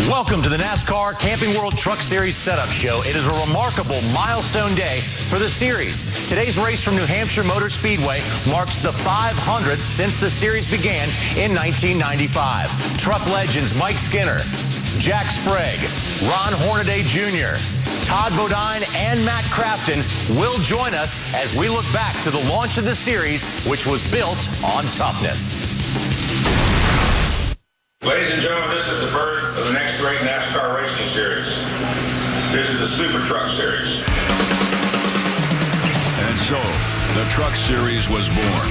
Welcome to the NASCAR Camping World Truck Series Setup Show. It is a remarkable milestone day for the series. Today's race from New Hampshire Motor Speedway marks the 500th since the series began in 1995. Truck legends Mike Skinner, Jack Sprague, Ron Hornaday Jr., Todd Bodine, and Matt Crafton will join us as we look back to the launch of the series, which was built on toughness. Ladies and gentlemen, this is the birth of the next great NASCAR racing series. This is the Super Truck Series. And so, the Truck Series was born.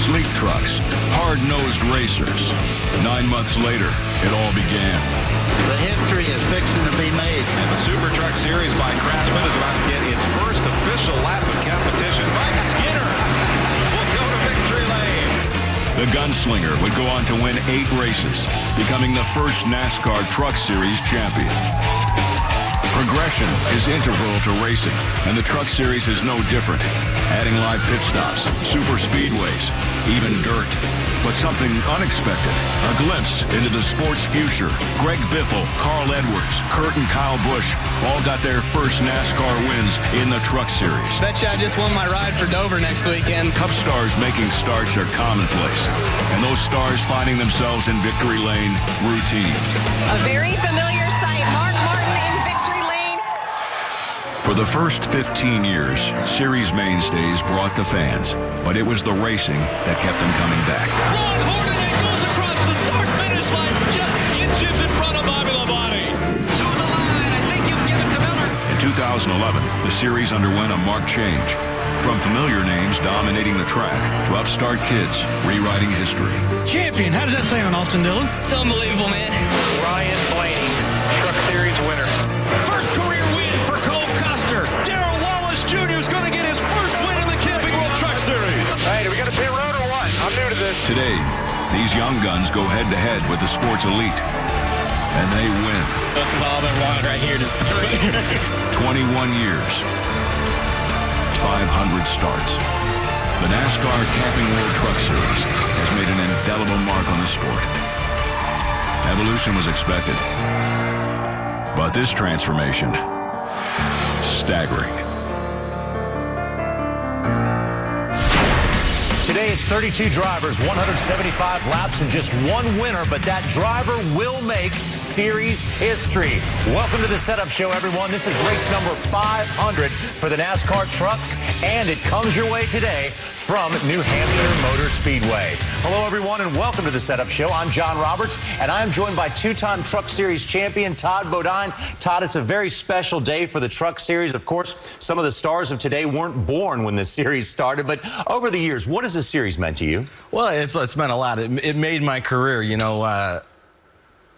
Sleek trucks, hard-nosed racers. 9 months later, it all began. The history is fixing to be made. And the Super Truck Series by Craftsman is about to get its first official lap of competition. Mike Skinner will go to victory lane. The gunslinger would go on to win 8 races, becoming the first NASCAR Truck Series champion. Progression is integral to racing, and the Truck Series is no different. Adding live pit stops, super speedways, even dirt. But something unexpected, a glimpse into the sport's future. Greg Biffle, Carl Edwards, Kurt and Kyle Busch all got their first NASCAR wins in the Truck Series. Bet you I just won my ride for Dover next weekend. Cup stars making starts are commonplace, and those stars finding themselves in victory lane routine. A very familiar sight, Mark Martin in victory lane. For the first 15 years, series mainstays brought the fans, but it was the racing that kept them coming back. Ron Hornaday goes across the start-finish line just inches in front of Bobby Labonte. To the line, I think you can give it to Miller. In 2011, the series underwent a marked change. From familiar names dominating the track to upstart kids rewriting history. Champion, how does that sound, Austin Dillon? It's unbelievable, man. Ryan Blaney, Truck Series winner. First career win for Cole Custer. Darrell Wallace Jr. is going to get his first win in the Camping World Truck Series. Hey, do we got a pit road or what? I'm new to this. Today, these young guns go head-to-head with the sport's elite, and they win. This is all I've been wanting right here. Just 21 years, 500 starts. The NASCAR Camping World Truck Series has made an indelible mark on the sport. Evolution was expected, but this transformation, staggering. Today it's 32 drivers, 175 laps, and just one winner, but that driver will make series history. Welcome to the Setup Show, everyone. This is race number 500 for the NASCAR trucks, and it comes your way today from New Hampshire Motor Speedway. Hello, everyone, and welcome to the Setup Show. I'm John Roberts, and I am joined by two-time Truck Series champion Todd Bodine. Todd, it's a very special day for the Truck Series. Of course, some of the stars of today weren't born when this series started, but over the years, what has this series meant to you? Well, it's meant a lot. It made my career, you know.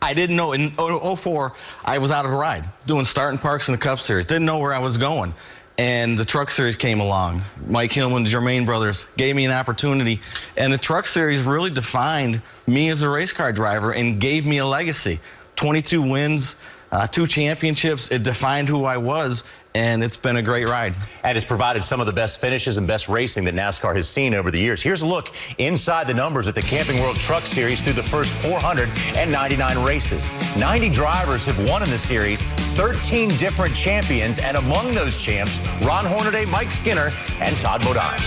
I didn't know, in 04, I was out of a ride, doing starting parks in the Cup Series. Didn't know where I was going. And the Truck Series came along. Mike Hillman, the Germain brothers, gave me an opportunity. And the Truck Series really defined me as a race car driver and gave me a legacy. 22 wins, 2 championships. It defined who I was, and it's been a great ride. And it's provided some of the best finishes and best racing that NASCAR has seen over the years. Here's a look inside the numbers at the Camping World Truck Series through the first 499 races. 90 drivers have won in the series, 13 different champions, and among those champs, Ron Hornaday, Mike Skinner, and Todd Bodine.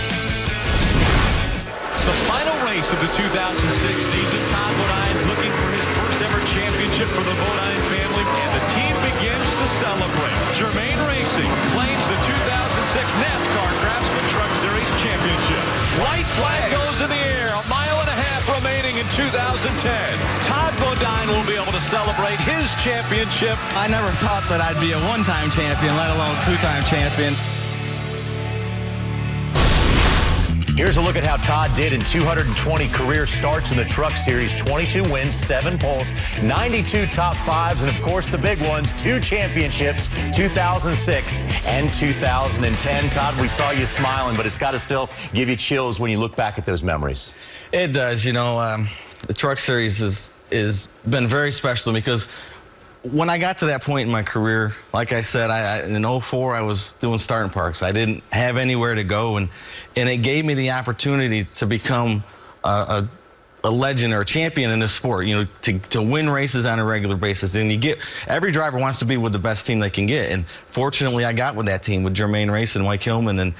The final race of the 2006 season, Todd Bodine looking for his first ever championship for the Bodine family, and the team begins to celebrate. Germain Racing claims the 2006 NASCAR Craftsman Truck Series Championship. White flag goes in the air, 1.5 miles remaining in 2010. Todd Bodine will be able to celebrate his championship. I never thought that I'd be a one-time champion, let alone two-time champion. Here's a look at how Todd did in 220 career starts in the Truck Series. 22 wins, 7 poles, 92 top 5s, and of course the big ones, 2 championships, 2006 and 2010. Todd, we saw you smiling, but it's got to still give you chills when you look back at those memories. It does. You know, the Truck Series is been very special to me because when I got to that point in my career, like I said, in 04, I was doing starting parks. I didn't have anywhere to go, and it gave me the opportunity to become a a legend or a champion in this sport, you know, to win races on a regular basis. And every driver wants to be with the best team they can get. And fortunately, I got with that team, with Germain Racing and Mike Hillman. And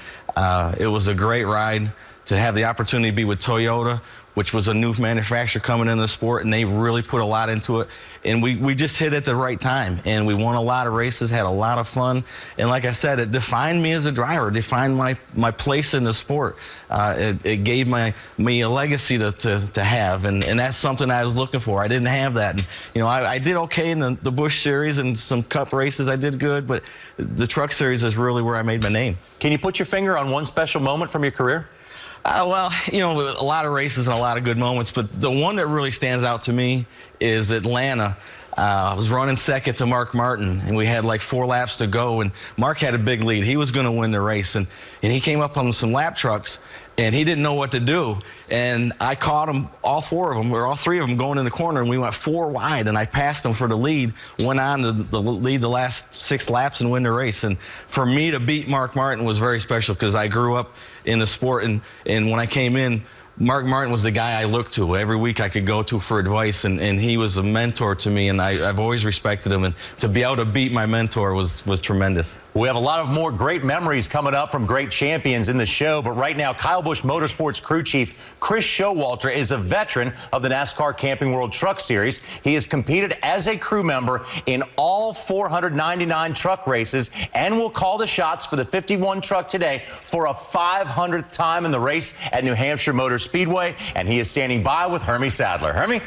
it was a great ride to have the opportunity to be with Toyota, which was a new manufacturer coming into the sport, and they really put a lot into it. And we just hit at the right time, and we won a lot of races, had a lot of fun. And like I said, it defined me as a driver, defined my place in the sport. It gave me a legacy to have, and that's something I was looking for. I didn't have that. And, you know, I did okay in the Busch Series and some Cup races. I did good, but the Truck Series is really where I made my name. Can you put your finger on one special moment from your career? Well, you know, a lot of races and a lot of good moments, but the one that really stands out to me is Atlanta. I was running second to Mark Martin, and we had like 4 laps to go, and Mark had a big lead. He was going to win the race, and he came up on some lap trucks, and he didn't know what to do. And I caught him, all 4 of them, or all 3 of them, going in the corner, and we went 4 wide, and I passed him for the lead, went on to lead the last 6 laps and win the race. And for me to beat Mark Martin was very special, because I grew up in the sport, and when I came in, Mark Martin was the guy I looked to. Every week I could go to for advice, and he was a mentor to me, and I've always respected him. And to be able to beat my mentor was tremendous. We have a lot of more great memories coming up from great champions in the show, but right now, Kyle Busch Motorsports crew chief Chris Showalter is a veteran of the NASCAR Camping World Truck Series. He has competed as a crew member in all 499 truck races and will call the shots for the 51 truck today for a 500th time in the race at New Hampshire Motor Speedway, and he is standing by with Hermie Sadler. Hermie?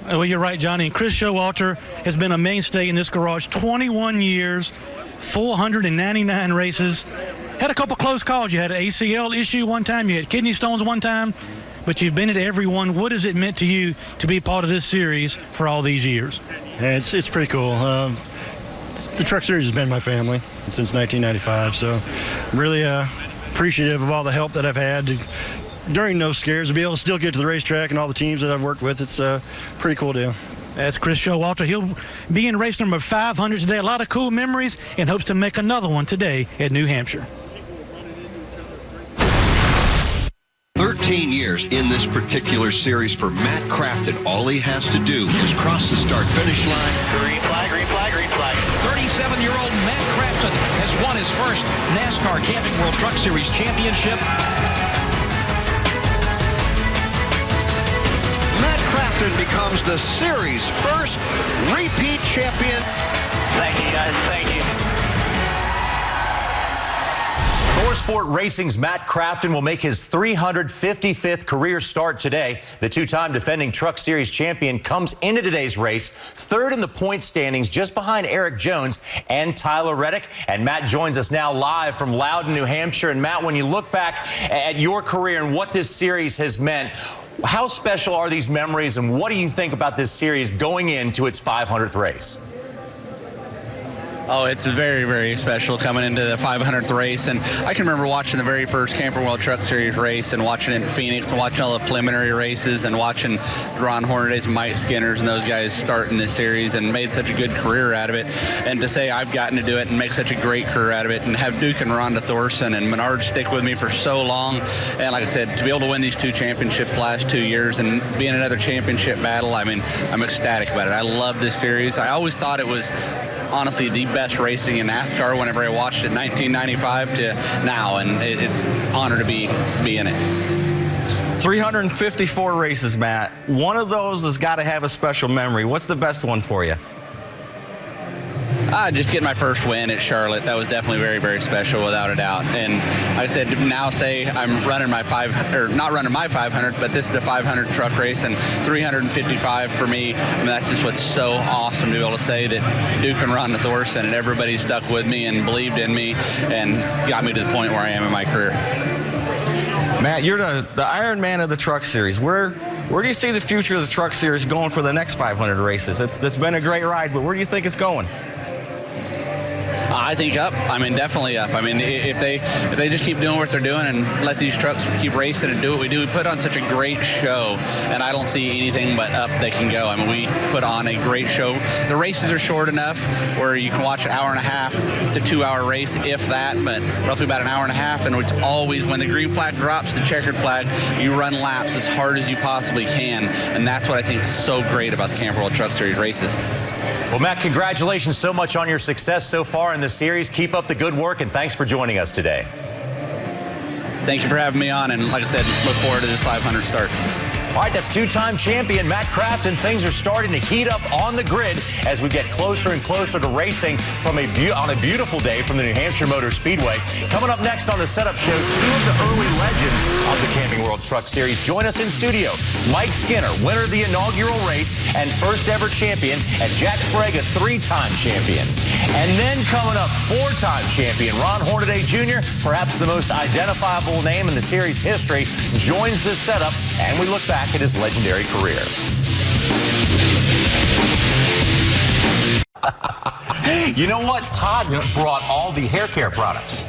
Well, you're right, Johnny. Chris Showalter has been a mainstay in this garage 21 years, 499 races. Had a couple close calls. You had an ACL issue one time. You had kidney stones one time. But you've been at every one. What has it meant to you to be part of this series for all these years? Yeah, it's pretty cool. The Truck Series has been my family since 1995. So I'm really appreciative of all the help that I've had during those scares to be able to still get to the racetrack and all the teams that I've worked with. It's a pretty cool deal. That's Chris Showalter. He'll be in race number 500 today. A lot of cool memories, and hopes to make another one today at New Hampshire. 13 years in this particular series for Matt Crafton. All he has to do is cross the start-finish line. Green flag, green flag, green flag. 37-year-old Matt Crafton has won his first NASCAR Camping World Truck Series championship. Matt Crafton becomes the series' first repeat champion. Thank you, guys. Thank you. Sport Racing's Matt Crafton will make his 355th career start today. The 2-time defending Truck Series champion comes into today's race 3rd in the point standings, just behind Eric Jones and Tyler Reddick. And Matt joins us now live from Loudon, New Hampshire. And Matt, when you look back at your career and what this series has meant, how special are these memories, and what do you think about this series going into its 500th race? Oh, it's very, very special coming into the 500th race. And I can remember watching the very first Camping World Truck Series race and watching it in Phoenix and watching all the preliminary races and watching Ron Hornadays and Mike Skinners and those guys start in this series and made such a good career out of it. And to say I've gotten to do it and make such a great career out of it and have Duke and Rhonda Thorson and Menard stick with me for so long. And like I said, to be able to win these 2 championships the last 2 years and be in another championship battle, I mean, I'm ecstatic about it. I love this series. I always thought it was honestly the best racing in NASCAR whenever I watched it 1995 to now, and it's an honor to be in it. 354 races, Matt. One of those has got to have a special memory. What's the best one for you? Just getting my first win at Charlotte. That was definitely very, very special, without a doubt. And like I said, now say I'm running my not running my 500, but this is the 500 truck race, and 355 for me. I mean, that's just what's so awesome to be able to say that Duke and Rhonda Thorson and everybody stuck with me and believed in me and got me to the point where I am in my career. Matt, you're the Iron Man of the Truck Series. Where do you see the future of the Truck Series going for the next 500 races? It's been a great ride, but where do you think it's going? I think up. I mean, definitely up. I mean, if they just keep doing what they're doing and let these trucks keep racing and do what we do, we put on such a great show, and I don't see anything but up they can go. I mean, we put on a great show. The races are short enough where you can watch an hour and a half to 2 hour race, if that, but roughly about an hour and a half, and it's always, when the green flag drops, the checkered flag, you run laps as hard as you possibly can, and that's what I think is so great about the Camping World Truck Series races. Well, Matt, congratulations so much on your success so far in the series. Keep up the good work, and thanks for joining us today. Thank you for having me on, and like I said, look forward to this 500 start. All right, that's two-time champion Matt Crafton. Things are starting to heat up on the grid as we get closer and closer to racing on a beautiful day from the New Hampshire Motor Speedway. Coming up next on the Setup Show, two of the early legends of the Camping World Truck Series join us in studio. Mike Skinner, winner of the inaugural race and first ever champion, and Jack Sprague, a three-time champion. And then coming up, four-time champion Ron Hornaday Jr., perhaps the most identifiable name in the series history, joins the Setup, and we look back at his legendary career. You know what? Todd brought all the hair care products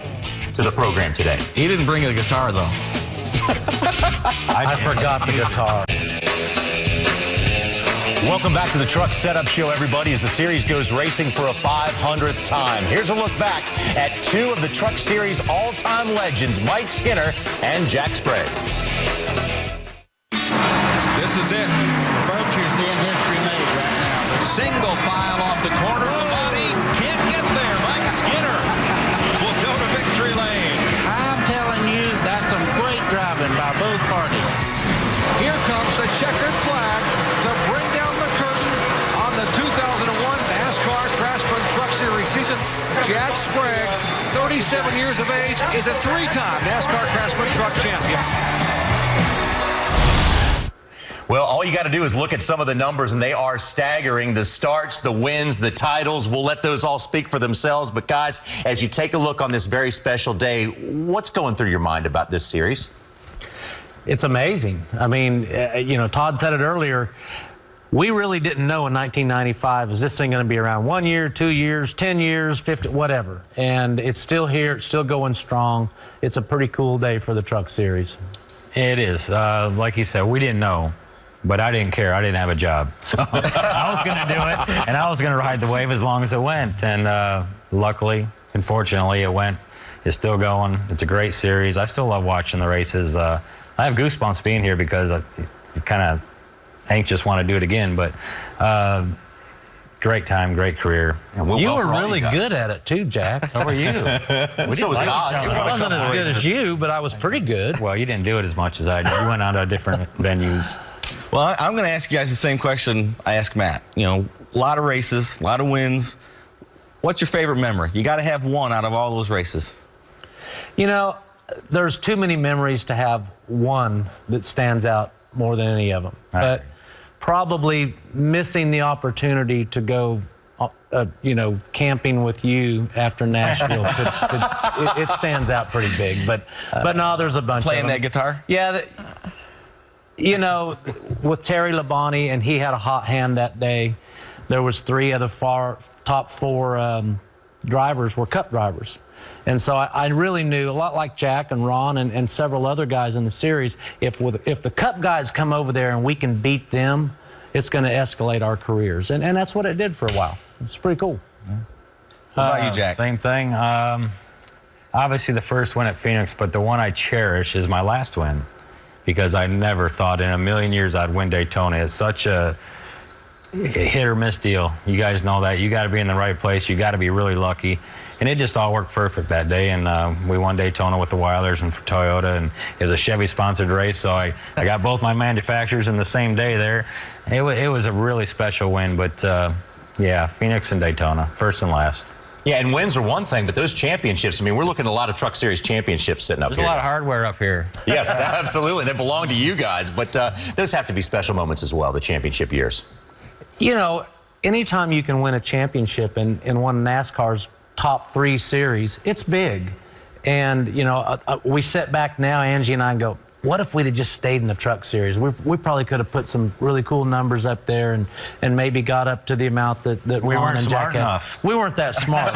to the program today. He didn't bring a guitar, though. I forgot the guitar. Welcome back to the Truck Setup Show, everybody, as the series goes racing for a 500th time. Here's a look back at two of the Truck Series all-time legends, Mike Skinner and Jack Sprague. This is it. Folks, you're seeing history made right now. Single file off the corner of the body. Can't get there. Mike Skinner will go to victory lane. I'm telling you, that's some great driving by both parties. Here comes a checkered flag to bring down the curtain on the 2001 NASCAR Truck Series season. Jack Sprague, 37 years of age, is a three-time NASCAR Craftsman Truck champion. Well, all you got to do is look at some of the numbers, and they are staggering. The starts, the wins, the titles, we'll let those all speak for themselves. But, guys, as you take a look on this very special day, what's going through your mind about this series? It's amazing. I mean, you know, Todd said it earlier. We really didn't know in 1995, is this thing going to be around 1 year, 2 years, 10 years, 50, whatever. And it's still here. It's still going strong. It's a pretty cool day for the Truck Series. It is. Like he said, we didn't know. But I didn't care. I didn't have a job. So I was going to do it, and I was going to ride the wave as long as it went. And luckily, unfortunately, it went. It's still going. It's a great series. I still love watching the races. I have goosebumps being here because I kind of anxious want to do it again. But great time, great career. You were really good at it, too, Jack. So were you. So was Todd. I wasn't as good as you, but I was pretty good. Well, you didn't do it as much as I did. You went out to different venues. Well, I'm going to ask you guys the same question I asked Matt. You know, a lot of races, a lot of wins. What's your favorite memory? You got to have one out of all those races. You know, there's too many memories to have one that stands out more than any of them. But probably missing the opportunity to go, you know, camping with you after Nashville, it stands out pretty big. But no, there's a bunch of them. Playing that guitar? Yeah. You know, with Terry Labonte, and he had a hot hand that day. There was three of the top four drivers were Cup drivers. And so I really knew, a lot like Jack and Ron and several other guys in the series, if the Cup guys come over there and we can beat them, it's going to escalate our careers. And that's what it did for a while. It's pretty cool. What about you, Jack? Same thing. Obviously the first win at Phoenix, but the one I cherish is my last win, because I never thought in a million years I'd win Daytona. It's such a hit or miss deal. You guys know that. You got to be in the right place. You got to be really lucky. And it just all worked perfect that day. And we won Daytona with the Weilers and for Toyota. And it was a Chevy-sponsored race, so I got both my manufacturers in the same day there. It was a really special win. But, yeah, Phoenix and Daytona, first and last. Yeah, and wins are one thing, but those championships, I mean, we're looking at a lot of Truck Series championships sitting up here. There's a lot of hardware up here. Yes, absolutely. They belong to you guys, but those have to be special moments as well, the championship years. You know, anytime you can win a championship in one of NASCAR's top three series, it's big. And, you know, we sit back now, Angie and I, and go, what if we'd have just stayed in the Truck Series? We probably could have put some really cool numbers up there and maybe got up to the amount that we Ron weren't and smart Jack had. enough. We weren't that smart.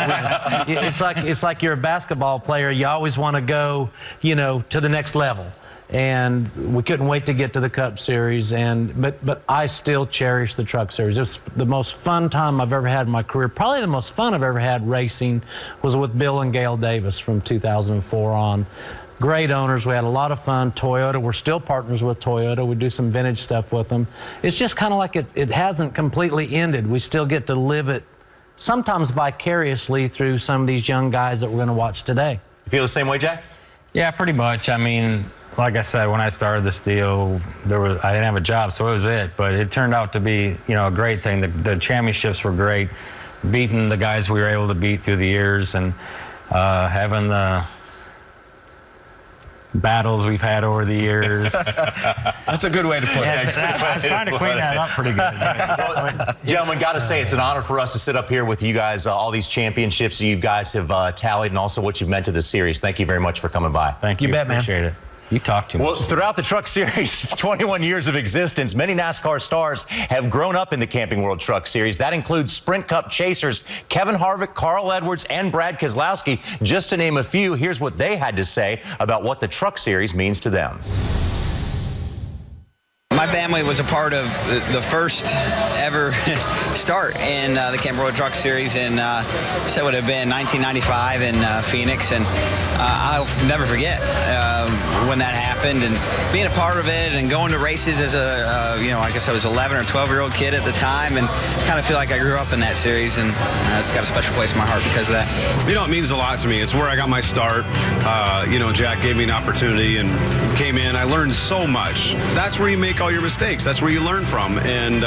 It's like you're a basketball player. You always want to go, to the next level. And we couldn't wait to get to the Cup Series, but I still cherish the Truck Series. It was the most fun time I've ever had in my career. Probably the most fun I've ever had racing was with Bill and Gail Davis from 2004 on. Great owners. We had a lot of fun. Toyota, we're still partners with Toyota. We do some vintage stuff with them. It's just kind of like it hasn't completely ended. We still get to live it, sometimes vicariously, through some of these young guys that we're going to watch today. You feel the same way, Jack? Yeah, pretty much. I mean, like I said, when I started this deal, I didn't have a job, so it was it. But it turned out to be, a great thing. The championships were great, beating the guys we were able to beat through the years, and having the battles we've had over the years. That's a good way to put it. I was trying to clean that up pretty good. Well, gentlemen, got to say, it's an honor for us to sit up here with you guys, all these championships you guys have tallied, and also what you've meant to the series. Thank you very much for coming by. Thank you. You bet, man. Appreciate it. You talk too much. Well, throughout the Truck Series' 21 years of existence, many NASCAR stars have grown up in the Camping World Truck Series. That includes Sprint Cup chasers Kevin Harvick, Carl Edwards, and Brad Keselowski, just to name a few. Here's what they had to say about what the Truck Series means to them. My family was a part of the first ever start in the Camping World Truck Series in, so it would have been 1995 in Phoenix, and I'll never forget when that happened, and being a part of it and going to races as a, I guess I was 11 or 12-year-old kid at the time, and kind of feel like I grew up in that series, and it's got a special place in my heart because of that. It means a lot to me. It's where I got my start. Jack gave me an opportunity and came in. I learned so much. That's where you make all your mistakes. That's where you learn from, and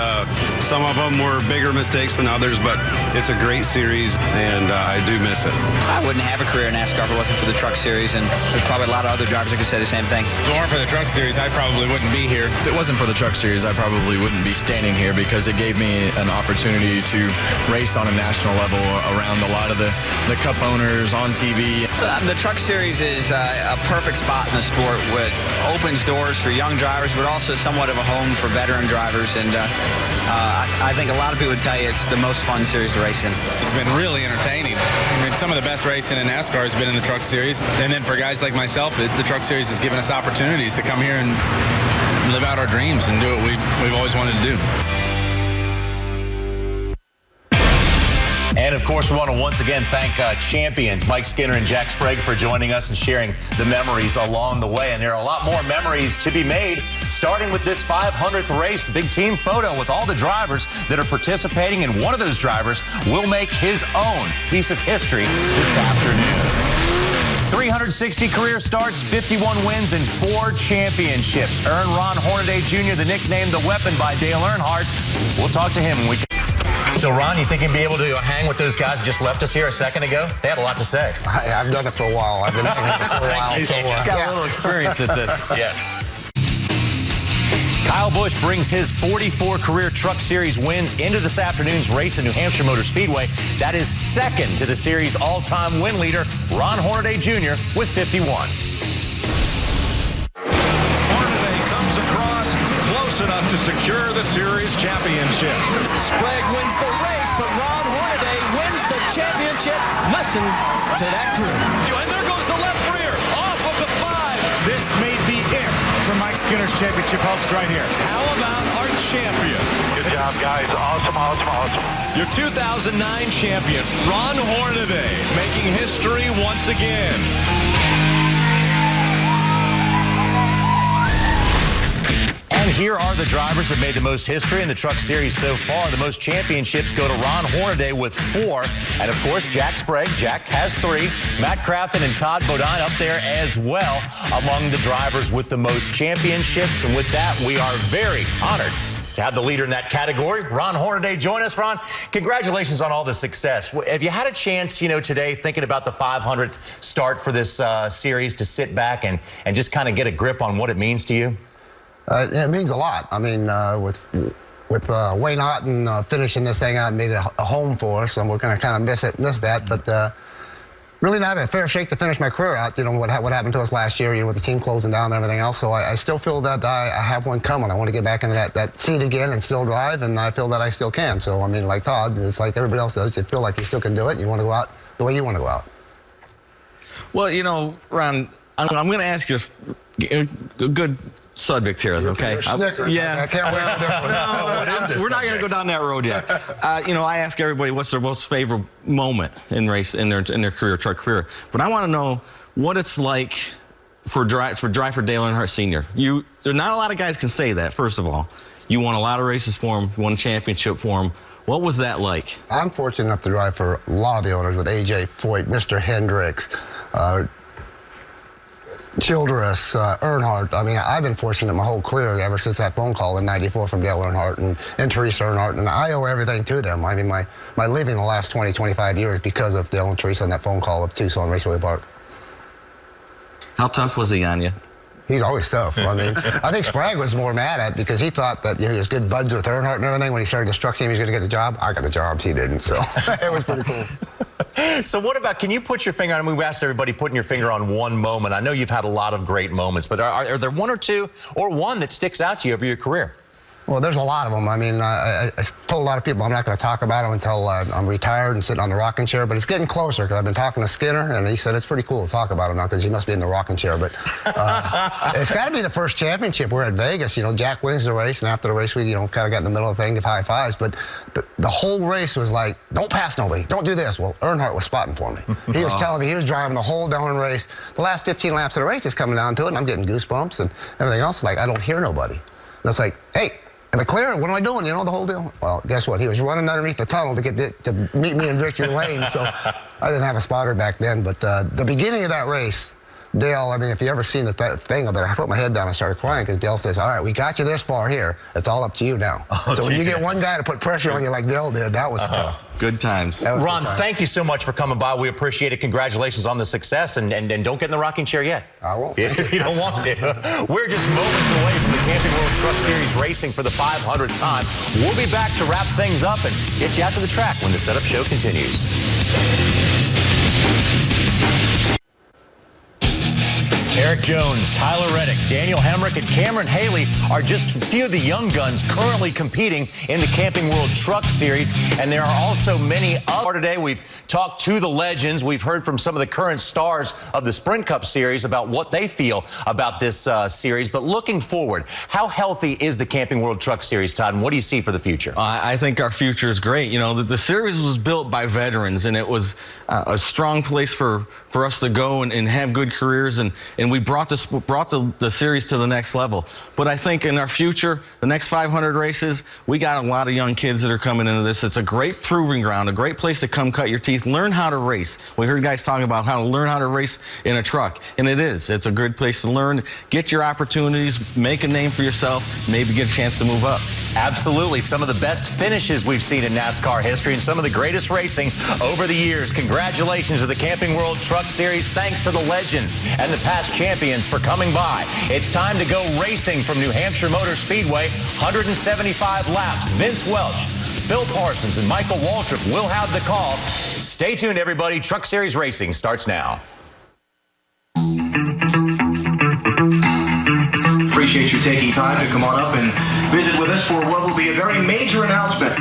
some of them were bigger mistakes than others, but it's a great series, and I do miss it. I wouldn't have a career in NASCAR if it wasn't for the Truck Series, and there's probably a lot of other drivers that could say the same thing. If it weren't for the Truck Series, I probably wouldn't be here. If it wasn't for the Truck Series, I probably wouldn't be standing here, because it gave me an opportunity to race on a national level around a lot of the Cup owners on TV. The Truck Series is a perfect spot in the sport. It opens doors for young drivers, but also somewhat of a home for veteran drivers, and I think a lot of people would tell you it's the most fun series to race in. It's been really entertaining. I mean, some of the best racing in NASCAR has been in the Truck Series, and then for guys like myself, the Truck Series has given us opportunities to come here and live out our dreams and do what we've always wanted to do. And, of course, we want to once again thank champions Mike Skinner and Jack Sprague for joining us and sharing the memories along the way. And there are a lot more memories to be made, starting with this 500th race, the big team photo with all the drivers that are participating. And one of those drivers will make his own piece of history this afternoon. 360 career starts, 51 wins, and 4 championships. Earned Ron Hornaday Jr. the nickname The Weapon by Dale Earnhardt. We'll talk to him when we can. So, Ron, you think you'd be able to hang with those guys who just left us here a second ago? They had a lot to say. I've done it for a while. I've been hanging for a while. So, got a little experience at this. Yes. Kyle Busch brings his 44 career Truck Series wins into this afternoon's race in New Hampshire Motor Speedway. That is second to the series' all-time win leader, Ron Hornaday Jr., with 51. Enough to secure the series championship. Sprague wins the race, but Ron Hornaday wins the championship. Listen to that crew. And there goes the left rear off of the 5. This may be it for Mike Skinner's championship hopes right here. How about our champion? Good job, guys. Awesome. Your 2009 champion, Ron Hornaday, making history once again. And here are the drivers that made the most history in the Truck Series so far. The most championships go to Ron Hornaday with 4. And, of course, Jack Sprague. Jack has 3. Matt Crafton and Todd Bodine up there as well among the drivers with the most championships. And with that, we are very honored to have the leader in that category, Ron Hornaday, join us. Ron, congratulations on all the success. Have you had a chance, today, thinking about the 500th start for this series, to sit back and just kind of get a grip on what it means to you? It means a lot. I mean, with Wayne Otten finishing this thing out and made it a home for us, and we're going to kind of miss that. But really not having a fair shake to finish my career out. You know, what happened to us last year, you know, with the team closing down and everything else. So I still feel that I have one coming. I want to get back into that seat again and still drive, and I feel that I still can. So, I mean, like Todd, it's like everybody else does. You feel like you still can do it. You want to go out the way you want to go out. Well, you know, Ron, I'm going to ask you a good subject here, okay? Snickers. Yeah. I can't wait. We're not going to go down that road yet. You know, I ask everybody what's their most favorite moment in their career, truck career. But I want to know what it's like for Dale Earnhardt Sr. There not a lot of guys can say that. First of all, you won a lot of races for him, won a championship for him. What was that like? I'm fortunate enough to drive for a lot of the owners with AJ Foyt, Mr. Hendricks, Childress, Earnhardt. I mean, I've been fortunate my whole career ever since that phone call in '94 from Dale Earnhardt and Teresa Earnhardt, and I owe everything to them. I mean, my living the last 20, 25 years because of Dale and Teresa on that phone call of Tucson Raceway Park. How tough was he on you? He's always tough. I mean, I think Sprague was more mad at because he thought that, you know, he was good buds with Earnhardt and everything. When he started this truck team, he was going to get the job. I got the job. He didn't, so it was pretty cool. So what about, can you put your finger on, we've asked everybody putting your finger on one moment. I know you've had a lot of great moments, but are there one or two or one that sticks out to you over your career? Well, there's a lot of them. I mean, I told a lot of people I'm not going to talk about them until I'm retired and sitting on the rocking chair, but it's getting closer because I've been talking to Skinner, and he said it's pretty cool to talk about them now because he must be in the rocking chair. But it's got to be the first championship. We're at Vegas. You know, Jack wins the race, and after the race, we, you know, kind of got in the middle of the thing, give high fives. But the whole race was like, don't pass nobody, don't do this. Well, Earnhardt was spotting for me. He was telling me, he was driving the whole darn race. The last 15 laps of the race is coming down to it, and I'm getting goosebumps and everything else. Like, I don't hear nobody. And it's like, hey, am I clear? What am I doing? You know, the whole deal. Well, guess what? He was running underneath the tunnel to meet me in victory lane. So I didn't have a spotter back then. But the beginning of that race, Dale, I mean, if you ever seen that thing of it, I put my head down and started crying because Dale says, all right, we got you this far here. It's all up to you now. So when you get one guy to put pressure on you like Dale did, that was tough. Good times. Ron, thank you so much for coming by. We appreciate it. Congratulations on the success, and don't get in the rocking chair yet. I won't. If you don't want to. We're just moments away from the Camping World Truck Series racing for the 500th time. We'll be back to wrap things up and get you out to the track when the setup show continues. Eric Jones, Tyler Reddick, Daniel Hemrick, and Cameron Haley are just a few of the young guns currently competing in the Camping World Truck Series. And there are also many others. Today, we've talked to the legends. We've heard from some of the current stars of the Sprint Cup Series about what they feel about this series. But looking forward, how healthy is the Camping World Truck Series, Todd? And what do you see for the future? I think our future is great. You know, the series was built by veterans, and it was a strong place for us to go and have good careers, and we brought the series to the next level. But I think in our future, the next 500 races, we got a lot of young kids that are coming into this. It's a great proving ground, a great place to come cut your teeth, learn how to race. We heard guys talking about how to learn how to race in a truck, and it is. It's a good place to learn, get your opportunities, make a name for yourself, maybe get a chance to move up. Absolutely. Some of the best finishes we've seen in NASCAR history and some of the greatest racing over the years. Congratulations to the Camping World Truck Series. Thanks to the legends and the past champions for coming by. It's time to go racing from New Hampshire Motor Speedway. 175 laps. Vince Welch, Phil Parsons, and Michael Waltrip will have the call. Stay tuned, everybody. Truck Series racing starts now. Appreciate you taking time to come on up and visit with us for what will be a very major announcement.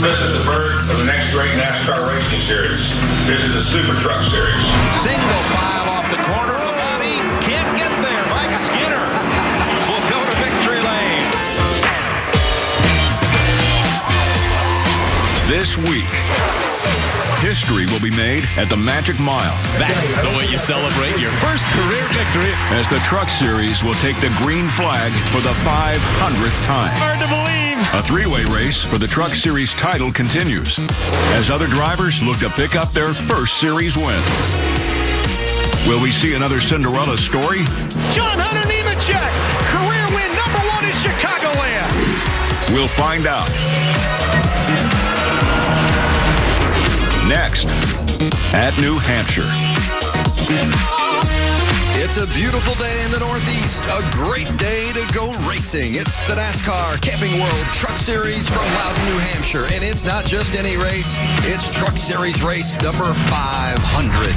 This is the birth of the next great NASCAR racing series. This is the Super Truck Series. Single file off the corner. Labonte can't get there. Mike Skinner will go to victory lane. This week, history will be made at the Magic Mile. That's the way you celebrate your first career victory. As the Truck Series will take the green flag for the 500th time. Hard to believe. A three-way race for the Truck Series title continues as other drivers look to pick up their first series win. Will we see another Cinderella story? John Hunter Nemechek, career win #1 in Chicagoland. We'll find out. Next, at New Hampshire. It's a beautiful day in the Northeast, a great day to go racing. It's the NASCAR Camping World Truck Series from Loudon, New Hampshire. And it's not just any race, it's Truck Series race number 500.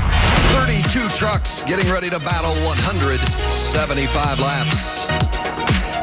32 trucks getting ready to battle 175 laps.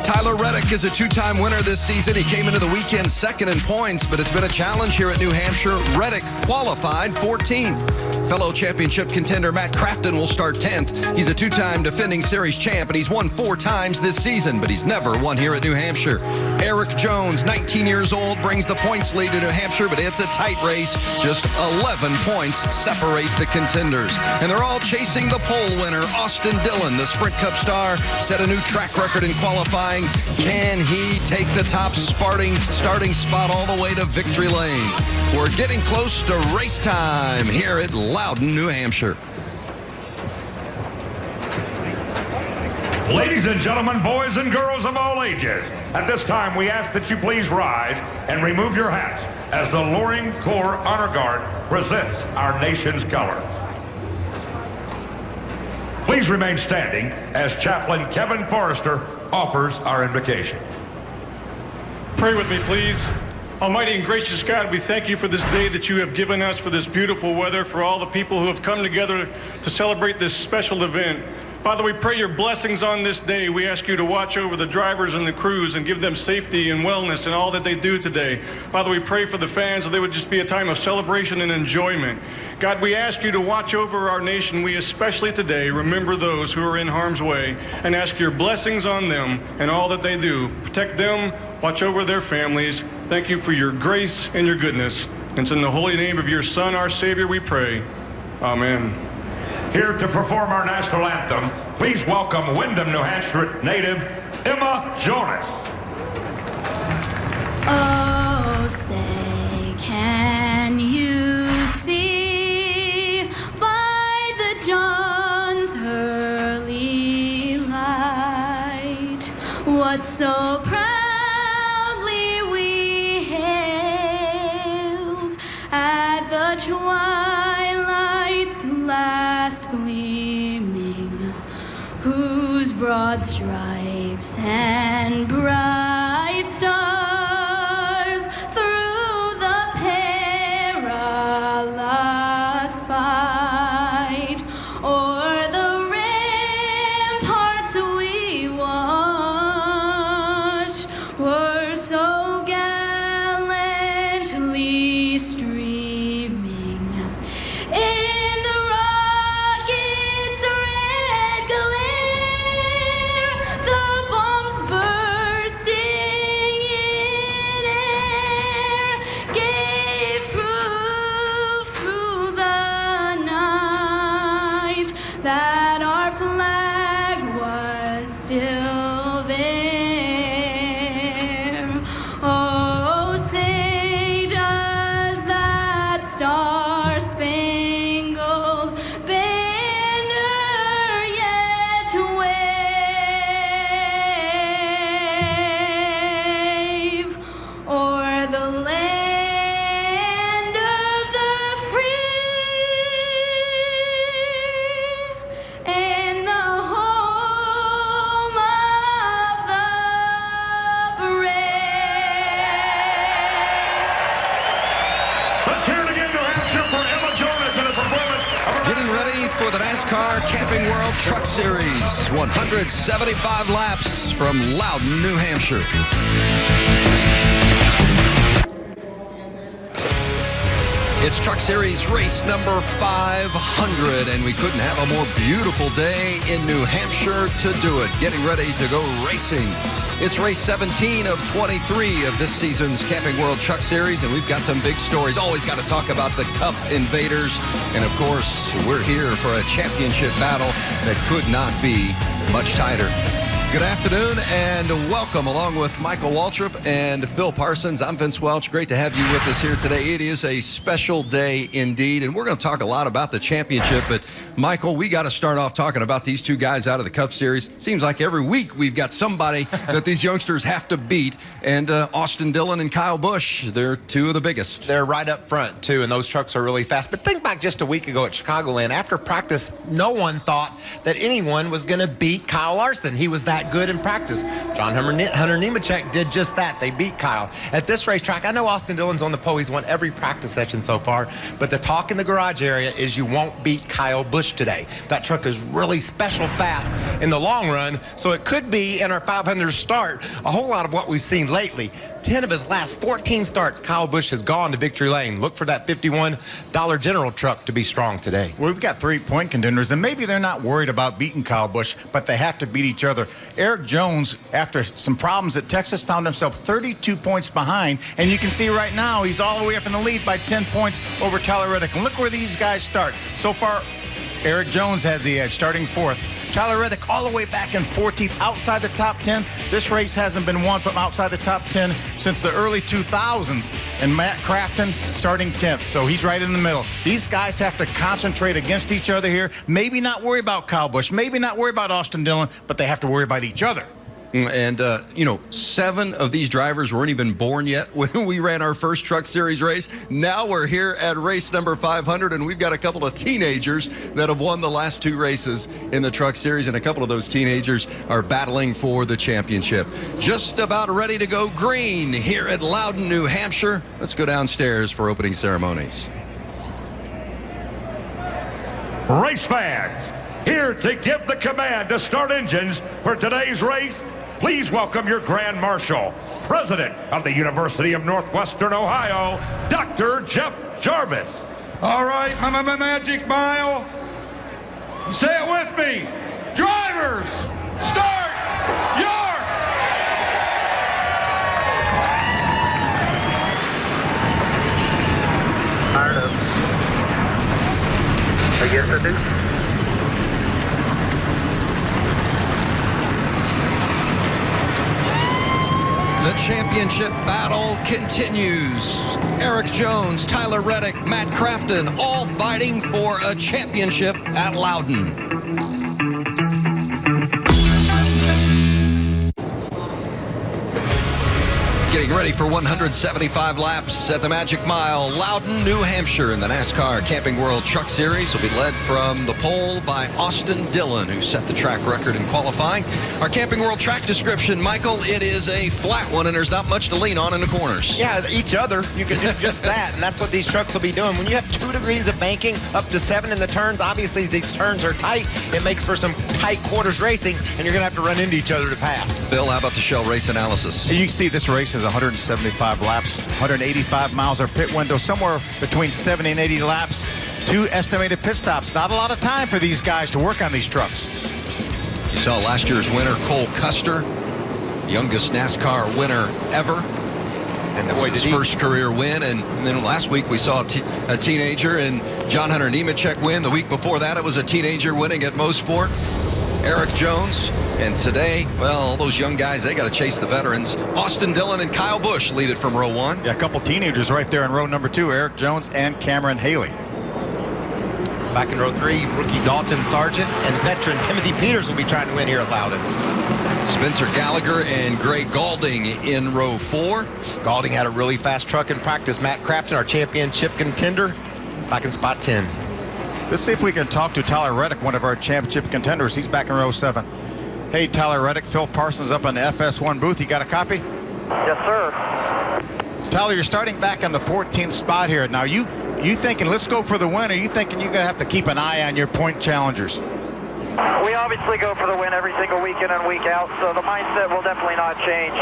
Tyler Reddick is a two-time winner this season. He came into the weekend second in points, but it's been a challenge here at New Hampshire. Reddick qualified 14th. Fellow championship contender Matt Crafton will start 10th. He's a two-time defending series champ, and he's won 4 times this season, but he's never won here at New Hampshire. Eric Jones, 19 years old, brings the points lead to New Hampshire, but it's a tight race. Just 11 points separate the contenders. And they're all chasing the pole winner, Austin Dillon, the Sprint Cup star, set a new track record in qualifying. Can he take the top starting spot all the way to victory lane? We're getting close to race time here at Loudon, New Hampshire. Ladies and gentlemen, boys and girls of all ages, at this time we ask that you please rise and remove your hats as the Loring Corps Honor Guard presents our nation's colors. Please remain standing as Chaplain Kevin Forrester offers our invocation. Pray with me, please. Almighty and gracious God, we thank you for this day that you have given us, for this beautiful weather, for all the people who have come together to celebrate this special event. Father, we pray your blessings on this day. We ask you to watch over the drivers and the crews and give them safety and wellness in all that they do today. Father, we pray for the fans that they would just be a time of celebration and enjoyment. God, we ask you to watch over our nation. We especially today remember those who are in harm's way and ask your blessings on them and all that they do. Protect them, watch over their families. Thank you for your grace and your goodness. And it's in the holy name of your Son, our Savior, we pray. Amen. Here to perform our national anthem, please welcome Windham, New Hampshire native Emma Jonas. Oh, say, can you see by the dawn's early light what so proudly we hailed at the twilight's last gleaming, whose broad stripes and bright stars through the perilous fight o'er the ramparts we watched were so gallantly streaming in the rocket's red glare, the bombs bursting in air gave proof through the night that our flag was still there. Oh, say does that star-spangled banner yet wave o'er the land of the free and the home of the brave. Let's hear it again, New Hampshire, for Emma Jonas in a performance of her Getting ready for the NASCAR Camping World Truck Series. 175 laps from Loudon, New Hampshire. It's Truck Series race number 500, and we couldn't have a more beautiful day in New Hampshire to do it. Getting ready to go racing. It's race 17 of 23 of this season's Camping World Truck Series, and we've got some big stories. Always got to talk about the Cup invaders, and of course, we're here for a championship battle that could not be much tighter. Good afternoon and welcome along with Michael Waltrip and Phil Parsons. I'm Vince Welch. Great to have you with us here today. It is a special day indeed, and we're going to talk a lot about the championship. But, Michael, we got to start off talking about these two guys out of the Cup Series. Seems like every week we've got somebody that these youngsters have to beat. And Austin Dillon and Kyle Busch, they're two of the biggest. They're right up front, too, and those trucks are really fast. But think back just a week ago at Chicagoland. After practice, no one thought that anyone was going to beat Kyle Larson. He was that good in practice. John Hunter Nemechek did just that. They beat Kyle. At this racetrack, I know Austin Dillon's on the pole. He's won every practice session so far. But the talk in the garage area is you won't beat Kyle Busch today. That truck is really special fast in the long run. So it could be in our 500 start a whole lot of what we've seen lately. 10 of his last 14 starts, Kyle Busch has gone to victory lane. Look for that $51 General truck to be strong today. Well, we've got 3-point contenders, and maybe they're not worried about beating Kyle Busch, but they have to beat each other. Eric Jones, after some problems at Texas, found himself 32 points behind, and you can see right now he's all the way up in the lead by 10 points over Tyler Reddick. And look where these guys start. So far, Eric Jones has the edge, starting 4th. Tyler Reddick all the way back in 14th, outside the top 10. This race hasn't been won from outside the top 10 since the early 2000s. And Matt Crafton starting 10th, so he's right in the middle. These guys have to concentrate against each other here. Maybe not worry about Kyle Busch, maybe not worry about Austin Dillon, but they have to worry about each other. And, 7 of these drivers weren't even born yet when we ran our first Truck Series race. Now we're here at race number 500, and we've got a couple of teenagers that have won the last 2 races in the Truck Series, and a couple of those teenagers are battling for the championship. Just about ready to go green here at Loudon, New Hampshire. Let's go downstairs for opening ceremonies. Race fans, here to give the command to start engines for today's race, please welcome your Grand Marshal, President of the University of Northwestern Ohio, Dr. Jeff Jarvis. All right, my magic mile. Say it with me. Drivers, start your... Fired up. I guess I do. The championship battle continues. Eric Jones, Tyler Reddick, Matt Crafton, all fighting for a championship at Loudon. Getting ready for 175 laps at the Magic Mile, Loudon, New Hampshire, in the NASCAR Camping World Truck Series will be led from the pole by Austin Dillon, who set the track record in qualifying. Our Camping World track description, Michael, it is a flat one, and there's not much to lean on in the corners. Yeah, each other, you can do just that, and that's what these trucks will be doing. When you have 2 degrees of banking, up to 7 in the turns, obviously these turns are tight. It makes for some tight quarters racing, and you're going to have to run into each other to pass. Phil, how about the shell race analysis? You see this race is 175 laps, 185 miles our pit window, somewhere between 70 and 80 laps. 2 estimated pit stops. Not a lot of time for these guys to work on these trucks. You saw last year's winner, Cole Custer, youngest NASCAR winner ever. And that was his first career win. And then last week we saw a teenager and John Hunter Nemechek win. The week before that it was a teenager winning at Mosport, Eric Jones. And today, well, all those young guys, they got to chase the veterans. Austin Dillon and Kyle Busch lead it from row 1. Yeah, a couple teenagers right there in row number 2, Eric Jones and Cameron Haley. Back in row 3, rookie Dalton Sargent and veteran Timothy Peters will be trying to win here at Loudon. Spencer Gallagher and Greg Galding in row 4. Galding had a really fast truck in practice. Matt Crafton, our championship contender, back in spot 10. Let's see if we can talk to Tyler Reddick, one of our championship contenders. He's back in row 7. Hey, Tyler Reddick, Phil Parsons up in the FS1 booth. You got a copy? Yes, sir. Tyler, you're starting back on the 14th spot here. Now, you thinking, let's go for the win, or you thinking you're going to have to keep an eye on your point challengers? We obviously go for the win every single week in and week out, so the mindset will definitely not change.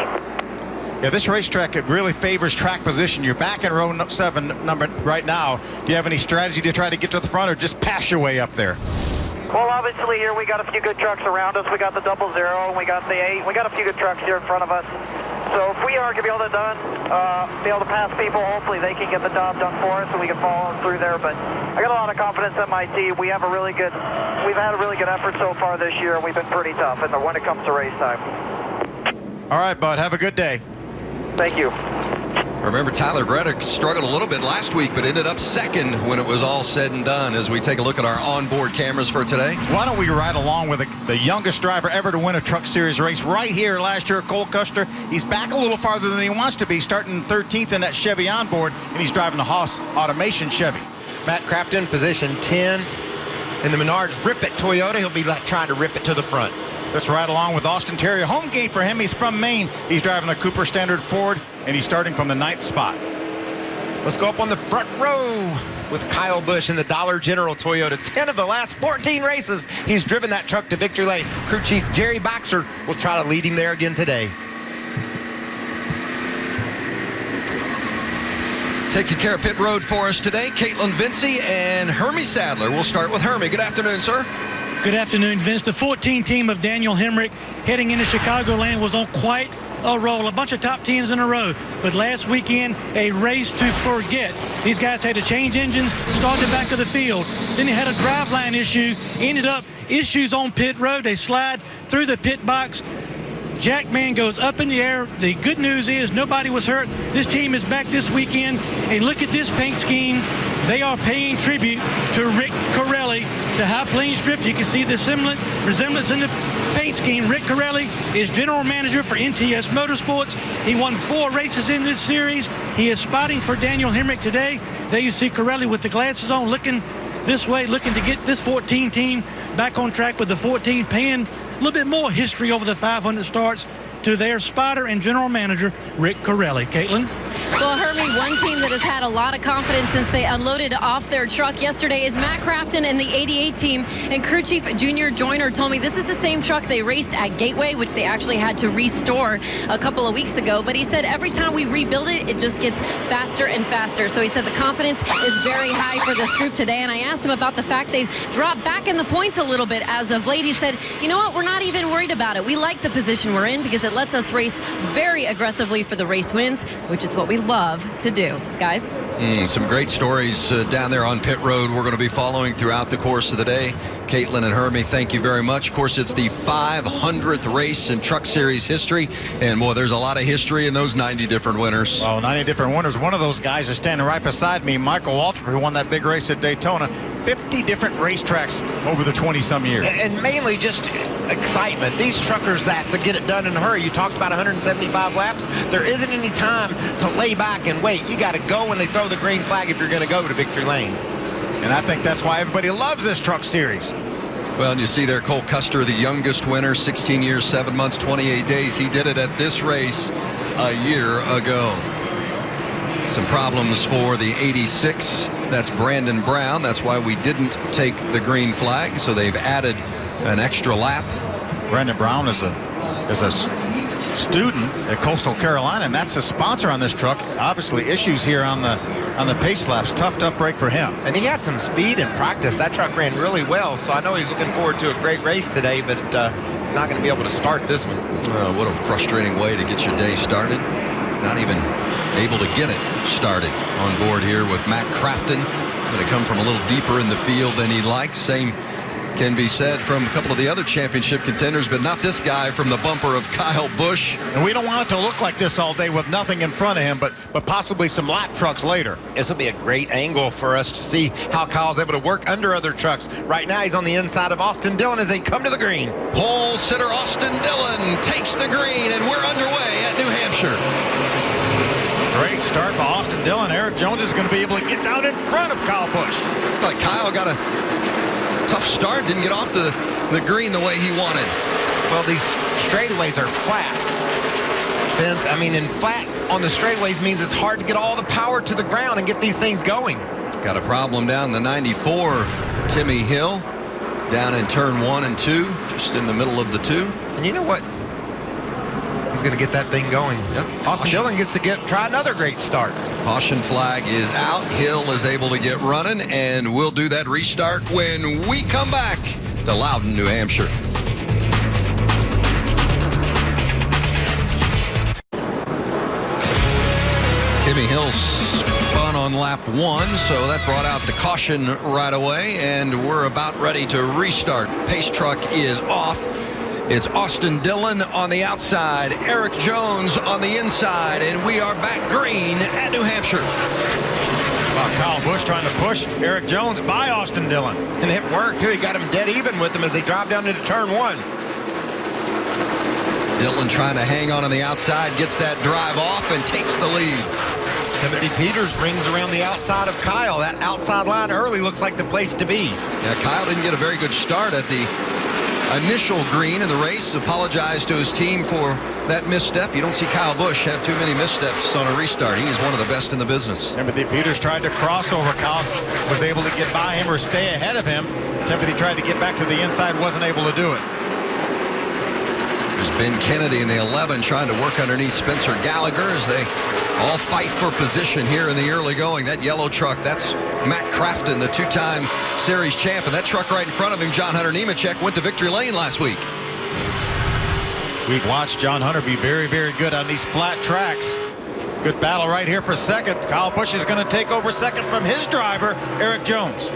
Yeah, this racetrack, it really favors track position. You're back in row 7 number right now. Do you have any strategy to try to get to the front, or just pass your way up there? Well, obviously here we got a few good trucks around us. We got the 00, and we got the 8. We got a few good trucks here in front of us. So if we aren't going to be able to pass people, hopefully they can get the job done for us so we can follow through there. But I got a lot of confidence in my team. We've had a really good effort so far this year, and we've been pretty tough when it comes to race time. All right, bud. Have a good day. Thank you. Remember, Tyler Reddick struggled a little bit last week, but ended up second when it was all said and done. As we take a look at our onboard cameras for today. Why don't we ride along with the youngest driver ever to win a Truck Series race right here last year, Cole Custer. He's back a little farther than he wants to be, starting 13th in that Chevy onboard, and he's driving the Haas Automation Chevy. Matt Crafton, position 10 in the Menards Rip It Toyota. He'll be trying to rip it to the front. Let's ride along with Austin Terry. Home game for him. He's from Maine. He's driving the Cooper Standard Ford, and he's starting from the 9th spot. Let's go up on the front row with Kyle Busch in the Dollar General Toyota. 10 of the last 14 races, he's driven that truck to victory lane. Crew Chief Jerry Baxter will try to lead him there again today. Taking care of pit road for us today, Caitlin Vincey and Hermie Sadler. We'll start with Hermie. Good afternoon, sir. Good afternoon, Vince. The 14 team of Daniel Hemrick heading into Chicagoland was on quite a roll. A bunch of top 10s in a row. But last weekend, a race to forget. These guys had to change engines, start the back of the field. Then they had a driveline issue. Ended up issues on pit road. They slide through the pit box. Jackman goes up in the air. The good news is nobody was hurt. This team is back this weekend. And look at this paint scheme. They are paying tribute to Rick Corelli, the High Plains Drifter. You can see the resemblance in the paint scheme. Rick Corelli is general manager for NTS Motorsports. He won 4 races in this series. He is spotting for Daniel Hemrick today. There you see Corelli with the glasses on, looking this way, looking to get this 14 team back on track with the 14, paying a little bit more history over the 500 starts to their spotter and general manager, Rick Corelli. Caitlin? Well, Hermie, one team that has had a lot of confidence since they unloaded off their truck yesterday is Matt Crafton and the 88 team. And crew chief Junior Joyner told me this is the same truck they raced at Gateway, which they actually had to restore a couple of weeks ago. But he said every time we rebuild it, it just gets faster and faster. So he said the confidence is very high for this group today. And I asked him about the fact they've dropped back in the points a little bit as of late. He said, you know what, we're not even worried about it. We like the position we're in because it lets us race very aggressively for the race wins, which is what we love to do. Guys? Some great stories down there on pit road we're going to be following throughout the course of the day. Caitlin and Hermie, thank you very much. Of course, it's the 500th race in Truck Series history. And, boy, there's a lot of history in those 90 different winners. Oh, 90 different winners. One of those guys is standing right beside me, Michael Waltrip, who won that big race at Daytona. 50 different racetracks over the 20-some years. And mainly just excitement. These truckers that to get it done in a hurry. You talked about 175 laps. There isn't any time to lay back and wait. You got to go when they throw the green flag if you're going to go to victory lane. And I think that's why everybody loves this Truck Series. Well, and you see there Cole Custer, the youngest winner, 16 years, 7 months, 28 days. He did it at this race a year ago. Some problems for the 86. That's Brandon Brown. That's why we didn't take the green flag. So they've added an extra lap. Brandon Brown is a student at Coastal Carolina, and that's a sponsor on this truck. Obviously issues here on the pace laps. Tough break for him. And he had some speed in practice. That truck ran really well, so I know he's looking forward to a great race today, but he's not going to be able to start this one. What a frustrating way to get your day started. Not even able to get it started on board here with Matt Crafton. Going to come from a little deeper in the field than he likes. Same can be said from a couple of the other championship contenders, but not this guy from the bumper of Kyle Busch. And we don't want it to look like this all day with nothing in front of him, but possibly some lap trucks later. This will be a great angle for us to see how Kyle's able to work under other trucks. Right now, he's on the inside of Austin Dillon as they come to the green. Pole sitter Austin Dillon takes the green, and we're underway at New Hampshire. Great start by Austin Dillon. Eric Jones is going to be able to get down in front of Kyle Busch. But Kyle got a tough start, didn't get off the green the way he wanted. Well, these straightaways are flat. Vince, I mean, and flat on the straightaways means it's hard to get all the power to the ground and get these things going. Got a problem down the 94 of Timmy Hill, down in turn 1 and 2, just in the middle of the 2. And you know what? He's going to get that thing going. Yep. Austin Dillon gets to try another great start. Caution flag is out. Hill is able to get running, and we'll do that restart when we come back to Loudon, New Hampshire. Timmy Hill spun on lap 1, so that brought out the caution right away, and we're about ready to restart. Pace truck is off. It's Austin Dillon on the outside, Eric Jones on the inside, and we are back green at New Hampshire. Kyle Busch trying to push Eric Jones by Austin Dillon. And it worked, too. He got him dead even with him as they drive down into turn 1. Dillon trying to hang on the outside, gets that drive off and takes the lead. Timothy Peters rings around the outside of Kyle. That outside line early looks like the place to be. Yeah, Kyle didn't get a very good start at the initial green in the race. Apologized to his team for that misstep. You don't see Kyle Busch have too many missteps on a restart. He is one of the best in the business. Timothy Peters tried to cross over. Kyle was able to get by him or stay ahead of him. Timothy tried to get back to the inside, wasn't able to do it. There's Ben Kennedy in the 11 trying to work underneath Spencer Gallagher as they all fight for position here in the early going. That yellow truck, that's Matt Crafton, the 2-time series champ. And that truck right in front of him, John Hunter Nemechek, went to victory lane last week. We've watched John Hunter be very, very good on these flat tracks. Good battle right here for second. Kyle Busch is going to take over second from his driver, Eric Jones.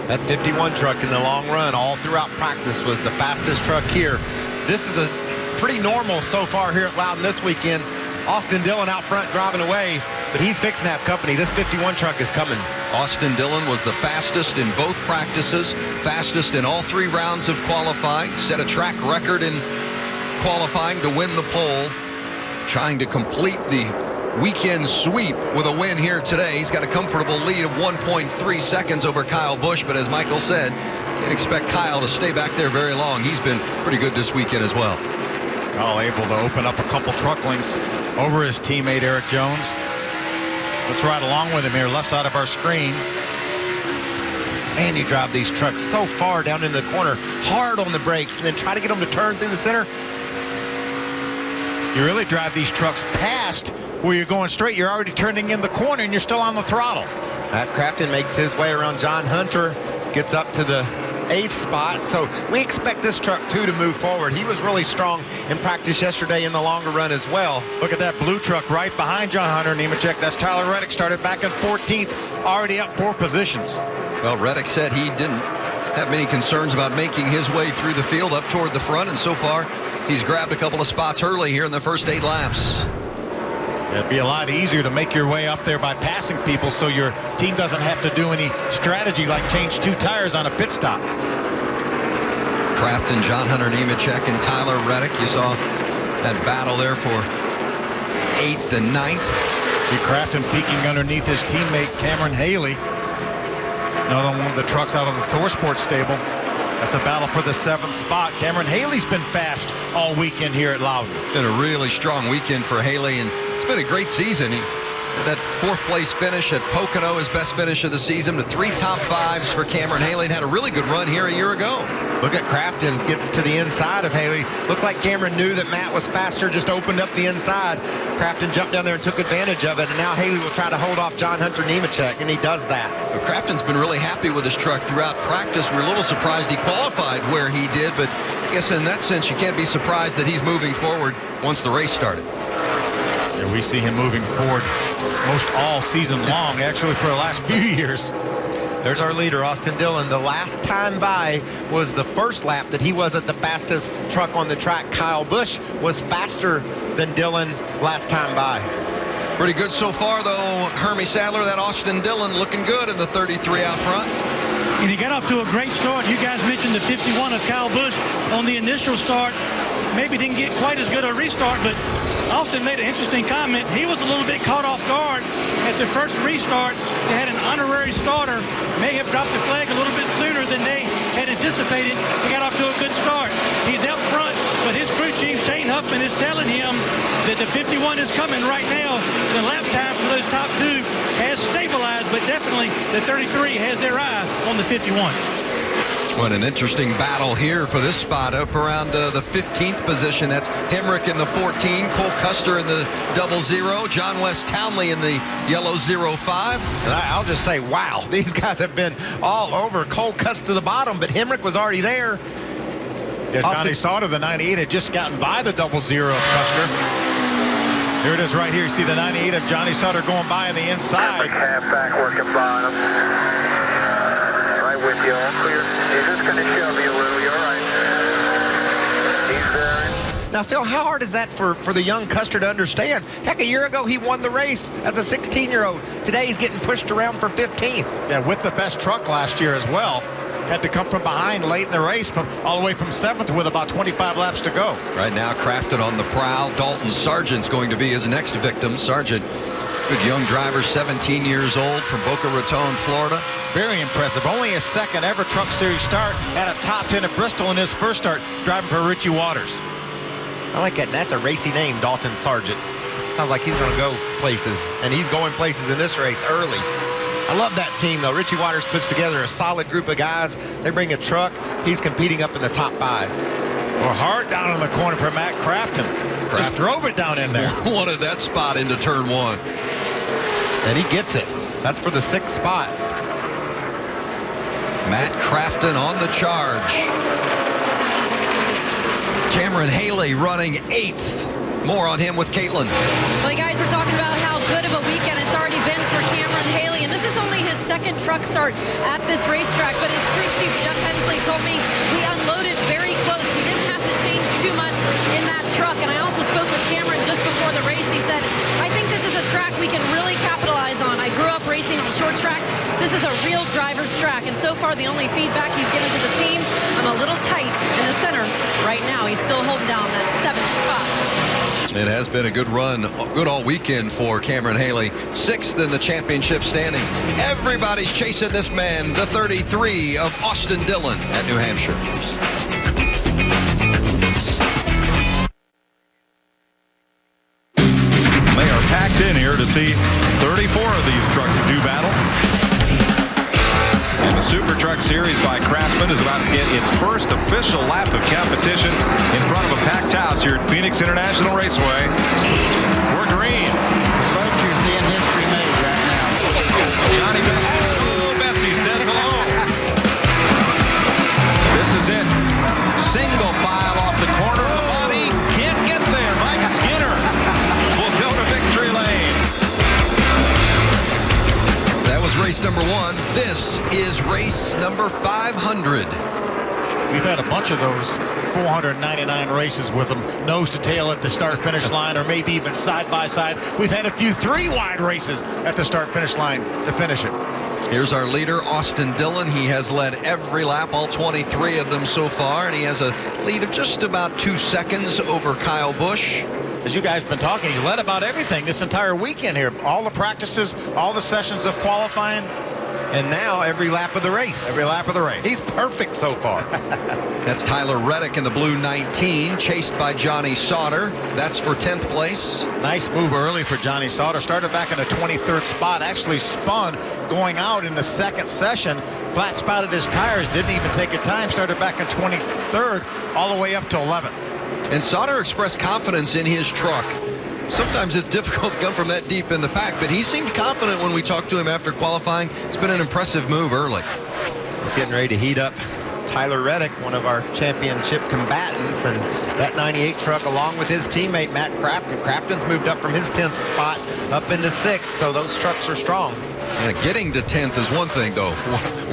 That 51 truck in the long run all throughout practice was the fastest truck here. This is a pretty normal so far here at Loudon this weekend. Austin Dillon out front driving away, but he's fixing to have company. This 51 truck is coming. Austin Dillon was the fastest in both practices, fastest in all 3 rounds of qualifying, set a track record in qualifying to win the pole, trying to complete the weekend sweep with a win here today. He's got a comfortable lead of 1.3 seconds over Kyle Busch, but as Michael said, can't expect Kyle to stay back there very long. He's been pretty good this weekend as well. Kyle able to open up a couple truck lengths over his teammate Eric Jones. Let's ride along with him here, left side of our screen. Man, you drive these trucks so far down in the corner, hard on the brakes, and then try to get them to turn through the center. You really drive these trucks past where you're going straight. You're already turning in the corner, and you're still on the throttle. Matt Crafton makes his way around John Hunter, gets up to the 8th spot. So we expect this truck too to move forward. He was really strong in practice yesterday in the longer run as well. Look at that blue truck right behind John Hunter Nemechek. That's Tyler Reddick, started back in 14th, already up 4 positions. Well, Reddick said he didn't have many concerns about making his way through the field up toward the front, and so far he's grabbed a couple of spots early here in the first 8 laps. It'd be a lot easier to make your way up there by passing people so your team doesn't have to do any strategy like change 2 tires on a pit stop. Crafton, John Hunter Nemechek, and Tyler Reddick. You saw that battle there for 8th and 9th. See Crafton peeking underneath his teammate Cameron Haley. Another one of the trucks out of the Thorsport stable. That's a battle for the 7th spot. Cameron Haley's been fast all weekend here at Loudon. Been a really strong weekend for Haley, and it's been a great season. He had that 4th place finish at Pocono, his best finish of the season, to 3 top 5s for Cameron Haley, and had a really good run here a year ago. Look at Crafton, gets to the inside of Haley. Looked like Cameron knew that Matt was faster, just opened up the inside. Crafton jumped down there and took advantage of it, and now Haley will try to hold off John Hunter Nemechek, and he does that. Well, Crafton's been really happy with his truck throughout practice. We're a little surprised he qualified where he did, but I guess in that sense you can't be surprised that he's moving forward once the race started. Yeah, we see him moving forward most all season long, actually for the last few years. There's our leader, Austin Dillon. The last time by was the first lap that he wasn't the fastest truck on the track. Kyle Busch was faster than Dillon last time by. Pretty good so far, though. Hermie Sadler, that Austin Dillon looking good in the 33 out front. And he got off to a great start. You guys mentioned the 51 of Kyle Busch on the initial start. Maybe didn't get quite as good a restart, but Austin made an interesting comment. He was a little bit caught off guard at the first restart. They had an honorary starter, may have dropped the flag a little bit sooner than they had anticipated. He got off to a good start. He's out front, but his crew chief, Shane Huffman, is telling him that the 51 is coming right now. The lap time for those top 2 has stabilized, but definitely the 33 has their eye on the 51. What an interesting battle here for this spot up around the 15th position. That's Hemrick in the 14, Cole Custer in the 00, John West Townley in the yellow 05. And I'll just say, wow, these guys have been all over. Cole Custer to the bottom, but Hemrick was already there. Yeah, Johnny Sauter, the 98, had just gotten by the 00 of Custer. Here it is right here. You see the 98 of Johnny Sutter going by on the inside. Halfback working bottom. Right with you, all clear. He's just going to shove you a little. You're all right. He's there. Now, Phil, how hard is that for the young Custer to understand? Heck, a year ago he won the race as a 16-year-old. Today he's getting pushed around for 15th. Yeah, with the best truck last year as well. Had to come from behind late in the race, all the way from 7th with about 25 laps to go. Right now, Crafton on the prowl. Dalton Sargent's going to be his next victim. Sargent, good young driver, 17 years old, from Boca Raton, Florida. Very impressive. Only his second ever Truck Series start. Had a top 10 at Bristol in his first start, driving for Richie Waters. I like that. That's a racy name, Dalton Sargent. Sounds like he's going to go places, and he's going places in this race early. I love that team, though. Richie Waters puts together a solid group of guys. They bring a truck. He's competing up in the top 5. Well, hard down in the corner for Matt Crafton. Just drove it down in there. Wanted that spot into turn 1. And he gets it. That's for the 6th spot. Matt Crafton on the charge. Cameron Haley running 8th. More on him with Caitlin. Well, guys, we're talking about how good of a weekend it's already been for Cameron Haley, and this is only his 2nd truck start at this racetrack, but his crew chief, Jeff Hensley, told me we unloaded very close. We didn't have to change too much in that truck, and I also spoke with Cameron just before the race. He said, I think this is a track we can really capitalize on. I grew up racing on short tracks. This is a real driver's track, and so far the only feedback he's given to the team, I'm a little tight in the center right now. He's still holding down that 7th spot. It has been a good run, good all weekend for Cameron Haley. 6th in the championship standings. Everybody's chasing this man, the 33 of Austin Dillon at New Hampshire. They are packed in here to see 34 of these trucks do battle. And the Super Truck Series by Craftsman is about to get its first official lap of competition in front of a packed house here at Phoenix International Raceway. We're green. Folks, you're seeing history made right now. Johnny Bessie says hello. This is it. Single file off the corner of the body. Can't get there. Mike Skinner will go to victory lane. That was race number 1. This is race number 500. We've had a bunch of those 499 races with them, nose to tail at the start-finish line, or maybe even side-by-side. We've had a few 3-wide races at the start-finish line to finish it. Here's our leader, Austin Dillon. He has led every lap, all 23 of them so far, and he has a lead of just about 2 seconds over Kyle Busch. As you guys have been talking, he's led about everything this entire weekend here. All the practices, all the sessions of qualifying. And now every lap of the race. Every lap of the race. He's perfect so far. That's Tyler Reddick in the blue 19, chased by Johnny Sauter. That's for 10th place. Nice move early for Johnny Sauter. Started back in the 23rd spot. Actually spun going out in the 2nd session. Flat spotted his tires. Didn't even take a time. Started back in 23rd all the way up to 11th. And Sauter expressed confidence in his truck. Sometimes it's difficult to come from that deep in the pack, but he seemed confident when we talked to him after qualifying. It's been an impressive move early. We're getting ready to heat up Tyler Reddick, one of our championship combatants, and that 98 truck along with his teammate Matt Crafton. Crafton's moved up from his 10th spot up into 6th, so those trucks are strong. Yeah, getting to 10th is one thing, though.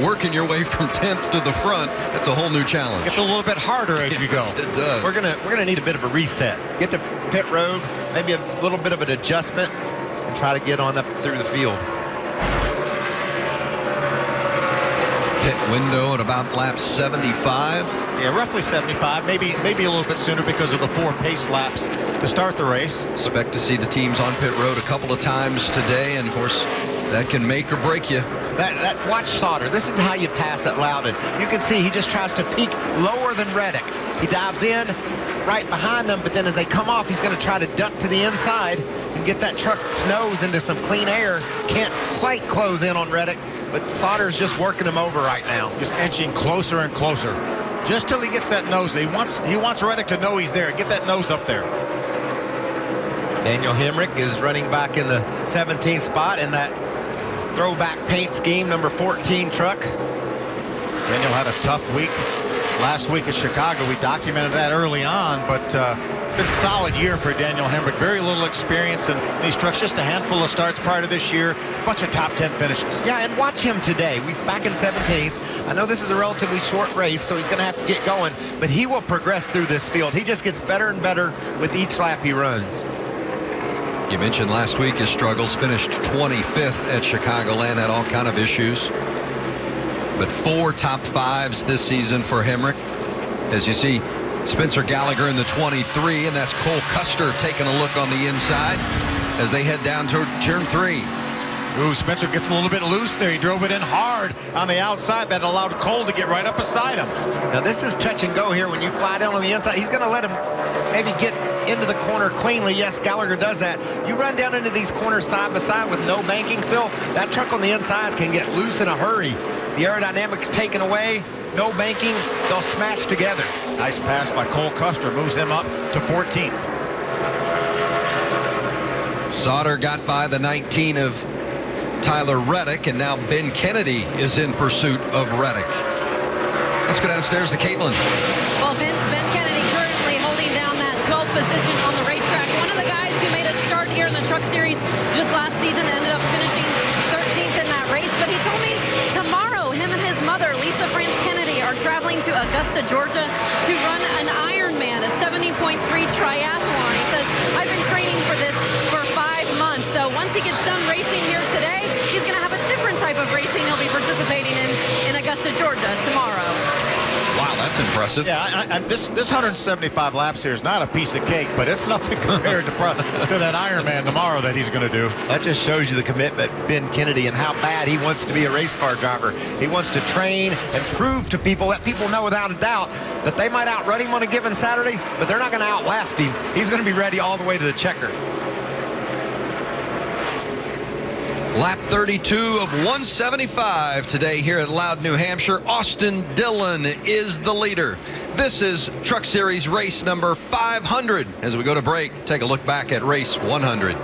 Working your way from 10th to the front, that's a whole new challenge. It's a little bit harder as you go. It does. We're gonna need a bit of a reset. Get to pit road, maybe a little bit of an adjustment, and try to get on up through the field. Pit window at about lap 75. Yeah, roughly 75, maybe a little bit sooner because of the 4 pace laps to start the race. Expect to see the teams on pit road a couple of times today, and of course, that can make or break you. Watch Sauter. This is how you pass at Loudon. You can see he just tries to peak lower than Reddick. He dives in right behind them, but then as they come off, he's going to try to duck to the inside and get that truck's nose into some clean air. Can't quite close in on Reddick, but Sauter's just working him over right now. Just inching closer and closer. Just till he gets that nose. He wants Reddick to know he's there. Get that nose up there. Daniel Hemrick is running back in the 17th spot in that throwback paint scheme, number 14 truck. Daniel had a tough week last week at Chicago. We documented that early on, but Been a solid year for Daniel Hemrick. Very little experience in these trucks. Just a handful of starts prior to this year. A bunch of top 10 finishes. Yeah, and watch him today. He's back in 17th. I know this is a relatively short race, so he's going to have to get going, but he will progress through this field. He just gets better and better with each lap he runs. You mentioned last week his struggles. Finished 25th at Chicagoland. Had all kind of issues. But 4 top 5s this season for Hemrick. As you see, Spencer Gallagher in the 23, and that's Cole Custer taking a look on the inside as they head down toward turn 3. Ooh, Spencer gets a little bit loose there. He drove it in hard on the outside. That allowed Cole to get right up beside him. Now, this is touch and go here. When you fly down on the inside, he's going to let him maybe get into the corner cleanly. Yes, Gallagher does that. You run down into these corners side by side with no banking, Phil, that truck on the inside can get loose in a hurry. The aerodynamics taken away, no banking, they'll smash together. Nice pass by Cole Custer, moves him up to 14th. Sauter got by the 19 of Tyler Reddick, and now Ben Kennedy is in pursuit of Reddick. Let's go downstairs to Caitlin. Well, Vince, Ben Kennedy currently holding down that 12th position on the racetrack. One of the guys who made a start here in the Truck Series just last season ended up finishing 13th in that race. But he told me tomorrow him and his mother, Lisa France Kennedy, are traveling to Augusta, Georgia to run an Ironman, a 70.3 triathlon. He says, I've been training for this for 5 months. So once he gets done racing here today, he's going to have a different type of racing he'll be participating in Augusta, Georgia tomorrow. Wow, that's impressive. Yeah, this 175 laps here is not a piece of cake, but it's nothing compared to that Ironman tomorrow that he's going to do. That just shows you the commitment, Ben Kennedy, and how bad he wants to be a race car driver. He wants to train and prove to people, let people know without a doubt that they might outrun him on a given Saturday, but they're not going to outlast him. He's going to be ready all the way to the checker. Lap 32 of 175 today here at Loudon, New Hampshire. Austin Dillon is the leader. This is Truck Series race number 500. As we go to break, take a look back at race 100. In the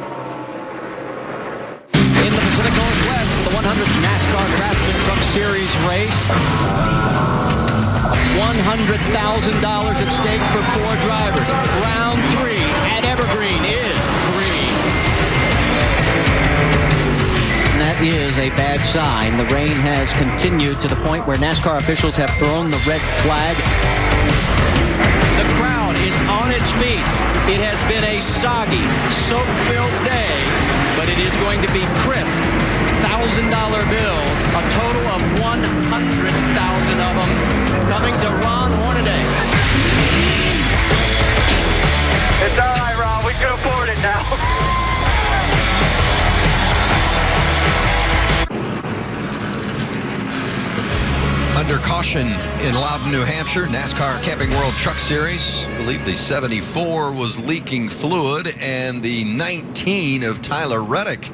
Pacific Northwest, the 100th NASCAR Craftsman Truck Series race. $100,000 at stake for 4 drivers. Round 3 at Evergreen is green. And that is a bad sign. The rain has continued to the point where NASCAR officials have thrown the red flag. The crowd is on its feet. It has been a soggy, soap-filled day, but it is going to be crisp $1,000 bills, a total of 100,000 of them coming to Ron Hornaday. It's all right, Ron. We can afford it now. Under caution in Loudon, New Hampshire, NASCAR Camping World Truck Series. I believe the 74 was leaking fluid, and the 19 of Tyler Reddick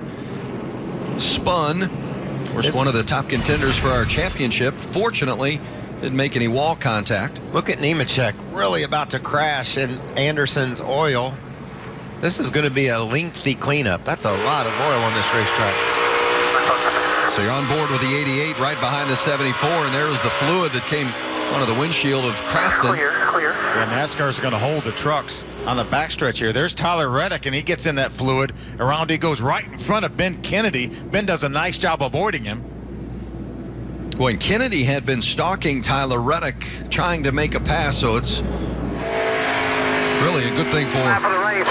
spun. Of course, one of the top contenders for our championship. Fortunately, didn't make any wall contact. Look at Nemechek, really about to crash in Anderson's oil. This is going to be a lengthy cleanup. That's a lot of oil on this racetrack. So you're on board with the 88 right behind the 74, and there was the fluid that came onto the windshield of Crafton. Clear. Yeah, NASCAR's going to hold the trucks on the backstretch here. There's Tyler Reddick, and he gets in that fluid. Around he goes right in front of Ben Kennedy. Ben does a nice job avoiding him. Boy, Kennedy had been stalking Tyler Reddick, trying to make a pass, so it's really a good thing for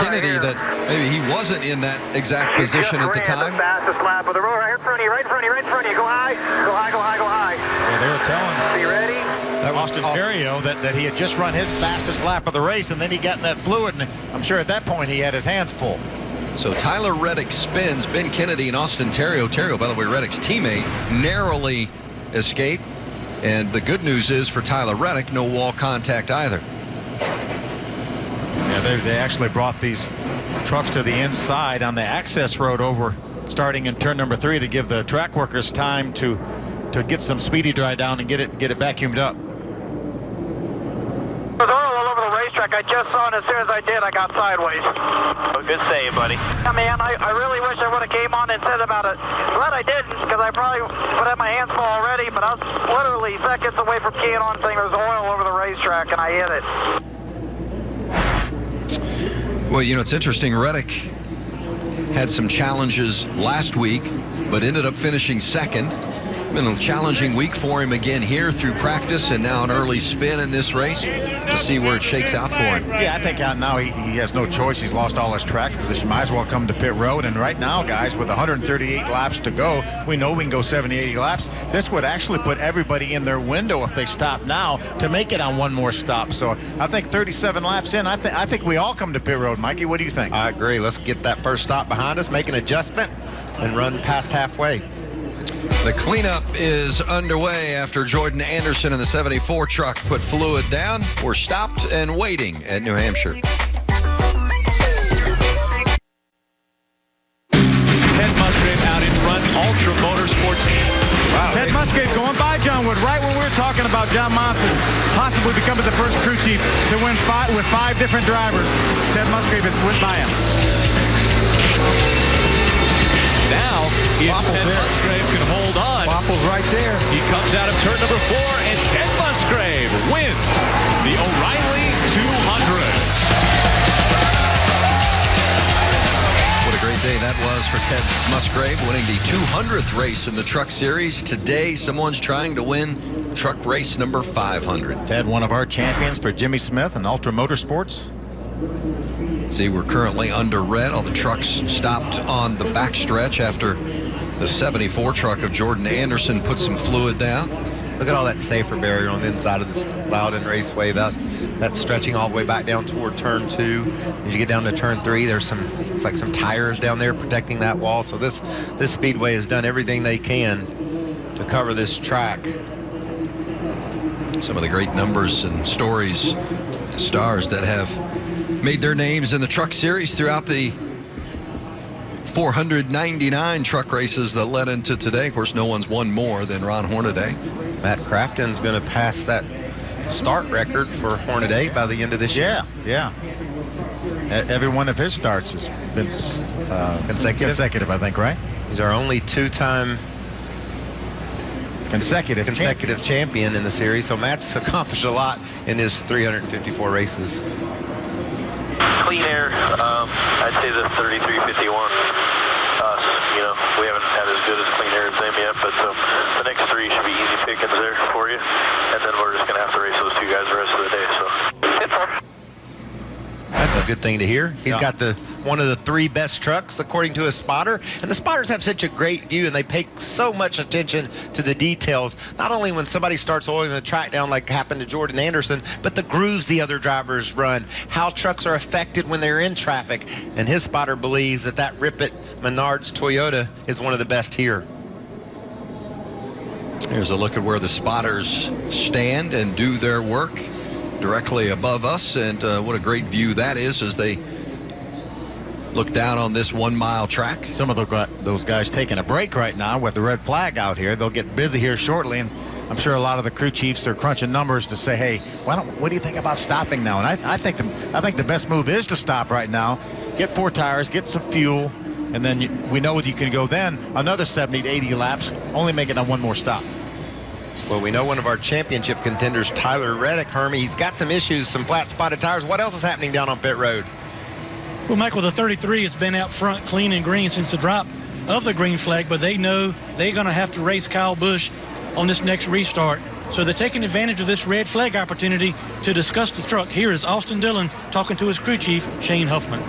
Kennedy that maybe he wasn't in that exact position at the time. The fastest lap of the road, right in front of you, right in front of you. Go high, go high, go high, go high. Yeah, they were telling Are you ready? that Austin Terrio that he had just run his fastest lap of the race, and then he got in that fluid, and I'm sure at that point he had his hands full. So Tyler Reddick spins. Ben Kennedy and Austin Terrio. Terrio, by the way, Reddick's teammate, narrowly escaped. And the good news is for Tyler Reddick, no wall contact either. Yeah, they actually brought these trucks to the inside on the access road over, starting in turn number 3 to give the track workers time to get some speedy dry down and get it vacuumed up. There's oil all over the racetrack. I just saw it. As soon as I did, I got sideways. Oh, good save, buddy. Yeah, man, I really wish I would have came on and said about it. Glad I didn't, because I probably would have my hands full already, but I was literally seconds away from keying on saying there was oil over the racetrack, and I hit it. Well, you know, it's interesting. Reddick had some challenges last week, but ended up finishing second. Been a challenging week for him again here through practice, and now an early spin in this race to see where it shakes out for him. Yeah, I think now he has no choice. He's lost all his track position. Might as well come to pit road. And right now, guys, with 138 laps to go, we know we can go 70, 80 laps. This would actually put everybody in their window if they stop now to make it on one more stop. So I think 37 laps in, I think we all come to pit road. Mikey, what do you think? I agree. Let's get that first stop behind us, make an adjustment, and run past halfway. The cleanup is underway after Jordan Anderson in the 74 truck put fluid down. We're stopped and waiting at New Hampshire. Ted Musgrave out in front, Ultra Motorsports. Wow. Ted Musgrave going by John Wood right when we were talking about John Monson possibly becoming the first crew chief to win with 5 different drivers. Ted Musgrave has went by him. Now, if Ted Musgrave can hold on, Wapple's right there. He comes out of turn number 4, and Ted Musgrave wins the O'Reilly 200. What a great day that was for Ted Musgrave, winning the 200th race in the Truck Series. Today, someone's trying to win truck race number 500. Ted, one of our champions for Jimmy Smith and Ultra Motorsports. See, we're currently under red. All the trucks stopped on the backstretch after the 74 truck of Jordan Anderson put some fluid down. Look at all that safer barrier on the inside of this Loudon Raceway. That's stretching all the way back down toward turn 2. As you get down to turn 3, there's looks like some tires down there protecting that wall. So this Speedway has done everything they can to cover this track. Some of the great numbers and stories, the stars that have made their names in the Truck Series throughout the 499 truck races that led into today. Of course, no one's won more than Ron Hornaday. Matt Crafton's going to pass that start record for Hornaday by the end of this year. Yeah. Every one of his starts has been consecutive, I think, right? He's our only 2-time consecutive champion in the series. So Matt's accomplished a lot in his 354 races. Clean air, I'd say the 3351. You know, we haven't had as good as clean air as them yet, but the next 3 should be easy pickings there for you. And then we're just going to have to race those 2 guys the rest of the day. So, it's far. That's a good thing to hear. He's got one of the 3 best trucks, according to his spotter. And the spotters have such a great view, and they pay so much attention to the details. Not only when somebody starts oiling the track down like happened to Jordan Anderson, but the grooves the other drivers run, how trucks are affected when they're in traffic. And his spotter believes that Ripet Menards Toyota is one of the best here. Here's a look at where the spotters stand and do their work directly above us, and what a great view that is as they look down on this 1-mile track. Some of those guys taking a break right now with the red flag out here. They'll get busy here shortly, and I'm sure a lot of the crew chiefs are crunching numbers to say, hey, what do you think about stopping now? And I think the best move is to stop right now, get 4 tires, get some fuel, and then we know you can go then another 70 to 80 laps, only make it on 1 more stop. Well, we know one of our championship contenders, Tyler Reddick, Hermie, he's got some issues, some flat spotted tires. What else is happening down on pit road? Well, Michael, the 33 has been out front clean and green since the drop of the green flag, but they know they're going to have to race Kyle Busch on this next restart. So they're taking advantage of this red flag opportunity to discuss the truck. Here is Austin Dillon talking to his crew chief, Shane Huffman.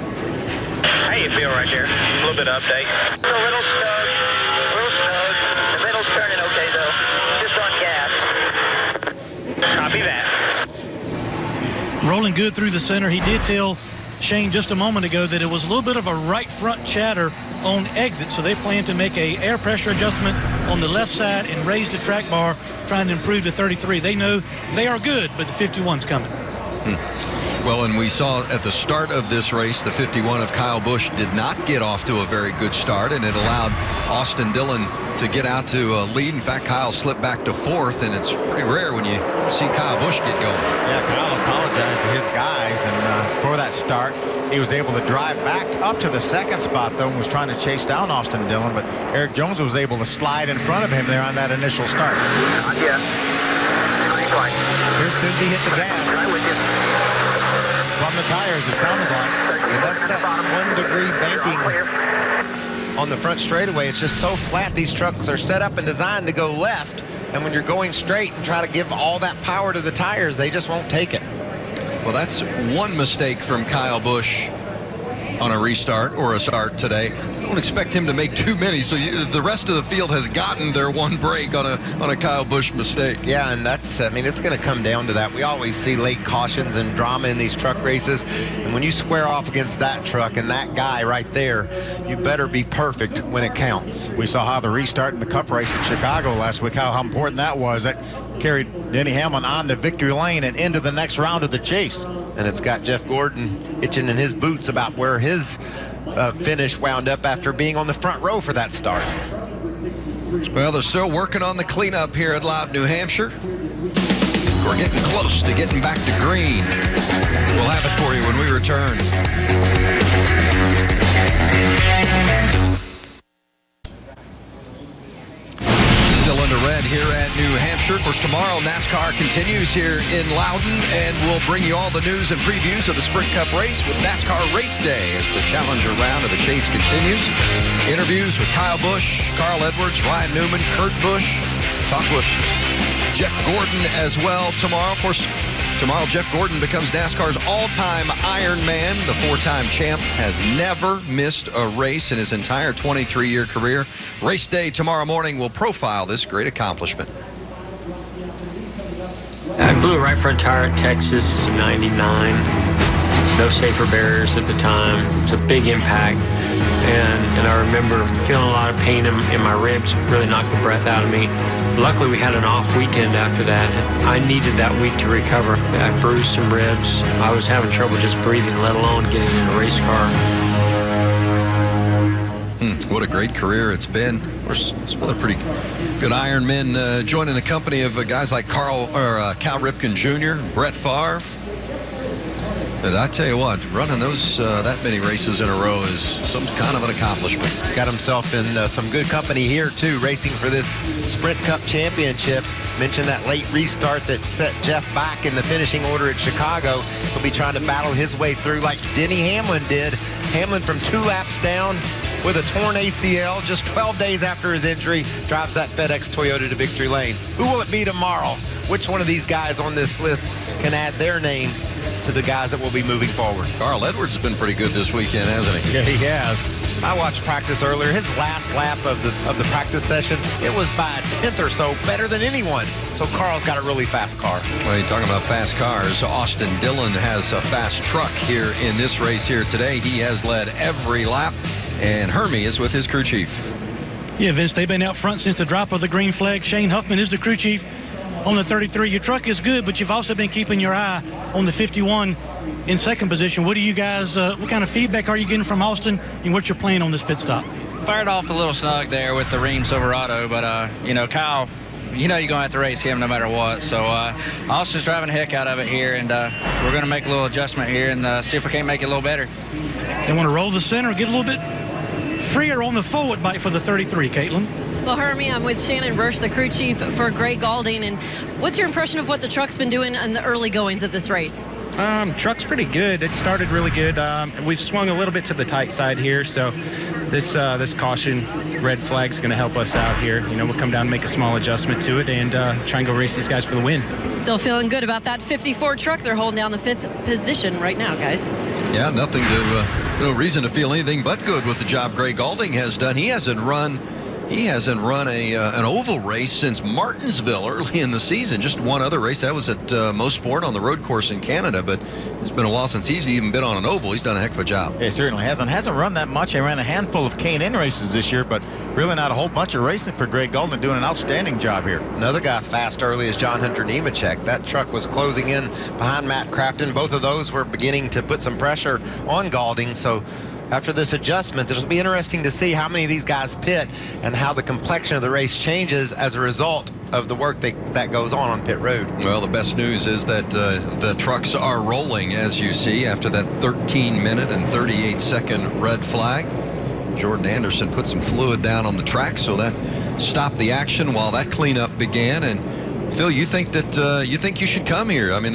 How you feel right here? A little bit of update. A little snug. The middle's turning okay, though. Just on gas. Copy that. Rolling good through the center. He did tell Shane just a moment ago that it was a little bit of a right front chatter on exit, so they plan to make a air pressure adjustment on the left side and raise the track bar, trying to improve the 33. They know they are good, but the 51's coming. Well, and we saw at the start of this race, the 51 of Kyle Busch did not get off to a very good start, and it allowed Austin Dillon to get out to a lead. In fact, Kyle slipped back to 4th, and it's pretty rare when you see Kyle Busch get going. Yeah, Kyle apologized to his guys, and for that start, he was able to drive back up to the 2nd spot, though, and was trying to chase down Austin Dillon, but Eric Jones was able to slide in front of him there on that initial start. Yeah. Fine. Here's Susie hit the gas. Right with you. on the tires, it sounded like. And that's that 1 degree banking on the front straightaway. It's just so flat. These trucks are set up and designed to go left. And when you're going straight and try to give all that power to the tires, they just won't take it. Well, that's one mistake from Kyle Busch on a restart or a start today. I don't expect him to make too many, so the rest of the field has gotten their one break on a Kyle Busch mistake. Yeah, and that's, I mean, it's going to come down to that. We always see late cautions and drama in these truck races, and when you square off against that truck and that guy right there, you better be perfect when it counts. We saw how the restart in the Cup race in Chicago last week, how important that was. That carried Denny Hamlin on to victory lane and into the next round of the chase. And it's got Jeff Gordon itching in his boots about where his finish wound up after being on the front row for that start. Well, they're still working on the cleanup here at Loudon, New Hampshire. We're getting close to getting back to green. We'll have it for you when we return. Still under red here at New Hampshire. Of course, tomorrow NASCAR continues here in Loudon, and we'll bring you all the news and previews of the Sprint Cup race with NASCAR Race Day as the Challenger round of the chase continues. Interviews with Kyle Busch, Carl Edwards, Ryan Newman, Kurt Busch. Talk with Jeff Gordon as well tomorrow. Of course, tomorrow Jeff Gordon becomes NASCAR's all-time Ironman. The 4-time champ has never missed a race in his entire 23-year career. Race day tomorrow morning will profile this great accomplishment. I blew a right front tire at Texas, 99. No safer barriers at the time. It was a big impact. And I remember feeling a lot of pain in my ribs, really knocked the breath out of me. Luckily, we had an off weekend after that. I needed that week to recover. I bruised some ribs. I was having trouble just breathing, let alone getting in a race car. What a great career it's been. Of course, some other pretty good Ironmen joining the company of guys like Cal Ripken Jr., Brett Favre. But I tell you what, running those that many races in a row is some kind of an accomplishment. Got himself in some good company here, too, racing for this Sprint Cup championship. Mentioned that late restart that set Jeff back in the finishing order at Chicago. He'll be trying to battle his way through like Denny Hamlin did. Hamlin from 2 laps down with a torn ACL just 12 days after his injury, drives that FedEx Toyota to victory lane. Who will it be tomorrow? Which one of these guys on this list can add their name to the guys that will be moving forward? Carl Edwards has been pretty good this weekend, hasn't he? Yeah, he has. I watched practice earlier. His last lap of the practice session, it was by a tenth or so better than anyone. So Carl's got a really fast car. Well, you're talking about fast cars. Austin Dillon has a fast truck here in this race here today. He has led every lap, and Hermie is with his crew chief. Yeah, Vince, they've been out front since the drop of the green flag. Shane Huffman is the crew chief on the 33. Your truck is good, but you've also been keeping your eye on the 51 in second position. What do you guys, what kind of feedback are you getting from Austin, and what's your plan on this pit stop? Fired off a little snug there with the Ream Silverado, but, you know, Kyle, you know you're going to have to race him no matter what. So Austin's driving the heck out of it here, and we're going to make a little adjustment here and see if we can't make it a little better. They want to roll the center, get a little bit freer on the forward bike for the 33, Caitlin. Well, Hermie, I'm with Shannon Bursch, the crew chief for Greg Galding. And what's your impression of what the truck's been doing in the early goings of this race? Truck's pretty good. It started really good. We've swung a little bit to the tight side here, so this caution red flag's going to help us out here. You know, we'll come down and make a small adjustment to it and try and go race these guys for the win. Still feeling good about that 54 truck. They're holding down the 5th position right now, guys. Yeah, no reason to feel anything but good with the job Greg Galding has done. He hasn't run an oval race since Martinsville early in the season. Just one other race. That was at Mosport on the road course in Canada, but it's been a while since he's even been on an oval. He's done a heck of a job. He certainly hasn't run that much. He ran a handful of K&N races this year, but really not a whole bunch of racing for Greg Galding, doing an outstanding job here. Another guy fast early is John Hunter Nemechek. That truck was closing in behind Matt Crafton. Both of those were beginning to put some pressure on Galding, so after this adjustment, it'll be interesting to see how many of these guys pit and how the complexion of the race changes as a result of the work that goes on pit road. Well, the best news is that the trucks are rolling, as you see, after that 13-minute and 38-second red flag. Jordan Anderson put some fluid down on the track, so that stopped the action while that cleanup began. And Phil, you think that you should come here? I mean,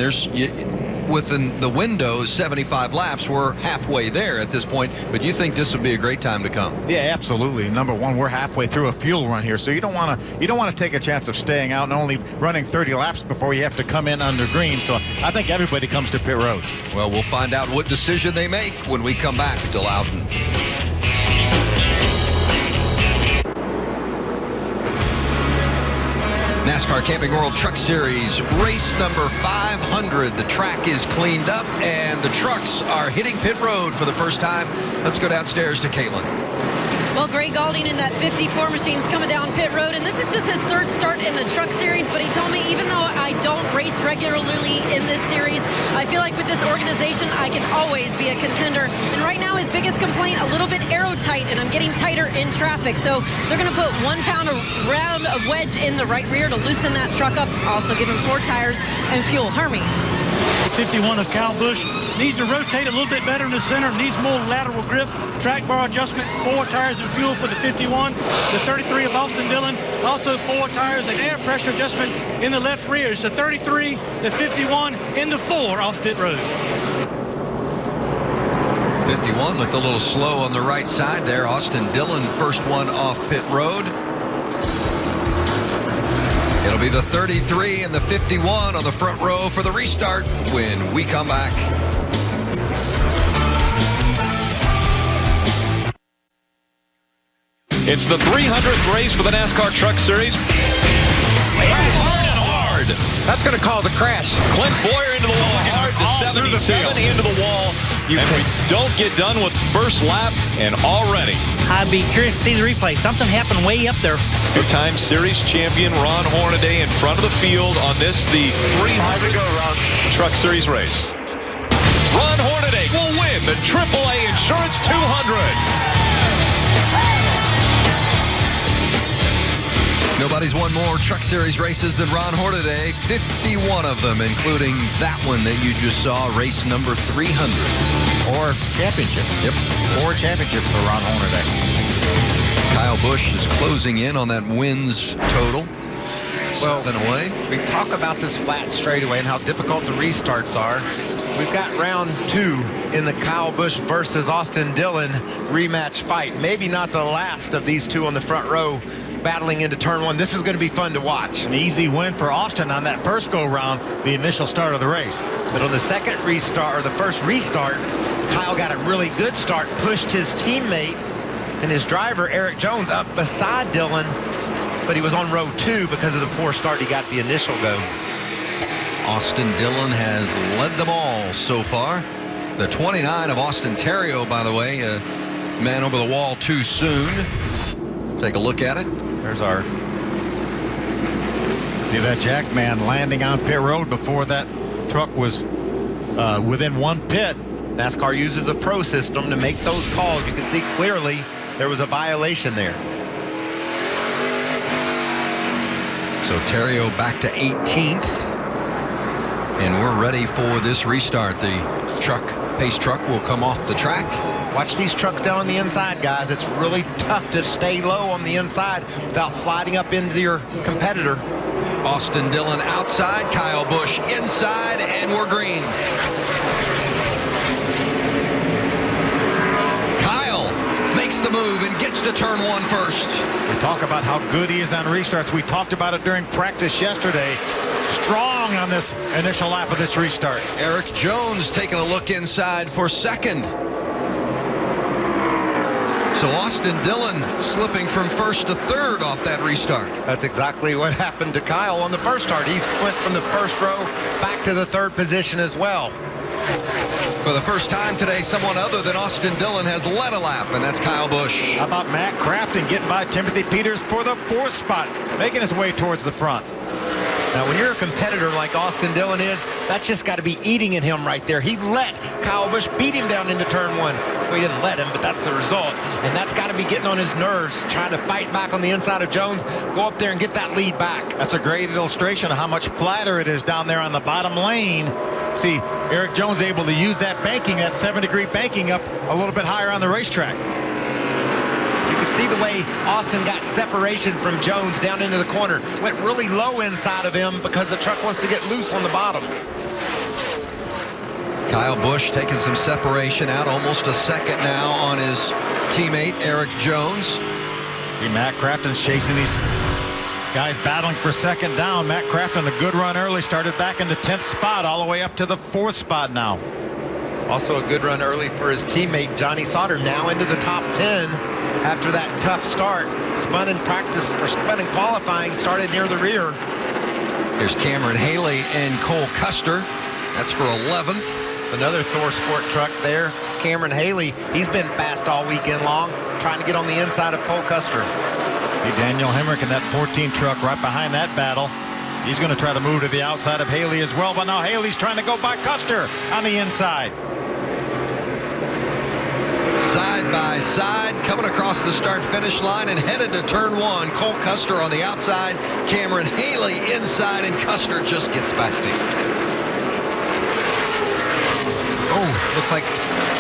within the window, 75 laps. We're halfway there at this point, but you think this would be a great time to come? Yeah, absolutely. Number one, we're halfway through a fuel run here, so you don't want to take a chance of staying out and only running 30 laps before you have to come in under green. So I think everybody comes to pit road. Well, we'll find out what decision they make when we come back to Loudon. NASCAR Camping World Truck Series, race number 500. The track is cleaned up, and the trucks are hitting pit road for the first time. Let's go downstairs to Caitlin. Well, Greg Galding in that 54 machine is coming down pit road, and this is just his third start in the truck series, but he told me even though I don't race regularly in this series, I feel like with this organization, I can always be a contender. And right now, his biggest complaint, a little bit aero tight, and I'm getting tighter in traffic. So they're going to put 1 pound round of wedge in the right rear to loosen that truck up, also give him 4 tires and fuel. Hermie. 51 of Kyle Busch needs to rotate a little bit better in the center, needs more lateral grip, track bar adjustment, 4 tires and fuel for the 51. The 33 of Austin Dillon, also 4 tires and air pressure adjustment in the left rear. It's the 33, the 51, and the 4 off pit road. 51 looked a little slow on the right side there. Austin Dillon, first one off pit road. It'll be the 33 and the 51 on the front row for the restart when we come back. It's the 300th race for the NASCAR Truck Series. Hard. That's going to cause a crash. Clint Boyer into the wall hard. The 77 into the wall. And we don't get done with first lap, and already. I'd be curious to see the replay. Something happened way up there. Two-time series champion Ron Hornaday in front of the field on this, the 300th Truck Series race. Ron Hornaday will win the AAA Insurance 200. Nobody's won more Truck Series races than Ron Hornaday, 51 of them, including that one that you just saw, race number 300. 4 championships. Yep. 4 championships for Ron Hornaday. Kyle Busch is closing in on that wins total. Well, 7 away. We talk about this flat straightaway and how difficult the restarts are. We've got round 2 in the Kyle Busch versus Austin Dillon rematch fight. Maybe not the last of these two on the front row battling into turn 1. This is going to be fun to watch. An easy win for Austin on that first go-round, the initial start of the race. But on the second restart, or the first restart, Kyle got a really good start, pushed his teammate and his driver, Eric Jones, up beside Dillon, but he was on row 2 because of the poor start he got the initial go. Austin Dillon has led them all so far. The 29 of Austin Terrio, by the way, man over the wall too soon. Take a look at it. There's our. See that jack man landing on pit road before that truck was within 1 pit. NASCAR uses the Pro system to make those calls. You can see clearly there was a violation there. So Terrio back to 18th. And we're ready for this restart. The pace truck will come off the track. Watch these trucks down on the inside, guys. It's really tough to stay low on the inside without sliding up into your competitor. Austin Dillon outside, Kyle Busch inside, and we're green. Kyle makes the move and gets to turn 1 first. We talk about how good he is on restarts. We talked about it during practice yesterday. Strong on this initial lap of this restart. Eric Jones taking a look inside for second. So Austin Dillon slipping from first to third off that restart. That's exactly what happened to Kyle on the first start. He went from the first row back to the 3rd position as well. For the first time today, someone other than Austin Dillon has led a lap, and that's Kyle Busch. How about Matt Crafton getting by Timothy Peters for the 4th spot, making his way towards the front. Now, when you're a competitor like Austin Dillon is, that's just got to be eating in him right there. He let Kyle Busch beat him down into turn 1. Well, he didn't let him, but that's the result. And that's got to be getting on his nerves, trying to fight back on the inside of Jones, go up there and get that lead back. That's a great illustration of how much flatter it is down there on the bottom lane. See, Eric Jones able to use that banking, that 7-degree banking up a little bit higher on the racetrack. You could see the way Austin got separation from Jones down into the corner. Went really low inside of him because the truck wants to get loose on the bottom. Kyle Busch taking some separation out, almost a second now on his teammate Eric Jones. See Matt Crafton's chasing these guys battling for second down. Matt Crafton, a good run early, started back in the 10th spot, all the way up to the 4th spot now. Also a good run early for his teammate Johnny Sauter, now into the top 10 after that tough start. Spun in practice, or spun in qualifying, started near the rear. Here's Cameron Haley and Cole Custer. That's for 11th. Another Thor Sport truck there. Cameron Haley, he's been fast all weekend long, trying to get on the inside of Cole Custer. See Daniel Hemrick in that 14 truck right behind that battle. He's going to try to move to the outside of Haley as well, but now Haley's trying to go by Custer on the inside. Side by side, coming across the start-finish line and headed to turn 1. Cole Custer on the outside, Cameron Haley inside, and Custer just gets past him. Oh, looks like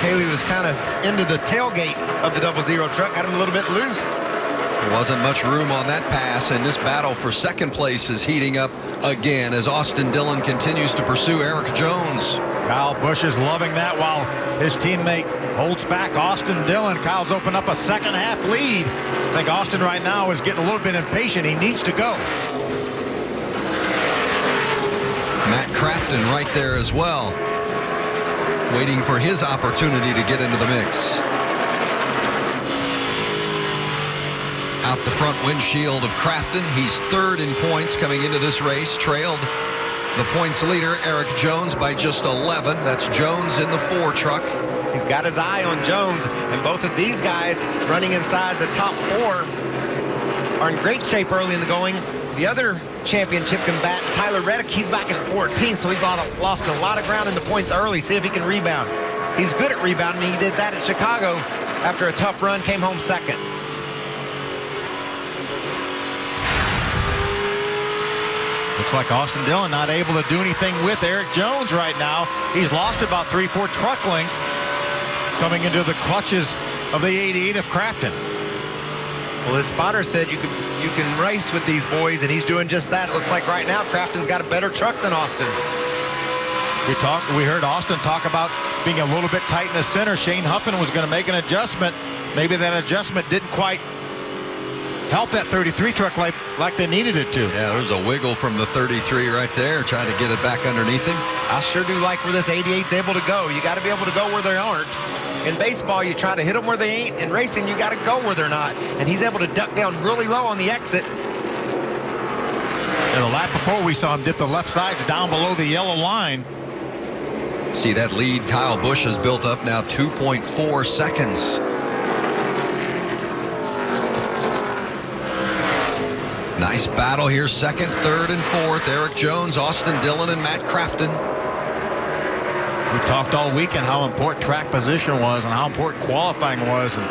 Haley was kind of into the tailgate of the 00 truck, got him a little bit loose. There wasn't much room on that pass, and this battle for second place is heating up again as Austin Dillon continues to pursue Eric Jones. Kyle Busch is loving that while his teammate holds back Austin Dillon. Kyle's opened up a second half lead. I think Austin right now is getting a little bit impatient. He needs to go. Matt Crafton right there as well, waiting for his opportunity to get into the mix. Out the front windshield of Crafton. He's 3rd in points coming into this race, trailed the points leader, Eric Jones, by just 11. That's Jones in the 4 truck. He's got his eye on Jones, and both of these guys running inside the top 4 are in great shape early in the going. The other championship combatant, Tyler Reddick, he's back in 14, so he's lost a lot of ground in the points early. See if he can rebound. He's good at rebounding. He did that at Chicago after a tough run, came home second. Looks like Austin Dillon not able to do anything with Eric Jones right now. He's lost about 3-4 truck lengths coming into the clutches of the 88 of Crafton. Well, his spotter said you can race with these boys, and he's doing just that. Looks like right now Crafton's got a better truck than Austin. We heard Austin talk about being a little bit tight in the center. Shane Huffman was going to make an adjustment. Maybe that adjustment didn't quite help that 33 truck like they needed it to. Yeah, there's a wiggle from the 33 right there, trying to get it back underneath him. I sure do like where this 88's able to go. You got to be able to go where they aren't. In baseball, you try to hit them where they ain't. In racing, you got to go where they're not. And he's able to duck down really low on the exit. And the lap before, we saw him dip the left sides down below the yellow line. See that lead Kyle Busch has built up now, 2.4 seconds. Nice battle here, 2nd, 3rd, and 4th. Eric Jones, Austin Dillon, and Matt Crafton. We've talked all weekend how important track position was and how important qualifying was. And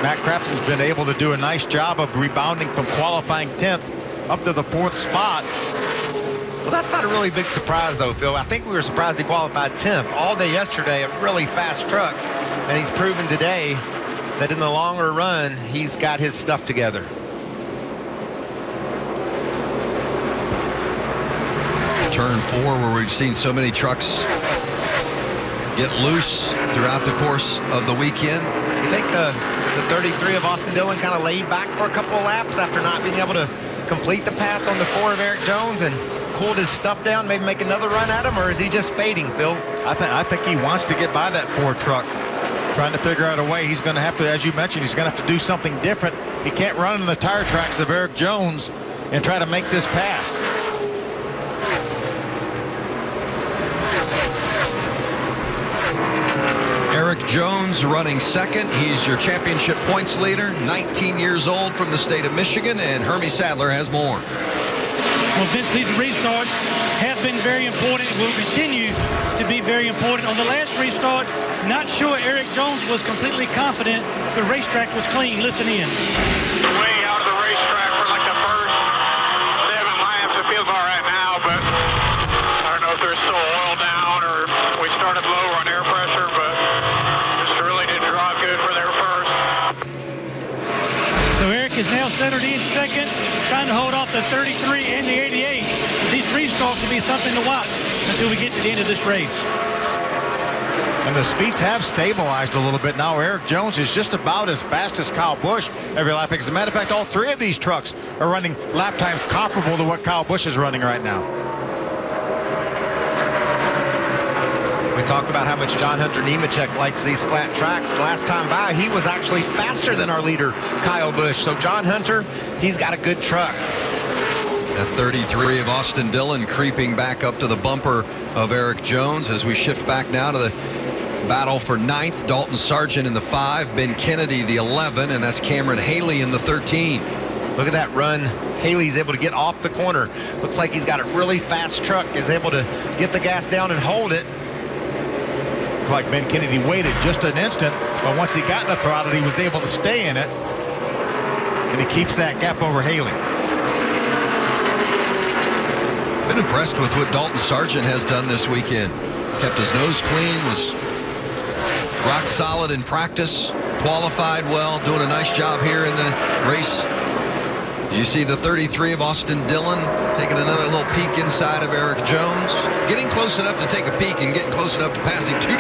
Matt Crafton's been able to do a nice job of rebounding from qualifying 10th up to the 4th spot. Well, that's not a really big surprise, though, Phil. I think we were surprised he qualified 10th all day yesterday, a really fast truck. And he's proven today that in the longer run, he's got his stuff together. Turn 4, where we've seen so many trucks get loose throughout the course of the weekend. You think the 33 of Austin Dillon kind of laid back for a couple of laps after not being able to complete the pass on the 4 of Eric Jones and cooled his stuff down, maybe make another run at him, or is he just fading, Phil? I think he wants to get by that 4 truck, trying to figure out a way. He's going to have to, as you mentioned, he's going to have to do something different. He can't run in the tire tracks of Eric Jones and try to make this pass. Eric Jones running 2nd. He's your championship points leader, 19 years old, from the state of Michigan, and Hermie Sadler has more. Well, Vince, these restarts have been very important and will continue to be very important. On the last restart, not sure Eric Jones was completely confident the racetrack was clean. Listen in. Way out of the racetrack for like the first 7 laps. It feels all right now, but I don't know if there's still oil down or we started lower on air pressure, but just really didn't drive good for their first. So Eric is now centered in 2nd, trying to hold off the 33 and the 88. These restarts will be something to watch until we get to the end of this race. And the speeds have stabilized a little bit now. Eric Jones is just about as fast as Kyle Busch every lap. As a matter of fact, all three of these trucks are running lap times comparable to what Kyle Busch is running right now. We talked about how much John Hunter Nemechek likes these flat tracks. The last time by, he was actually faster than our leader, Kyle Busch. So John Hunter, he's got a good truck. At 33 of Austin Dillon creeping back up to the bumper of Eric Jones as we shift back now to the battle for 9th. Dalton Sargent in the 5, Ben Kennedy the 11, and that's Cameron Haley in the 13. Look at that run. Haley's able to get off the corner. Looks like he's got a really fast truck, is able to get the gas down and hold it. Looks like Ben Kennedy waited just an instant, but once he got in the throttle, he was able to stay in it. And he keeps that gap over Haley. Been impressed with what Dalton Sargent has done this weekend. Kept his nose clean, was rock solid in practice, qualified well, doing a nice job here in the race. You see the 33 of Austin Dillon taking another little peek inside of Eric Jones. Getting close enough to take a peek and getting close enough to pass him. Two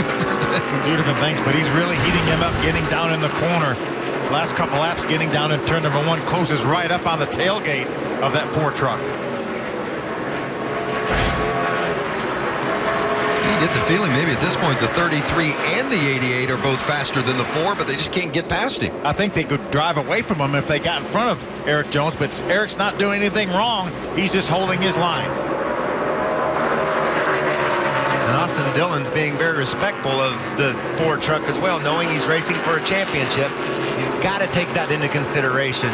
different things, but he's really heating him up, getting down in the corner. Last couple laps, getting down in turn number 1, closes right up on the tailgate of that Ford truck. You get the feeling maybe at this point the 33 and the 88 are both faster than the 4, but they just can't get past him. I think they could drive away from him if they got in front of Eric Jones, but Eric's not doing anything wrong. He's just holding his line. And Austin Dillon's being very respectful of the Ford truck as well, knowing he's racing for a championship. You've got to take that into consideration.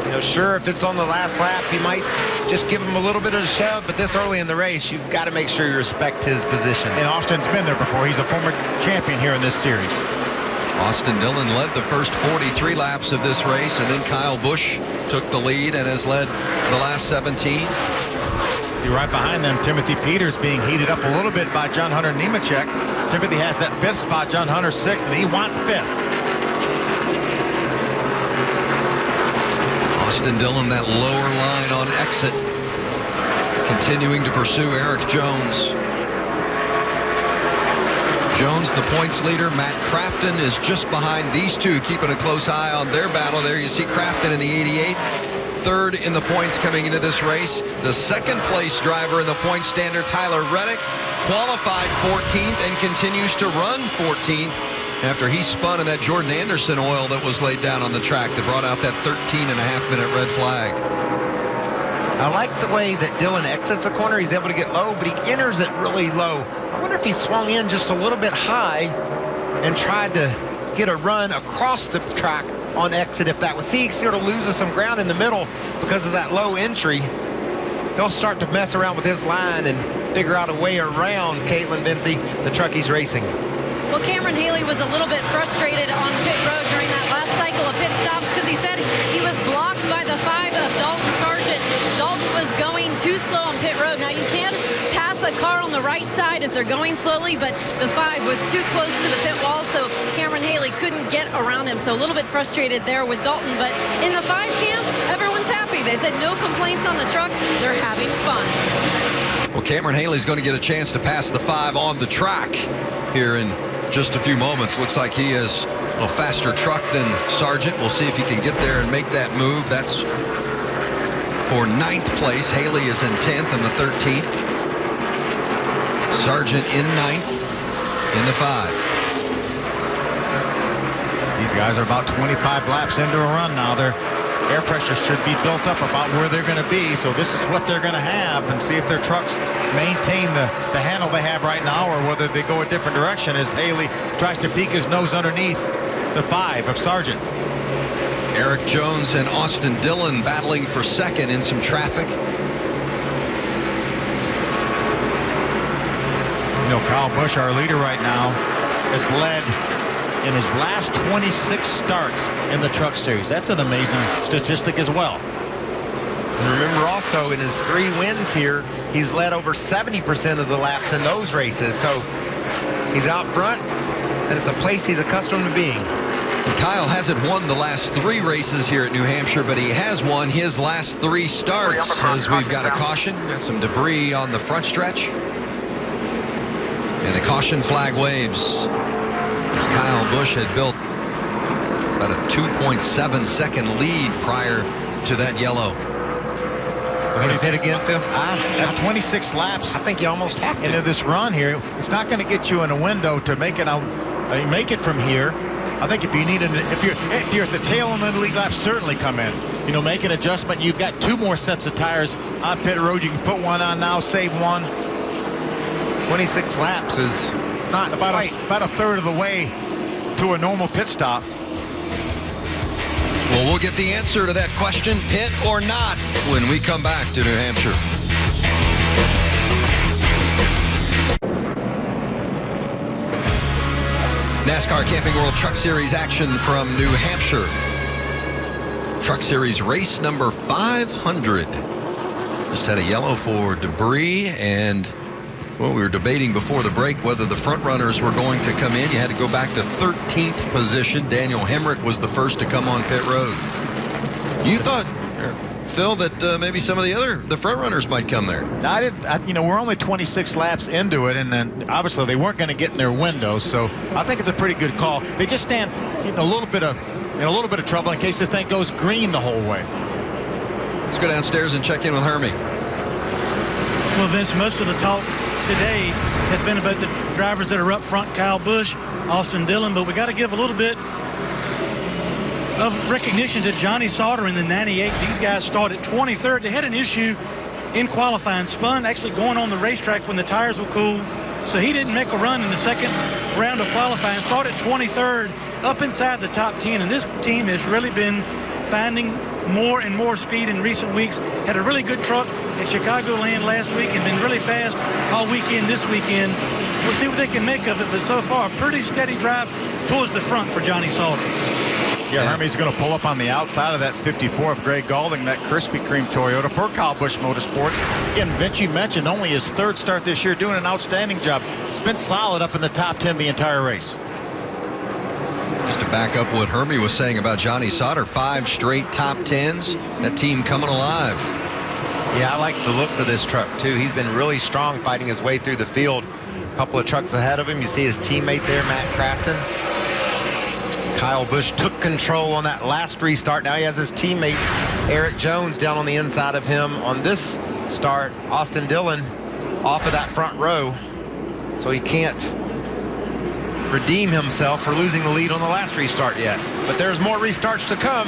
You know, sure, if it's on the last lap, you might just give him a little bit of a shove, but this early in the race, you've got to make sure you respect his position. And Austin's been there before. He's a former champion here in this series. Austin Dillon led the first 43 laps of this race, and then Kyle Busch took the lead and has led the last 17. See right behind them, Timothy Peters being heated up a little bit by John Hunter Nemechek. Timothy has that 5th spot, John Hunter 6th, and he wants 5th. Austin Dillon, that lower line on exit, continuing to pursue Eric Jones. Jones, the points leader. Matt Crafton is just behind these two, keeping a close eye on their battle. There you see Crafton in the 88, 3rd in the points coming into this race. The 2nd place driver in the point standard, Tyler Reddick, qualified 14th and continues to run 14th. After he spun in that Jordan Anderson oil that was laid down on the track that brought out that 13.5-minute red flag. I like the way that Dillon exits the corner. He's able to get low, but he enters it really low. I wonder if he swung in just a little bit high and tried to get a run across the track on exit. If that was, he sort of loses some ground in the middle because of that low entry. He'll start to mess around with his line and figure out a way around Caitlin Vincey, the truck he's racing. Well, Cameron Haley was a little bit frustrated on pit road during that last cycle of pit stops because he said he was blocked by the 5 of Dalton Sargent. Dalton was going too slow on pit road. Now, you can pass a car on the right side if they're going slowly, but the 5 was too close to the pit wall, so Cameron Haley couldn't get around him. So a little bit frustrated there with Dalton, but in the 5 camp, everyone's happy. They said no complaints on the truck. They're having fun. Well, Cameron Haley's going to get a chance to pass the 5 on the track here in just a few moments. Looks like he has a little faster truck than Sargent. We'll see if he can get there and make that move. That's for 9th place. Haley is in 10th and the 13th. Sargent in 9th in the 5. These guys are about 25 laps into a run now. Their air pressure should be built up about where they're going to be, so this is what they're going to have, and see if their trucks maintain the handle they have right now or whether they go a different direction as Haley tries to peek his nose underneath the 5 of Sargent. Eric Jones and Austin Dillon battling for 2nd in some traffic. You know, Kyle Busch, our leader right now, has led in his last 26 starts in the Truck Series. That's an amazing statistic as well. And remember also, in his 3 wins here, he's led over 70% of the laps in those races. So he's out front, and it's a place he's accustomed to being. Kyle hasn't won the last 3 races here at New Hampshire, but he has won his last 3 starts as we've got a caution. Got some debris on the front stretch. And the caution flag waves as Kyle Busch had built about a 2.7 second lead prior to that yellow. What do you hit again, Phil? At 26 laps, I think you almost have to. Into this run here, it's not going to get you in a window to make it out. Make it from here. I think if you need if you're at the tail end of the lead lap, certainly come in. You know, make an adjustment. You've got 2 more sets of tires on pit road. You can put one on now, save one. 26 laps is not about a third of the way to a normal pit stop. Well, we'll get the answer to that question, pit or not, when we come back to New Hampshire. NASCAR Camping World Truck Series action from New Hampshire. Truck Series race number 500. Just had a yellow for debris, and well, we were debating before the break whether the front runners were going to come in. You had to go back to 13th position. Daniel Hemrick was the first to come on pit road. You thought, Phil, that maybe some of the front runners might come there. You know, we're only 26 laps into it, and then obviously they weren't going to get in their window. So I think it's a pretty good call. They just stand in a little bit of trouble in case this thing goes green the whole way. Let's go downstairs and check in with Hermie. Well, Vince, most of the talk today has been about the drivers that are up front, Kyle Busch, Austin Dillon, but we got to give a little bit of recognition to Johnny Sauter in the 98. These guys started 23rd. They had an issue in qualifying, spun actually going on the racetrack when the tires were cool, so he didn't make a run in the second round of qualifying. Started 23rd, up inside the top 10, and this team has really been finding more and more speed in recent weeks. Had a really good truck at Chicagoland last week and been really fast all weekend this weekend. We'll see what they can make of it, but so far, a pretty steady drive towards the front for Johnny Sauter. Yeah, Hermie's going to pull up on the outside of that 54 of Greg Gaulding, that Krispy Kreme Toyota for Kyle Busch Motorsports. Again, Vince, you mentioned only his 3rd start this year, doing an outstanding job. It's been solid up in the top 10 the entire race. Just to back up what Hermie was saying about Johnny Sauter, 5 straight top 10s. That team coming alive. Yeah, I like the looks of this truck, too. He's been really strong fighting his way through the field. A couple of trucks ahead of him. You see his teammate there, Matt Crafton. Kyle Busch took control on that last restart. Now he has his teammate, Eric Jones, down on the inside of him. On this start, Austin Dillon off of that front row. So he can't redeem himself for losing the lead on the last restart yet. But there's more restarts to come.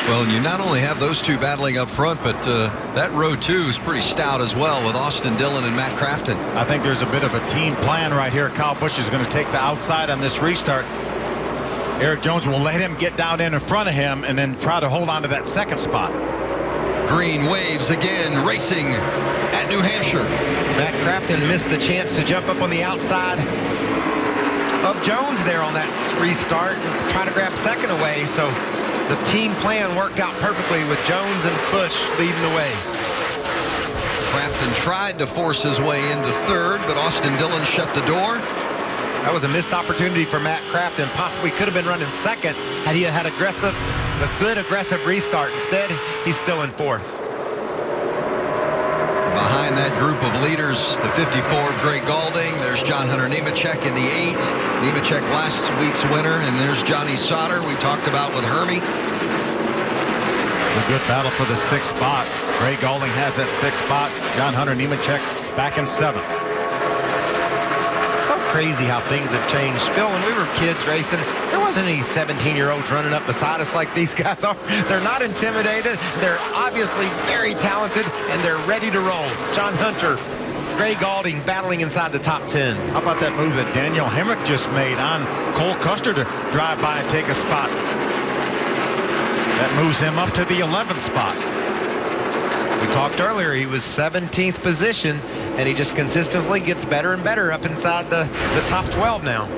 Well, and you not only have those two battling up front, but that row 2 is pretty stout as well with Austin Dillon and Matt Crafton. I think there's a bit of a team plan right here. Kyle Busch is going to take the outside on this restart. Eric Jones will let him get down in front of him and then try to hold on to that 2nd spot. Green waves again, racing at New Hampshire. Matt Crafton missed the chance to jump up on the outside of Jones there on that restart and try to grab 2nd away. So the team plan worked out perfectly with Jones and Busch leading the way. Crafton tried to force his way into 3rd, but Austin Dillon shut the door. That was a missed opportunity for Matt Crafton. Possibly could have been running 2nd had he had a good aggressive restart. Instead, he's still in 4th. Behind that group of leaders, the 54 of Greg Gaulding. There's John Hunter Nemechek in the 8. Nemechek last week's winner. And there's Johnny Sauter we talked about with Hermie. A good battle for the 6th spot. Greg Gaulding has that 6th spot. John Hunter Nemechek back in 7th. So crazy how things have changed. Phil, when we were kids racing, there wasn't any 17-year-olds running up beside us like these guys are. They're not intimidated. They're obviously very talented, and they're ready to roll. John Hunter, Greg Gaulding battling inside the top 10. How about that move that Daniel Hemrick just made on Cole Custer to drive by and take a spot? That moves him up to the 11th spot. We talked earlier, he was 17th position, and he just consistently gets better and better up inside the top 12 now.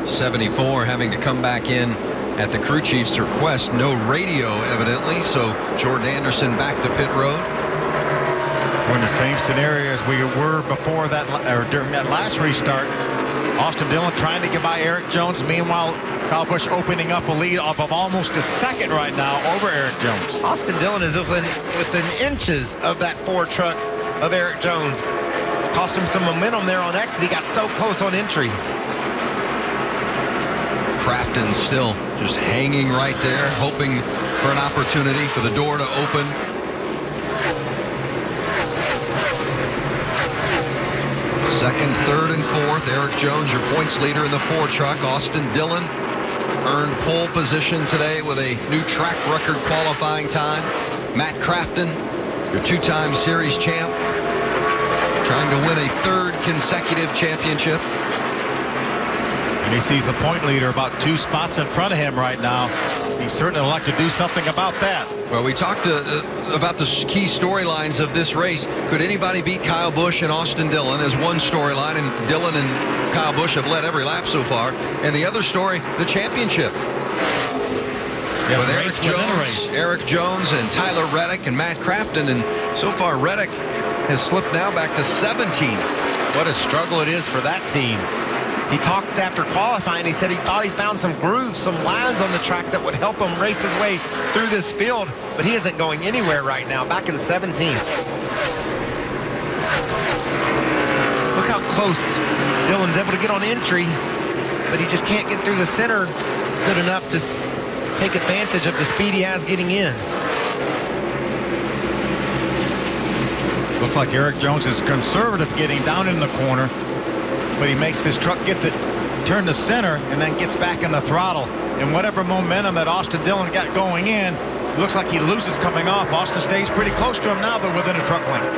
74 having to come back in at the crew chief's request. No radio, evidently, so Jordan Anderson back to pit road. We're in the same scenario as we were before that, or during that last restart. Austin Dillon trying to get by Eric Jones. Meanwhile, Kyle Busch opening up a lead off of almost a 2nd right now over Eric Jones. Austin Dillon is within inches of that 4 truck of Eric Jones. Cost him some momentum there on exit. He got so close on entry. Crafton still just hanging right there, hoping for an opportunity for the door to open. Second, third, and fourth. Eric Jones, your points leader in the 4 truck. Austin Dillon earned pole position today with a new track record qualifying time. Matt Crafton, your 2-time series champ, trying to win a 3rd consecutive championship. And he sees the point leader about 2 spots in front of him right now. He certainly would like to do something about that. Well, we talked about the key storylines of this race. Could anybody beat Kyle Busch and Austin Dillon as one storyline? And Dillon and Kyle Busch have led every lap so far. And the other story, the championship. Yeah, with Eric Jones and Tyler Reddick and Matt Crafton. And so far, Reddick has slipped now back to 17th. What a struggle it is for that team. He talked after qualifying. He said he thought he found some grooves, some lines on the track that would help him race his way through this field, but he isn't going anywhere right now, back in 17th. Look how close Dillon's able to get on entry, but he just can't get through the center good enough to take advantage of the speed he has getting in. Looks like Eric Jones is conservative getting down in the corner, but he makes his truck turn the center and then gets back in the throttle. And whatever momentum that Austin Dillon got going in, it looks like he loses coming off. Austin stays pretty close to him now, though, within a truck length.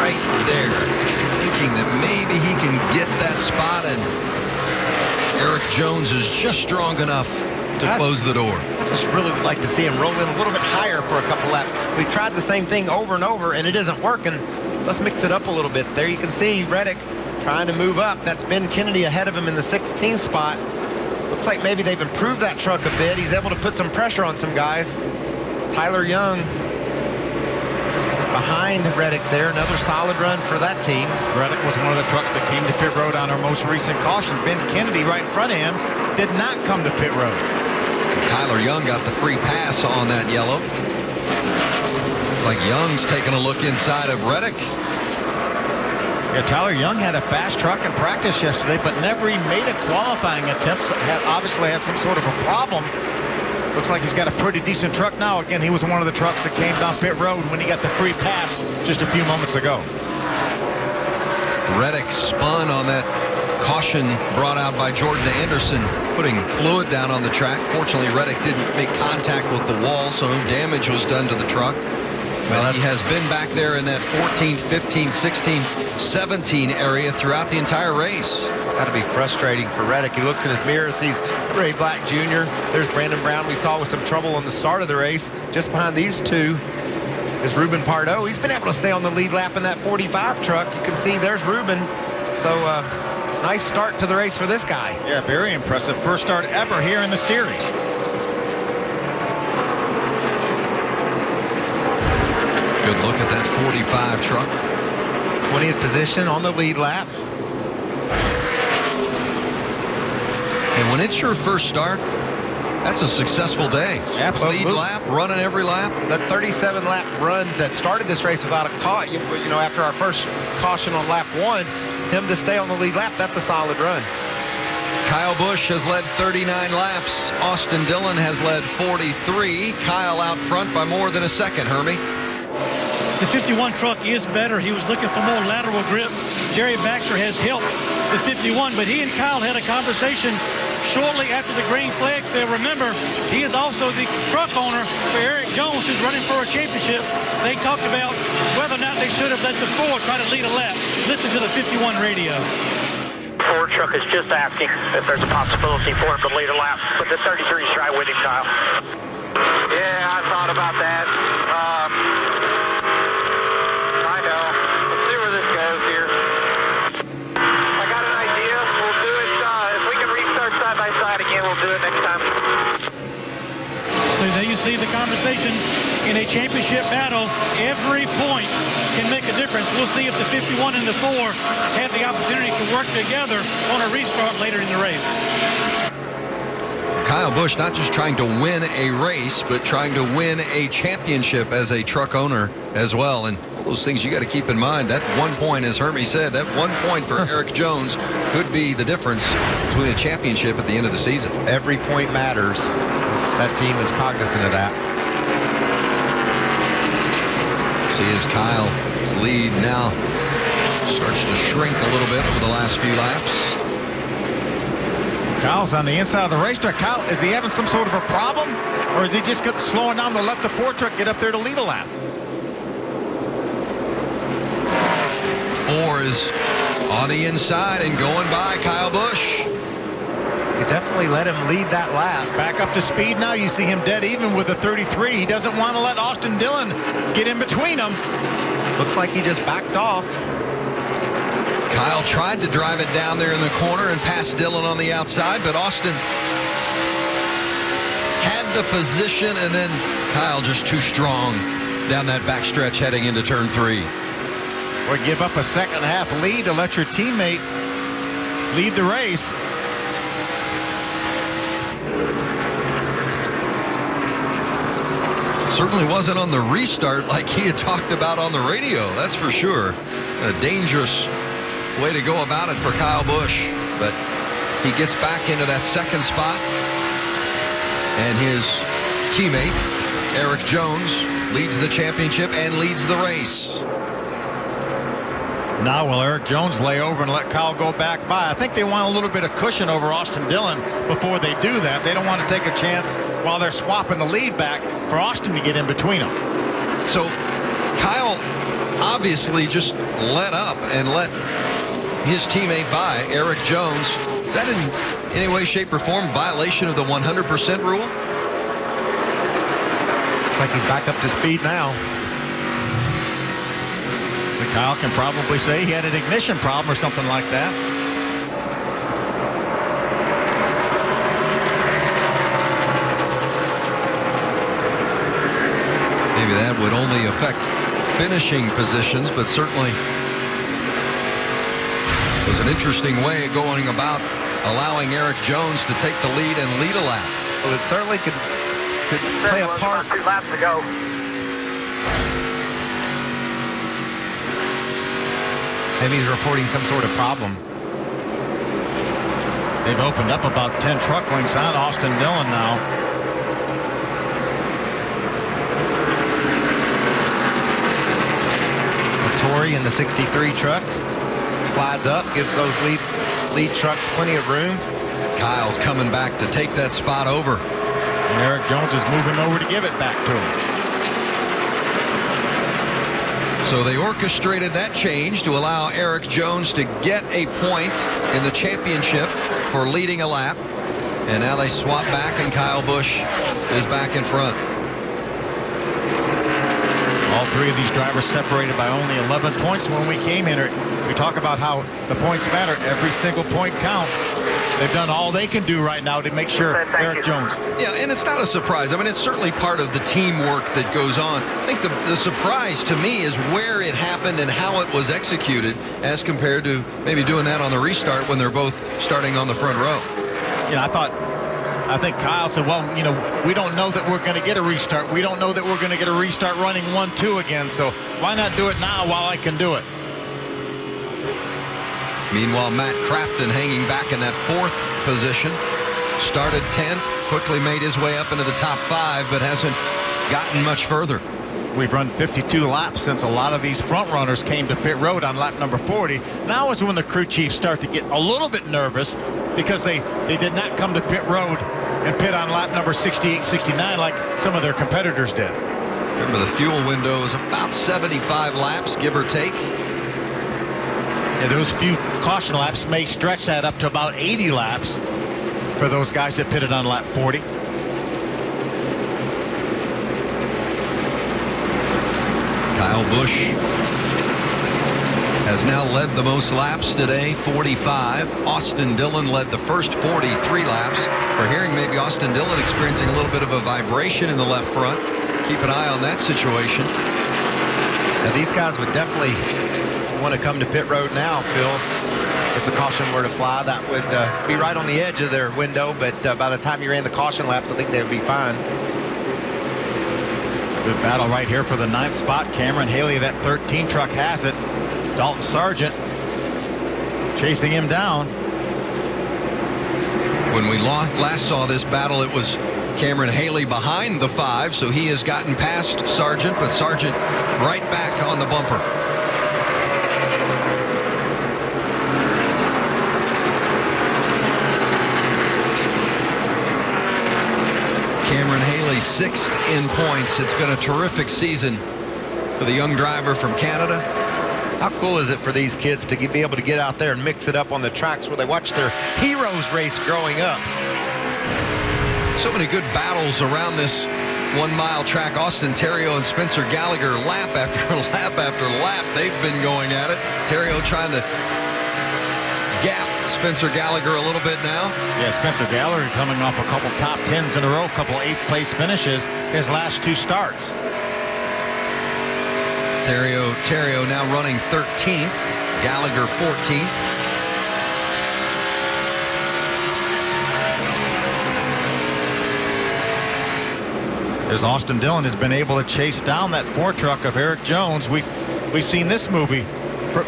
Right there, thinking that maybe he can get that spot, and Eric Jones is just strong enough to close the door. I just really would like to see him roll in a little bit higher for a couple laps. We've tried the same thing over and over, and it isn't working. Let's mix it up a little bit. There you can see Reddick trying to move up. That's Ben Kennedy ahead of him in the 16th spot. Looks like maybe they've improved that truck a bit. He's able to put some pressure on some guys. Tyler Young behind Reddick there. Another solid run for that team. Reddick was one of the trucks that came to pit road on our most recent caution. Ben Kennedy right in front of him did not come to pit road. Tyler Young got the free pass on that yellow. Looks like Young's taking a look inside of Reddick. Yeah, Tyler Young had a fast truck in practice yesterday, but never even made a qualifying attempt. Obviously had some sort of a problem. Looks like he's got a pretty decent truck now. Again, he was one of the trucks that came down pit road when he got the free pass just a few moments ago. Reddick spun on that caution brought out by Jordan Anderson, putting fluid down on the track. Fortunately, Reddick didn't make contact with the wall, so no damage was done to the truck. But he has been back there in that 14, 15, 16, 17 area throughout the entire race. Got to be frustrating for Reddick. He looks in his mirror, sees Ray Black Jr. There's Brandon Brown we saw with some trouble on the start of the race. Just behind these two is Ruben Pardo. He's been able to stay on the lead lap in that 45 truck. You can see there's Ruben. So nice start to the race for this guy. Yeah, very impressive. First start ever here in the series. Good look at that 45 truck. 20th position on the lead lap. And when it's your first start, that's a successful day. Absolutely. Lead lap, running every lap. That 37-lap run that started this race without a caution, you know, after our first caution on lap 1, him to stay on the lead lap, that's a solid run. Kyle Busch has led 39 laps. Austin Dillon has led 43. Kyle out front by more than a second, Hermie. The 51 truck is better. He was looking for more lateral grip. Jerry Baxter has helped the 51, but he and Kyle had a conversation shortly after the green flag fail. Remember, he is also the truck owner for Eric Jones, who's running for a championship. They talked about whether or not they should have let the 4 try to lead a lap. Listen to the 51 radio. Ford truck is just asking if there's a possibility for him to lead a lap, but the 33 is right with him, Kyle. Yeah, I thought about that. I know. Let's see where this goes here. I got an idea. We'll do it. If we can restart side by side again, we'll do it next time. So there you see the conversation. In a championship battle, every point can make a difference. We'll see if the 51 and the 4 have the opportunity to work together on a restart later in the race. Kyle Busch not just trying to win a race, but trying to win a championship as a truck owner as well. And those things you got to keep in mind. That 1 point, as Hermie said, that 1 point for Eric Jones could be the difference between a championship at the end of the season. Every point matters. That team is cognizant of that. See as Kyle's lead now starts to shrink a little bit over the last few laps. Kyle's on the inside of the racetrack. Kyle, is he having some sort of a problem? Or is he just slowing down to let the Ford truck get up there to lead a lap? 4 is on the inside and going by Kyle Busch. You definitely let him lead that lap. Back up to speed now. You see him dead even with the 33. He doesn't want to let Austin Dillon get in between them. Looks like he just backed off. Kyle tried to drive it down there in the corner and pass Dillon on the outside, but Austin had the position, and then Kyle just too strong down that backstretch heading into turn 3. Or give up a second half lead to let your teammate lead the race. Certainly wasn't on the restart like he had talked about on the radio, that's for sure. A dangerous way to go about it for Kyle Busch, but he gets back into that second spot, and his teammate Eric Jones leads the championship and leads the race. Now will Eric Jones lay over and let Kyle go back by? I think they want a little bit of cushion over Austin Dillon before they do that. They don't want to take a chance while they're swapping the lead back for Austin to get in between them. So Kyle obviously just let up and let his teammate by, Eric Jones. Is that in any way, shape, or form violation of the 100% rule? Looks like he's back up to speed now. Kyle can probably say he had an ignition problem or something like that. Maybe that would only affect finishing positions, but certainly was an interesting way of going about allowing Eric Jones to take the lead and lead a lap. Well, it certainly could play a part. 2 laps to go. Maybe he's reporting some sort of problem. They've opened up about 10 truck lengths on Austin Dillon now. Tori in the 63 truck slides up, gives those lead trucks plenty of room. Kyle's coming back to take that spot over. And Eric Jones is moving over to give it back to him. So they orchestrated that change to allow Eric Jones to get a point in the championship for leading a lap. And now they swap back and Kyle Busch is back in front. All 3 of these drivers separated by only 11 points when we came in. We talk about how the points matter. Every single point counts. They've done all they can do right now to make sure Eric Jones. Yeah, and it's not a surprise. I mean, it's certainly part of the teamwork that goes on. I think the surprise to me is where it happened and how it was executed as compared to maybe doing that on the restart when they're both starting on the front row. You know, I think Kyle said, well, you know, we don't know that we're going to get a restart. We don't know that we're going to get a restart running 1-2 again. So why not do it now while I can do it? Meanwhile, Matt Crafton hanging back in that 4th position. Started 10th, quickly made his way up into the top 5, but hasn't gotten much further. We've run 52 laps since a lot of these front runners came to pit road on lap number 40. Now is when the crew chiefs start to get a little bit nervous because they did not come to pit road and pit on lap number 68, 69 like some of their competitors did. Remember, the fuel window is about 75 laps, give or take. Yeah, those few caution laps may stretch that up to about 80 laps for those guys that pitted on lap 40. Kyle Busch has now led the most laps today, 45. Austin Dillon led the first 43 laps. We're hearing maybe Austin Dillon experiencing a little bit of a vibration in the left front. Keep an eye on that situation. Now, these guys would definitely want to come to pit road now, Phil. If the caution were to fly, that would be right on the edge of their window, but by the time you ran the caution laps, I think they would be fine. Good battle right here for the 9th spot. Cameron Haley, that 13 truck, has it. Dalton Sargent chasing him down. When we last saw this battle, it was Cameron Haley behind the 5, so he has gotten past Sargent, but Sargent right back on the bumper. Cameron Haley 6th in points. It's been a terrific season for the young driver from Canada. How cool is it for these kids to be able to get out there and mix it up on the tracks where they watch their heroes race growing up? So many good battles around this 1-mile track. Austin Terrio and Spencer Gallagher, lap after lap after lap, they've been going at it. Terrio trying to gap Spencer Gallagher a little bit now. Yeah, Spencer Gallagher coming off a couple top 10s in a row, a couple 8th place finishes his last 2 starts. Terrio now running 13th, Gallagher 14th. As Austin Dillon has been able to chase down that 4 truck of Eric Jones. We've seen this movie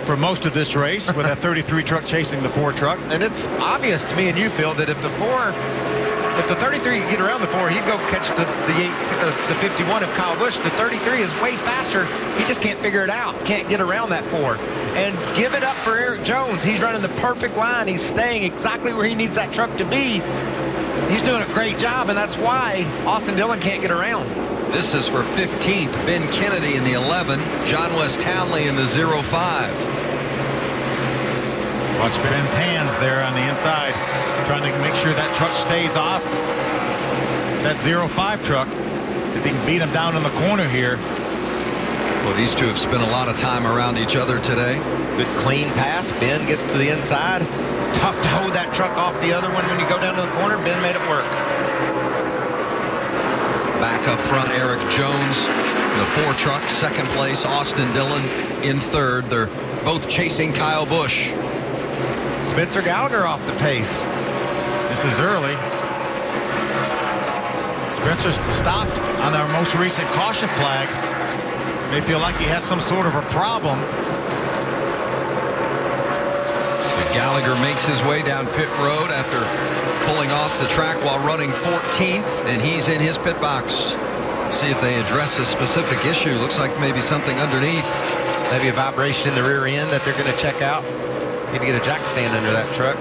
for most of this race with that 33 truck chasing the 4 truck. And it's obvious to me and you, Phil, that if the 33 could get around the 4, he'd go catch the 51 of Kyle Busch. The 33 is way faster. He just can't figure it out. Can't get around that 4. And give it up for Eric Jones. He's running the perfect line. He's staying exactly where he needs that truck to be. He's doing a great job, and that's why Austin Dillon can't get around. This is for 15th. Ben Kennedy in the 11. John West Townley in the 05. Watch Ben's hands there on the inside, trying to make sure that truck stays off that 05 truck. See if he can beat him down in the corner here. Well, these two have spent a lot of time around each other today. Good clean pass. Ben gets to the inside. Tough to hold that truck off the other one when you go down to the corner. Ben made it work. Back up front, Eric Jones, the 4 truck, 2nd place. Austin Dillon in 3rd. They're both chasing Kyle Busch. Spencer Gallagher off the pace. This is early. Spencer stopped on our most recent caution flag. May feel like he has some sort of a problem. Gallagher makes his way down pit road after pulling off the track while running 14th, and he's in his pit box. See if they address a specific issue. Looks like maybe something underneath. Maybe a vibration in the rear end that they're going to check out. Need to get a jack stand under that truck.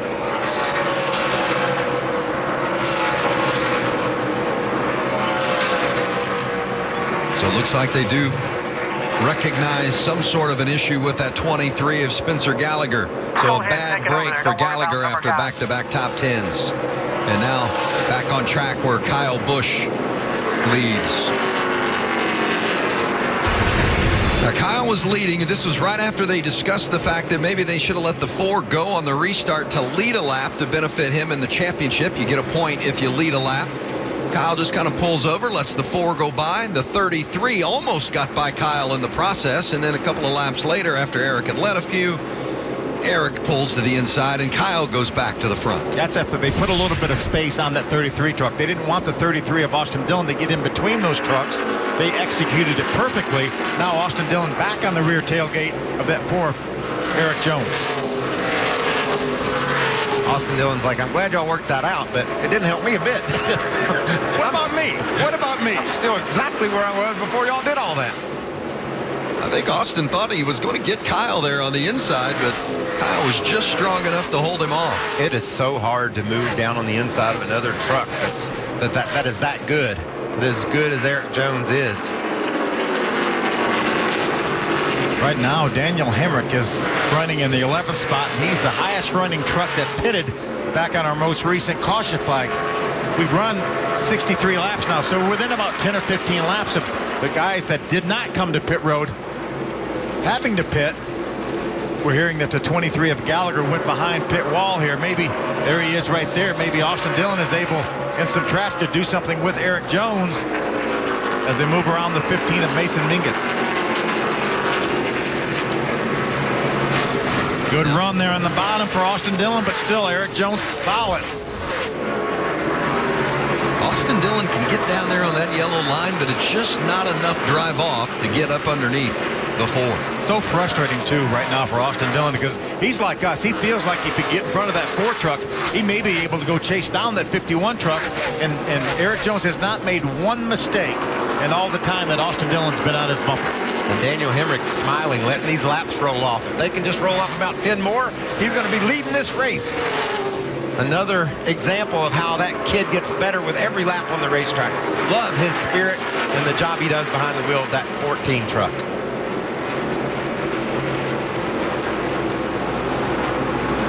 So it looks like they do recognize some sort of an issue with that 23 of Spencer Gallagher. So a bad break for Gallagher after back-to-back top 10s. And now back on track where Kyle Busch leads. Now Kyle was leading, and this was right after they discussed the fact that maybe they should have let the 4 go on the restart to lead a lap to benefit him in the championship. You get a point if you lead a lap. Kyle just kind of pulls over, lets the 4 go by. The 33 almost got by Kyle in the process, and then a couple of laps later after Eric had led a few, Eric pulls to the inside and Kyle goes back to the front. That's after they put a little bit of space on that 33 truck. They didn't want the 33 of Austin Dillon to get in between those trucks. They executed it perfectly. Now Austin Dillon back on the rear tailgate of that 4 of Eric Jones. Austin Dillon's like, I'm glad y'all worked that out, but it didn't help me a bit. What about me? What about me? I'm still exactly where I was before y'all did all that. I think Austin thought he was going to get Kyle there on the inside, but Kyle was just strong enough to hold him off. It is so hard to move down on the inside of another truck that is that good. But as good as Eric Jones is. Right now, Daniel Hemrick is running in the 11th spot. He's the highest running truck that pitted back on our most recent caution flag. We've run 63 laps now, so we're within about 10 or 15 laps of the guys that did not come to pit road having to pit. We're hearing that the 23 of Gallagher went behind pit wall here. Maybe there he is right there. Maybe Austin Dillon is able in some traffic to do something with Eric Jones as they move around the 15 of Mason Mingus. Good run there on the bottom for Austin Dillon, but still Eric Jones solid. Austin Dillon can get down there on that yellow line, but it's just not enough drive off to get up underneath the 4. So frustrating, too, right now for Austin Dillon, because he's like us. He feels like if he get in front of that 4 truck, he may be able to go chase down that 51 truck. And Eric Jones has not made one mistake in all the time that Austin Dillon's been on his bumper. And Daniel Hemrick smiling, letting these laps roll off. If they can just roll off about 10 more, he's going to be leading this race. Another example of how that kid gets better with every lap on the racetrack. Love his spirit and the job he does behind the wheel of that 14 truck.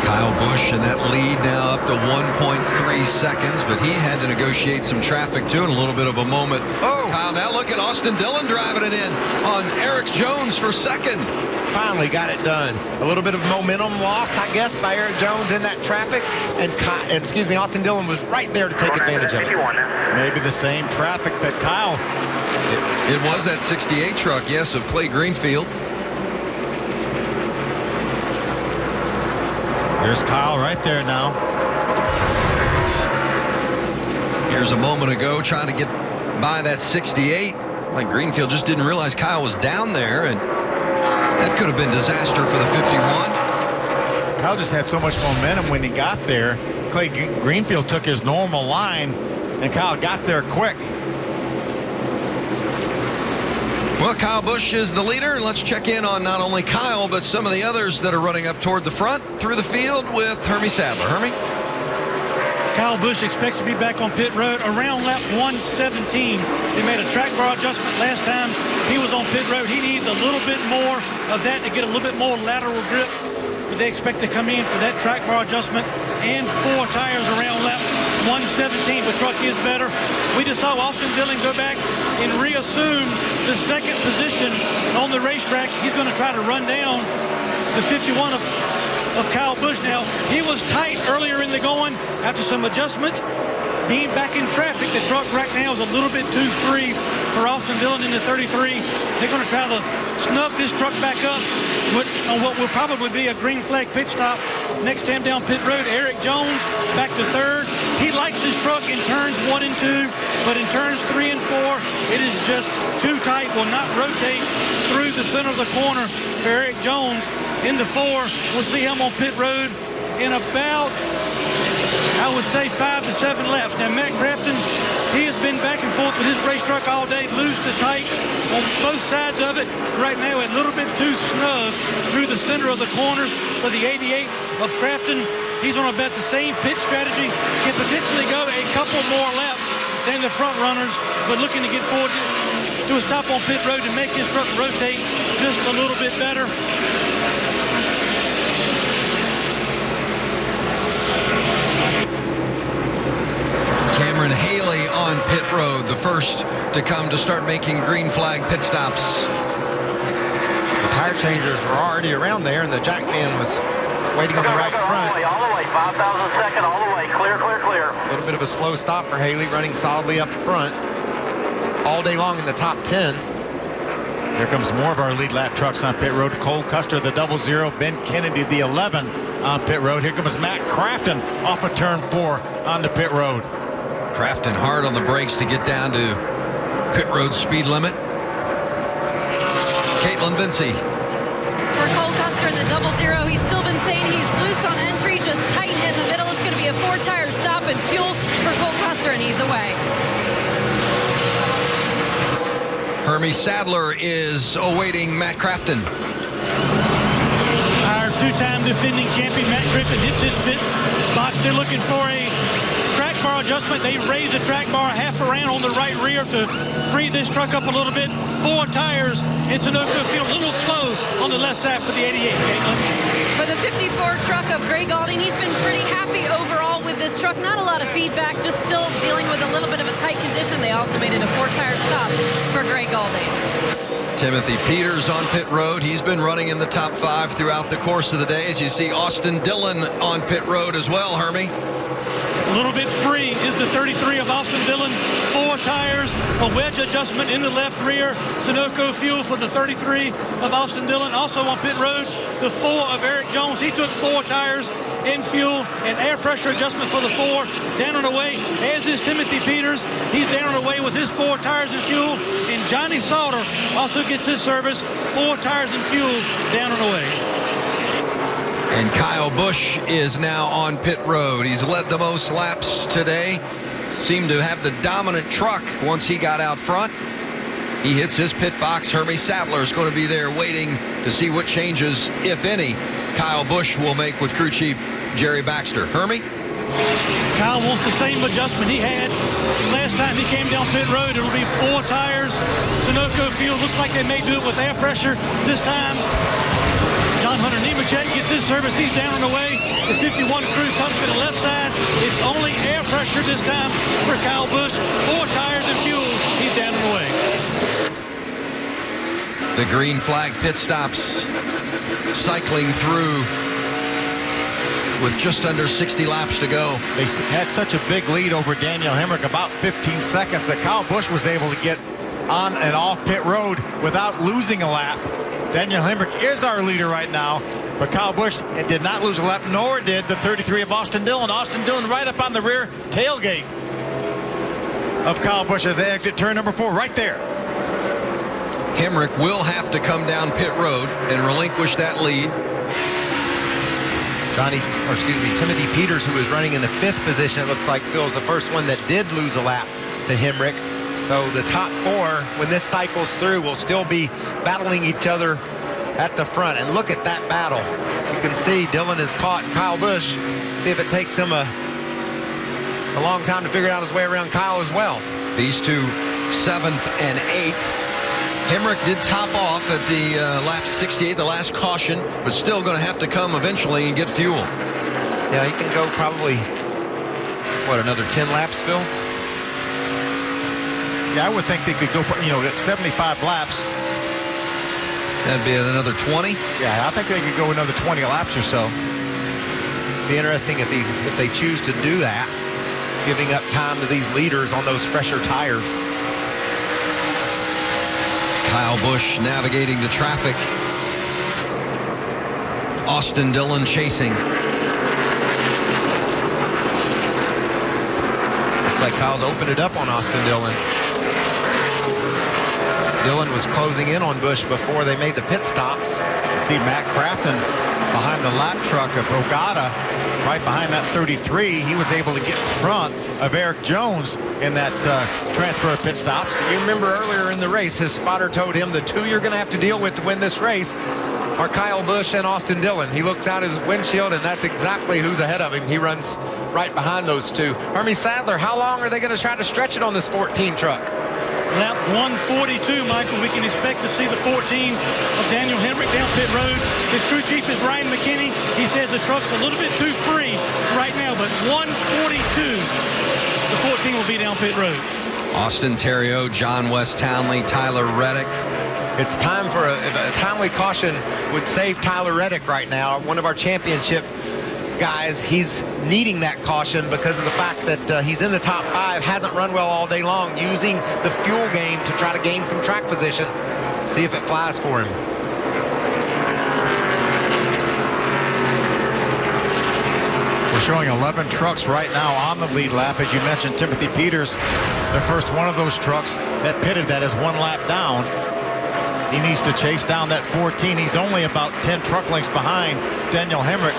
Kyle Busch in that lead now up to 1.3 seconds, but he had to negotiate some traffic too in a little bit of a moment. Oh! Kyle, now look at Austin Dillon driving it in on Eric Jones for second. Finally got it done. A little bit of momentum lost, I guess, by Eric Jones in that traffic. And Austin Dillon was right there to take advantage of it. Maybe the same traffic that Kyle. It was that 68 truck, yes, of Clay Greenfield. There's Kyle right there now. Here's a moment ago trying to get by that 68. Like Greenfield just didn't realize Kyle was down there, and that could have been disaster for the 51. Kyle just had so much momentum when he got there. Clay Greenfield took his normal line, and Kyle got there quick. Well, Kyle Busch is the leader. Let's check in on not only Kyle, but some of the others that are running up toward the front through the field with Hermie Sadler. Hermie? Kyle Busch expects to be back on pit road around lap 117. They made a track bar adjustment last time he was on pit road. He needs a little bit more of that to get a little bit more lateral grip. But they expect to come in for that track bar adjustment and 4 tires around lap 117. The truck is better. We just saw Austin Dillon go back and reassume the second position on the racetrack. He's going to try to run down the 51 of Kyle Busch now. He was tight earlier in the going. After some adjustments, being back in traffic, the truck right now is a little bit too free for Austin Dillon in the 33. They're going to try to snug this truck back up on what will probably be a green flag pit stop next time down pit road. Eric Jones back to third. He likes his truck in turns 1 and 2, but in turns 3 and 4, it is just too tight, will not rotate through the center of the corner for Eric Jones. In the 4, we'll see him on pit road in about, I would say, 5 to 7 laps. Now, Matt Crafton, he has been back and forth with his race truck all day, loose to tight on both sides of it. Right now, a little bit too snug through the center of the corners for the 88 of Crafton. He's on about the same pit strategy, can potentially go a couple more laps than the front runners, but looking to get forward to a stop on pit road to make his truck rotate just a little bit better. Cameron Haley on pit road, the first to come to start making green flag pit stops. The tire changers were already around there, and the jack man was waiting on the right front. All the way, 5,000 second, all the way, clear, clear, clear. A little bit of a slow stop for Haley, running solidly up front all day long in the top 10. Here comes more of our lead lap trucks on pit road. Cole Custer, the 00, Ben Kennedy, the 11 on pit road. Here comes Matt Crafton off of turn 4 on the pit road. Crafton hard on the brakes to get down to pit road speed limit. Caitlin Vinci. For Cole Custer, the 00, he's still been saying he's loose on entry, just tight in the middle. It's going to be a 4-tire stop and fuel for Cole Custer, and he's away. Hermie Sadler is awaiting Matt Crafton. Our 2-time defending champion, Matt Crafton, hits his pit box. They're looking for a track bar adjustment. They raise the track bar half around on the right rear to free this truck up a little bit. 4 tires. It's a no-go field. A little slow on the left side for the 88, Caitlin. For the 54 truck of Gray Galding, he's been pretty happy overall with this truck. Not a lot of feedback, just still dealing with a little bit of a tight condition. They also made it a 4-tire stop for Gray Galding. Timothy Peters on pit road. He's been running in the top 5 throughout the course of the day. As you see Austin Dillon on pit road as well, Hermie. A little bit free is the 33 of Austin Dillon. 4 tires, a wedge adjustment in the left rear. Sunoco fuel for the 33 of Austin Dillon. Also on pit road, the 4 of Eric Jones. He took 4 tires in fuel and air pressure adjustment for the 4. Down and away, as is Timothy Peters. He's down and away with his 4 tires and fuel. And Johnny Sauter also gets his service. 4 tires and fuel down and away. And Kyle Busch is now on pit road. He's led the most laps today. Seemed to have the dominant truck once he got out front. He hits his pit box. Hermie Sadler is going to be there waiting to see what changes, if any, Kyle Busch will make with crew chief Jerry Baxter. Hermie? Kyle wants the same adjustment he had last time he came down pit road. It'll be 4 tires, Sunoco fuel. Looks like they may do it with air pressure this time. John Hunter Nemechek gets his service. He's down and away. The 51 crew comes to the left side. It's only air pressure this time for Kyle Busch. 4 tires and fuel. He's down and away. The green flag pit stops cycling through with just under 60 laps to go. They had such a big lead over Daniel Hemrick, about 15 seconds, that Kyle Busch was able to get on and off pit road without losing a lap. Daniel Hemrick is our leader right now, but Kyle Busch did not lose a lap, nor did the 33 of Austin Dillon. Austin Dillon right up on the rear tailgate of Kyle Busch as they exit turn number 4, right there. Hemrick will have to come down pit road and relinquish that lead. Timothy Peters, who is running in the 5th position, it looks like Phil's the first one that did lose a lap to Hemrick. So the top 4, when this cycles through, will still be battling each other at the front. And look at that battle. You can see Dillon has caught Kyle Busch. See if it takes him a long time to figure out his way around Kyle as well. These two, 7th and 8th. Hemrick did top off at the lap 68, the last caution, but still going to have to come eventually and get fuel. Yeah, he can go probably, another 10 laps, Phil? Yeah, I would think they could go, at 75 laps. That'd be another 20? Yeah, I think they could go another 20 laps or so. Be interesting if they choose to do that, giving up time to these leaders on those fresher tires. Kyle Busch navigating the traffic. Austin Dillon chasing. Looks like Kyle's opened it up on Austin Dillon. Dillon was closing in on Busch before they made the pit stops. You see Matt Crafton behind the lap truck of Ogata, right behind that 33. He was able to get in front of Eric Jones in that transfer of pit stops. You remember earlier in the race, his spotter told him the 2 you're going to have to deal with to win this race are Kyle Busch and Austin Dillon. He looks out his windshield, and that's exactly who's ahead of him. He runs right behind those 2. Hermie Sadler, how long are they going to try to stretch it on this 14 truck? Lap 142, Michael. We can expect to see the 14 of Daniel Hemrick down pit road. His crew chief is Ryan McKinney. He says the truck's a little bit too free right now, but 142, the 14 will be down pit road. Austin Theriault, John West Townley, Tyler Reddick. It's time for a timely caution would save Tyler Reddick right now, one of our championship guys. He's needing that caution because of the fact that he's in the top 5, hasn't run well all day long, using the fuel game to try to gain some track position. See if it flies for him. We're showing 11 trucks right now on the lead lap. As you mentioned, Timothy Peters, the first one of those trucks that pitted that is 1 lap down. He needs to chase down that 14. He's only about 10 truck lengths behind Daniel Hemrick.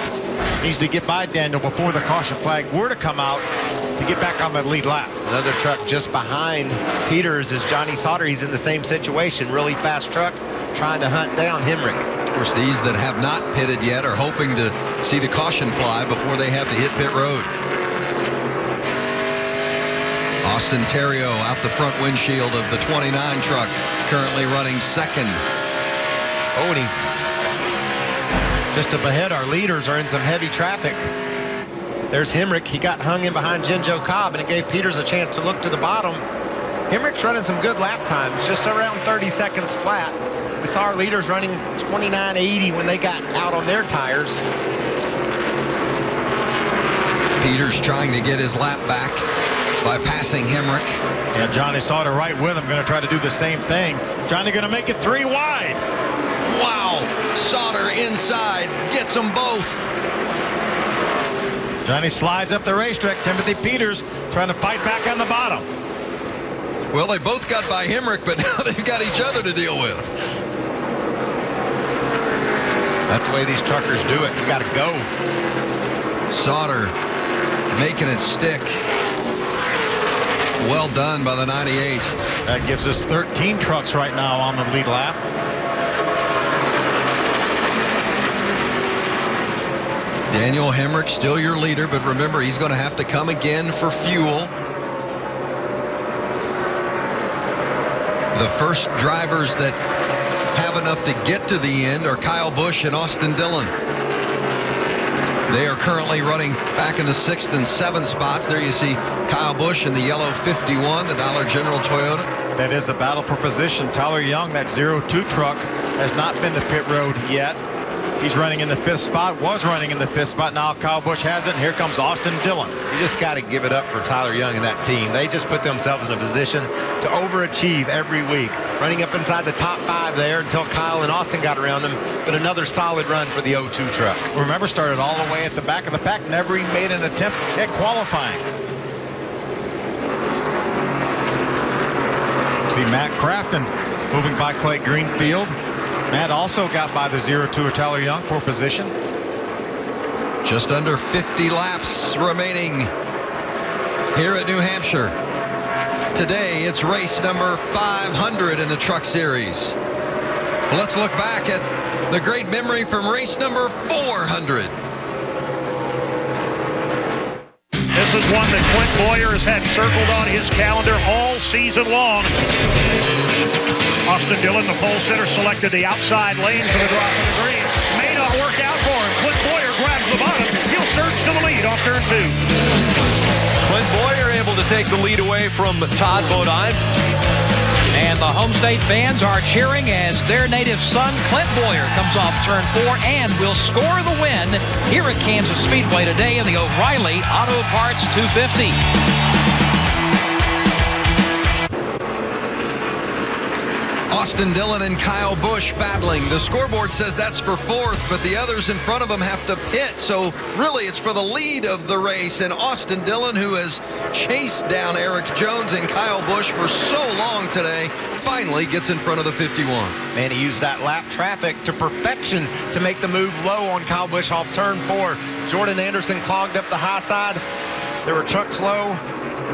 Needs to get by Daniel before the caution flag were to come out to get back on that lead lap. Another truck just behind Peters is Johnny Sauter. He's in the same situation. Really fast truck trying to hunt down Hemrick. Of course, these that have not pitted yet are hoping to see the caution fly before they have to hit pit road. Austin Theriault out the front windshield of the 29 truck, currently running 2nd. Oh, and he's just up ahead. Our leaders are in some heavy traffic. There's Hemrick. He got hung in behind Jinjo Cobb, and it gave Peters a chance to look to the bottom. Hemrick's running some good lap times, just around 30 seconds flat. We saw our leaders running 29.80 when they got out on their tires. Peters trying to get his lap back by passing Hemrick. Yeah, Johnny Sauter right with him, going to try to do the same thing. Johnny going to make it 3 wide. Wow, Sauter inside, gets them both. Johnny slides up the racetrack. Timothy Peters trying to fight back on the bottom. Well, they both got by Hemrick, but now they've got each other to deal with. That's the way these truckers do it. You got to go. Sauter making it stick. Well done by the 98. That gives us 13 trucks right now on the lead lap. Daniel Hemrick still your leader, but remember, he's going to have to come again for fuel. The first drivers that have enough to get to the end are Kyle Busch and Austin Dillon. They are currently running back in the 6th and 7th spots. There you see Kyle Busch in the yellow 51, the Dollar General Toyota. That is a battle for position. Tyler Young, that 02 truck, has not been to pit road yet. He's running in the 5th spot, was running in the 5th spot. Now Kyle Busch has it. And here comes Austin Dillon. You just got to give it up for Tyler Young and that team. They just put themselves in a position to overachieve every week. Running up inside the top 5 there until Kyle and Austin got around him. But another solid run for the 02 truck. Remember, started all the way at the back of the pack. Never even made an attempt at qualifying. See Matt Crafton moving by Clay Greenfield. Matt also got by the 02 of Tyler Young for position. Just under 50 laps remaining here at New Hampshire. Today, it's race number 500 in the Truck Series. Let's look back at the great memory from race number 400. This is one that Clint Boyer has had circled on his calendar all season long. Austin Dillon, the pole sitter, selected the outside lane for the drop of the green. May not work out for him. Clint Boyer grabs the bottom. He'll surge to the lead off turn 2. Clint Boyer able to take the lead away from Todd Bodine. And the home state fans are cheering as their native son, Clint Boyer, comes off turn 4 and will score the win here at Kansas Speedway today in the O'Reilly Auto Parts 250. Austin Dillon and Kyle Busch battling. The scoreboard says that's for 4th, but the others in front of them have to pit. So really it's for the lead of the race. And Austin Dillon, who has chased down Eric Jones and Kyle Busch for so long today, finally gets in front of the 51. Man, he used that lap traffic to perfection to make the move low on Kyle Busch off turn 4. Jordan Anderson clogged up the high side. There were trucks low.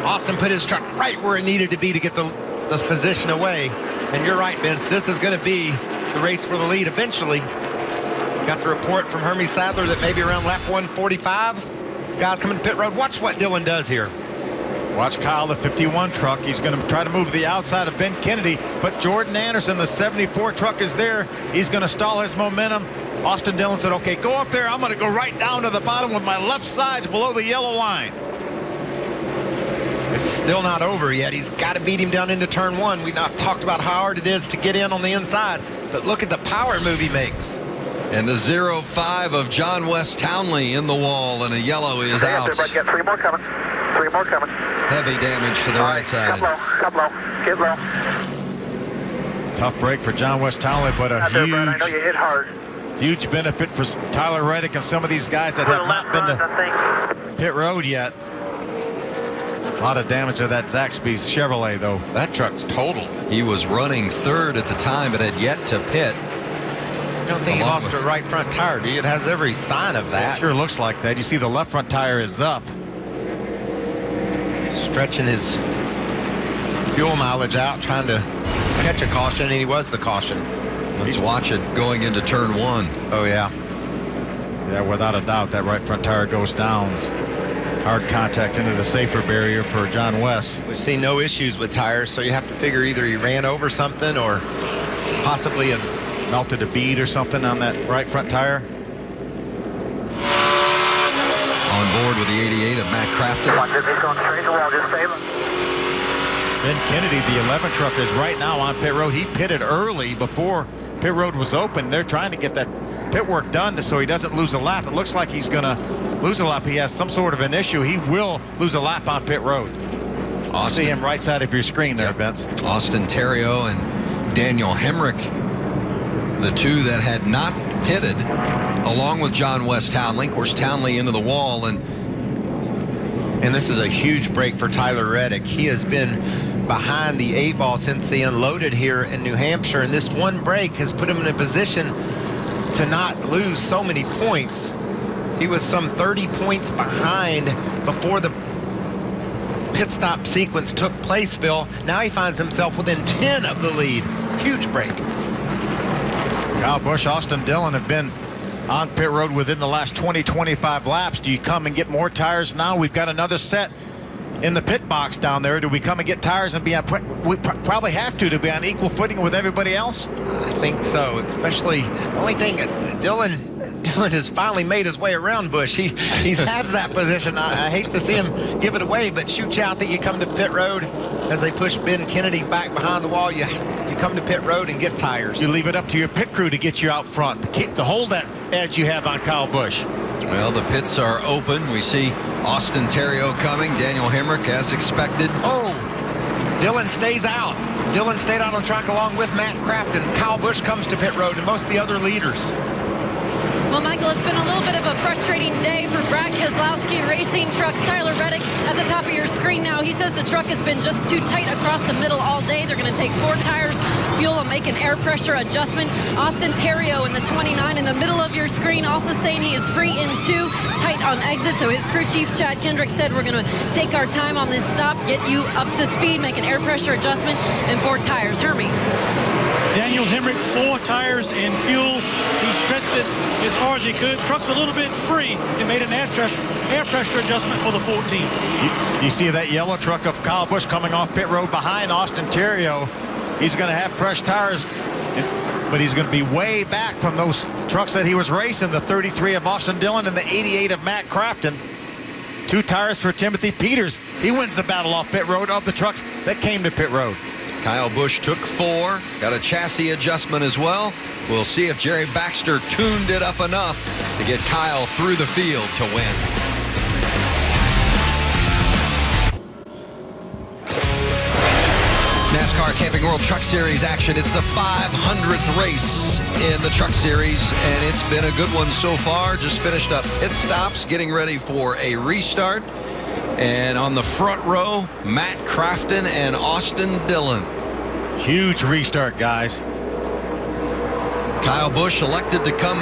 Austin put his truck right where it needed to be to get the position away. And you're right, Vince, this is going to be the race for the lead eventually. Got the report from Hermie Sadler that maybe around lap 145, guys coming to pit road. Watch what Dillon does here. Watch Kyle, the 51 truck. He's going to try to move the outside of Ben Kennedy, but Jordan Anderson, the 74 truck, is there. He's going to stall his momentum. Austin Dillon said, okay, go up there. I'm going to go right down to the bottom with my left sides below the yellow line. It's still not over yet. He's got to beat him down into turn 1. We've not talked about how hard it is to get in on the inside, but look at the power move he makes. And the 05 of John West Townley in the wall, and a yellow is out. Everybody got 3 more coming. 3 more coming. Heavy damage to the right side. Come low, get low. Tough break for John West Townley, but a Brad, I know you hit hard. huge benefit for Tyler Reddick and some of these guys that have not been to pit road yet. A lot of damage to that Zaxby's Chevrolet, though. That truck's totaled. He was running 3rd at the time, but had yet to pit. You don't think he lost a right front tire, do you? It has every sign of that. It sure looks like that. You see the left front tire is up. Stretching his fuel mileage out, trying to catch a caution, and he was the caution. Let's watch it going into turn 1. Oh, yeah. Yeah, without a doubt, that right front tire goes down. Hard contact into the safer barrier for John West. We've seen no issues with tires, so you have to figure either he ran over something or possibly melted a bead or something on that right front tire. On board with the 88 of Matt Crafton. Ben Kennedy, the 11 truck, is right now on pit road. He pitted early before pit road was open. They're trying to get that pit work done so he doesn't lose a lap. It looks like he's going to lose a lap. He has some sort of an issue. He will lose a lap on pit road. See him right side of your screen there, Vince. Austin Theriault and Daniel Hemrick, the two that had not pitted, along with John West Townley. Of course, Townley into the wall, and this is a huge break for Tyler Reddick. He has been behind the 8-ball since they unloaded here in New Hampshire, and this one break has put him in a position to not lose so many points. He was some 30 points behind before the pit stop sequence took place, Phil. Now he finds himself within 10 of the lead. Huge break. Kyle Busch, Austin Dillon have been on pit road within the last 20-25 laps. Do you come and get more tires now? We've got another set in the pit box down there. Do we come and get tires and be on? We probably have to be on equal footing with everybody else. I think so. Especially the only thing, Dillon has finally made his way around Busch. He has that position. I hate to see him give it away, but shoot you out that you come to pit road as they push Ben Kennedy back behind the wall. You come to pit road and get tires. You leave it up to your pit crew to get you out front, to hold that edge you have on Kyle Busch. Well, the pits are open. We see Austin Theriault coming. Daniel Hemrick, as expected. Oh, Dillon stays out. Dillon stayed out on track along with Matt Crafton. Kyle Busch comes to pit road and most of the other leaders. Well, Michael, it's been a little bit of a frustrating day for Brad Keselowski Racing Trucks. Tyler Reddick at the top of your screen now. He says the truck has been just too tight across the middle all day. They're going to take 4 tires, fuel, and make an air pressure adjustment. Austin Theriault in the 29 in the middle of your screen also saying he is free in 2, tight on exit. So his crew chief, Chad Kendrick, said we're going to take our time on this stop, get you up to speed, make an air pressure adjustment, and 4 tires. Hermie. Daniel Hemrick, 4 tires and fuel. He stretched it as far as he could. Truck's a little bit free and made an air pressure adjustment for the 14. You see that yellow truck of Kyle Busch coming off pit road behind Austin Theriault. He's going to have fresh tires, but he's going to be way back from those trucks that he was racing, the 33 of Austin Dillon and the 88 of Matt Crafton. 2 tires for Timothy Peters. He wins the battle off pit road of the trucks that came to pit road. Kyle Busch took 4, got a chassis adjustment as well. We'll see if Jerry Baxter tuned it up enough to get Kyle through the field to win. NASCAR Camping World Truck Series action. It's the 500th race in the Truck Series, and it's been a good one so far. Just finished up pit stops, getting ready for a restart. And on the front row, Matt Crafton and Austin Dillon. Huge restart, guys. Kyle Busch elected to come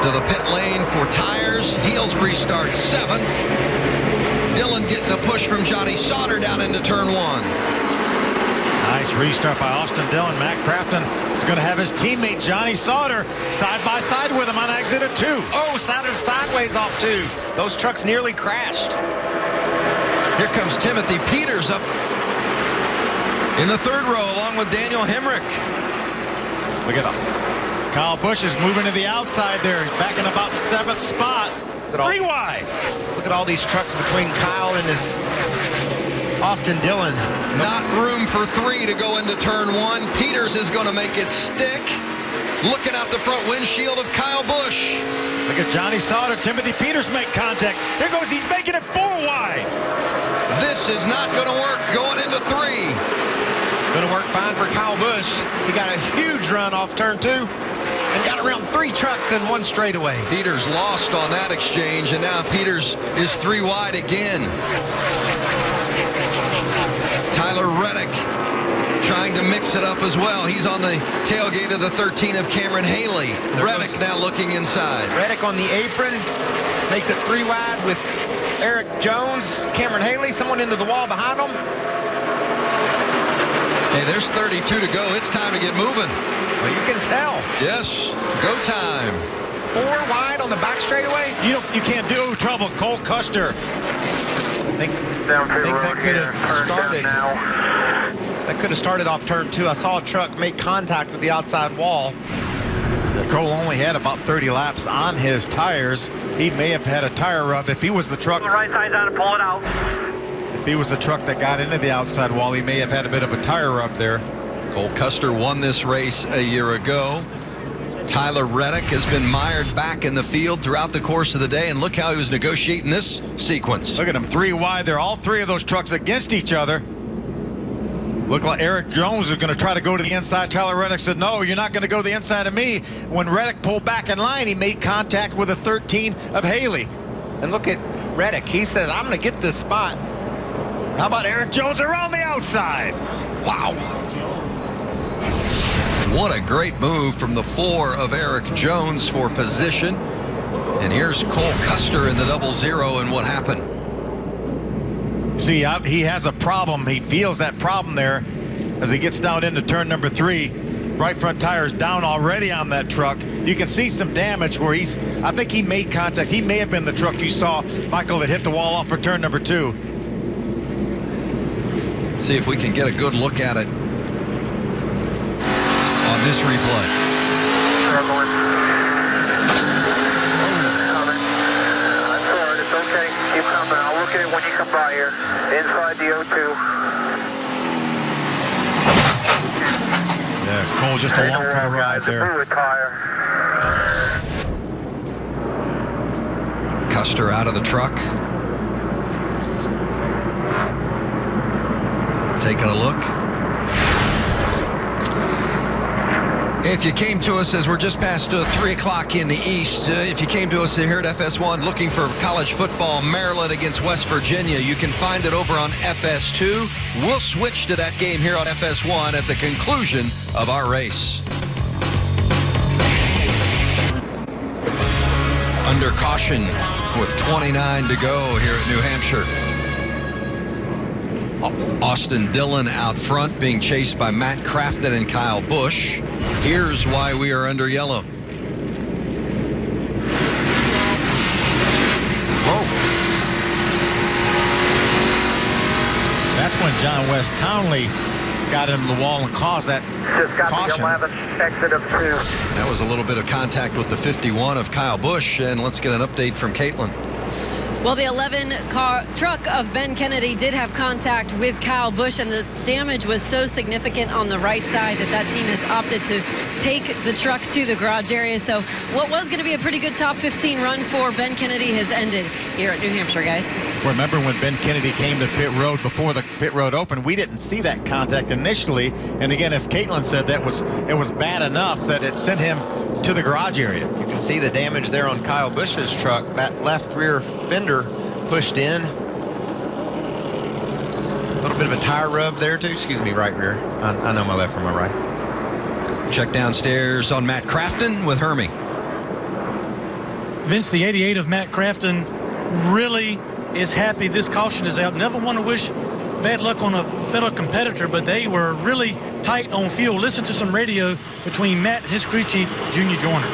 to the pit lane for tires. Heels restart 7th. Dillon getting a push from Johnny Sauter down into turn 1. Nice restart by Austin Dillon. Matt Crafton is going to have his teammate Johnny Sauter side by side with him on exit at 2. Oh, Sauter's sideways off 2. Those trucks nearly crashed. Here comes Timothy Peters up in the 3rd row along with Daniel Hemrick. Look at him. Kyle Busch is moving to the outside there. He's back in about 7th spot. 3 wide. Look at all these trucks between Kyle and his Austin Dillon. Not room for 3 to go into turn 1. Peters is going to make it stick. Looking out the front windshield of Kyle Busch. Look at Johnny Sauter. Timothy Peters make contact. Here goes. He's making it 4 wide. This is not going to work going into 3. Going to work fine for Kyle Busch. He got a huge run off turn 2 and got around 3 trucks in 1 straightaway. Peters lost on that exchange, and now Peters is 3 wide again. Tyler Reddick trying to mix it up as well. He's on the tailgate of the 13 of Cameron Haley. Reddick now looking inside. Reddick on the apron, makes it 3 wide with Eric Jones, Cameron Haley, someone into the wall behind him. Hey, there's 32 to go. It's time to get moving. Well, you can tell. Yes, go time. 4 wide on the back straightaway. You can't do trouble. Cole Custer. I think that could have started. That could have started off turn 2. I saw a truck make contact with the outside wall. Cole only had about 30 laps on his tires. He may have had a tire rub if he was the truck. Right side down and pull it out. If he was the truck that got into the outside wall, he may have had a bit of a tire rub there. Cole Custer won this race a year ago. Tyler Reddick has been mired back in the field throughout the course of the day, and look how he was negotiating this sequence. Look at him, 3 wide there. All 3 of those trucks against each other. Looked like Eric Jones was going to try to go to the inside. Tyler Reddick said, no, you're not going to go to the inside of me. When Reddick pulled back in line, he made contact with a 13 of Haley. And look at Reddick. He said, I'm going to get this spot. How about Eric Jones around the outside? Wow. What a great move from the 4 of Eric Jones for position. And here's Cole Custer in the 0-0, and what happened? See, he has a problem. He feels that problem there as he gets down into turn number 3. Right front tire's down already on that truck. You can see some damage where I think he made contact. He may have been the truck you saw, Michael, that hit the wall off for turn number 2. See if we can get a good look at it on this replay. It's okay. Keep coming. I'll look at it when you come by here. Inside the O2. Yeah, Cole just along for the ride there. Custer out of the truck. Taking a look. If you came to us as we're just past 3 o'clock in the East, if you came to us here at FS1 looking for college football, Maryland against West Virginia, you can find it over on FS2. We'll switch to that game here on FS1 at the conclusion of our race. Under caution with 29 to go here at New Hampshire. Austin Dillon out front being chased by Matt Crafton and Kyle Busch. Here's why we are under yellow. Whoa. That's when John West Townley got into the wall and caused that caution. The 11th exit of 2. That was a little bit of contact with the 51 of Kyle Busch, and let's get an update from Caitlin. Well, the 11-car truck of Ben Kennedy did have contact with Kyle Busch, and the damage was so significant on the right side that team has opted to take the truck to the garage area. So what was going to be a pretty good top 15 run for Ben Kennedy has ended here at New Hampshire, guys. Remember when Ben Kennedy came to pit road before the pit road opened, we didn't see that contact initially. And again, as Caitlin said, it was bad enough that it sent him to the garage area. You can see the damage there on Kyle Busch's truck. That left rear fender pushed in. A little bit of a tire rub there too. Excuse me, right rear. I know my left from my right. Check downstairs on Matt Crafton with Hermie. Vince, the 88 of Matt Crafton really is happy this caution is out. Never want to wish bad luck on a fellow competitor, but they were really tight on fuel. Listen to some radio between Matt and his crew chief, Junior Joyner.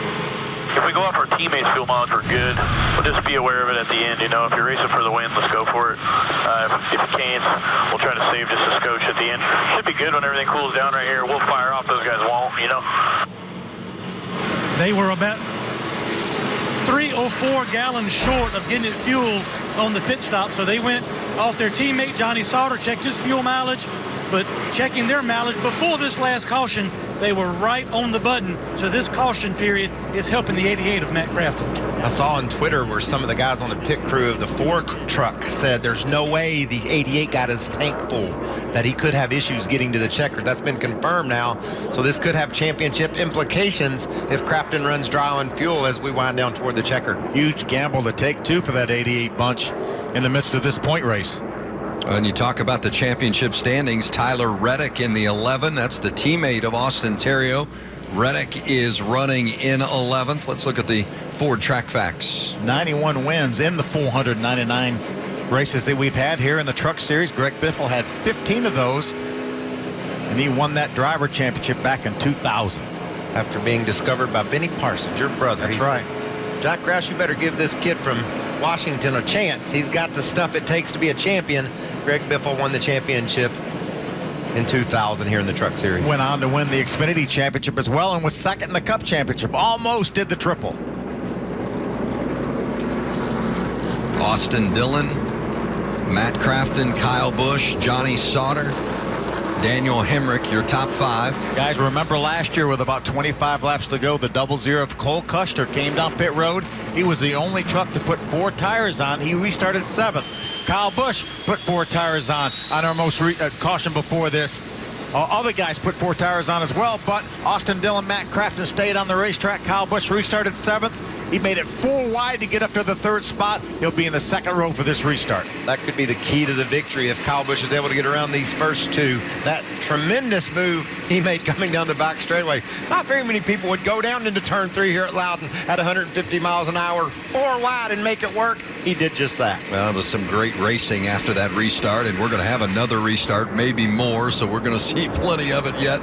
If we go off our teammates' fuel mileage, we're good. We'll just be aware of it at the end. You know, if you're racing for the win, let's go for it. If you can't, we'll try to save just a scotch at the end. Should be good when everything cools down right here. We'll fire off. Those guys won't, you know. They were about 3 or 4 gallons short of getting it fuel on the pit stop, so they went off their teammate. Johnny Sauter checked his fuel mileage, but checking their mileage before this last caution, they were right on the button. So this caution period is helping the 88 of Matt Crafton. I saw on Twitter where some of the guys on the pit crew of the 4 truck said there's no way the 88 got his tank full, that he could have issues getting to the checker. That's been confirmed now. So this could have championship implications if Crafton runs dry on fuel as we wind down toward the checker. Huge gamble to take, too, for that 88 bunch in the midst of this point race. And you talk about the championship standings, Tyler Reddick in the 11. That's the teammate of Austin Terrio. Reddick is running in 11th. Let's look at the Ford track facts. 91 wins in the 499 races that we've had here in the Truck Series. Greg Biffle had 15 of those, and he won that driver championship back in 2000. After being discovered by Benny Parsons, your brother. That's right. Jack Roush, you better give this kid from Washington a chance. He's got the stuff it takes to be a champion. Greg Biffle won the championship in 2000 here in the Truck Series. Went on to win the Xfinity Championship as well and was second in the Cup Championship. Almost did the triple. Austin Dillon, Matt Crafton, Kyle Busch, Johnny Sauter, Daniel Hemrick, your top 5. Guys, remember last year with about 25 laps to go, the 00 of Cole Custer came down pit road. He was the only truck to put 4 tires on. He restarted 7th. Kyle Busch put 4 tires on our most caution before this. Other guys put 4 tires on as well, but Austin Dillon, Matt Crafton stayed on the racetrack. Kyle Busch restarted 7th. He made it 4 wide to get up to the 3rd spot. He'll be in the 2nd row for this restart. That could be the key to the victory if Kyle Busch is able to get around these first 2. That tremendous move he made coming down the back straightaway. Not very many people would go down into turn 3 here at Loudon at 150 miles an hour, 4 wide, and make it work. He did just that. Well, it was some great racing after that restart, and we're going to have another restart, maybe more, so we're going to see plenty of it yet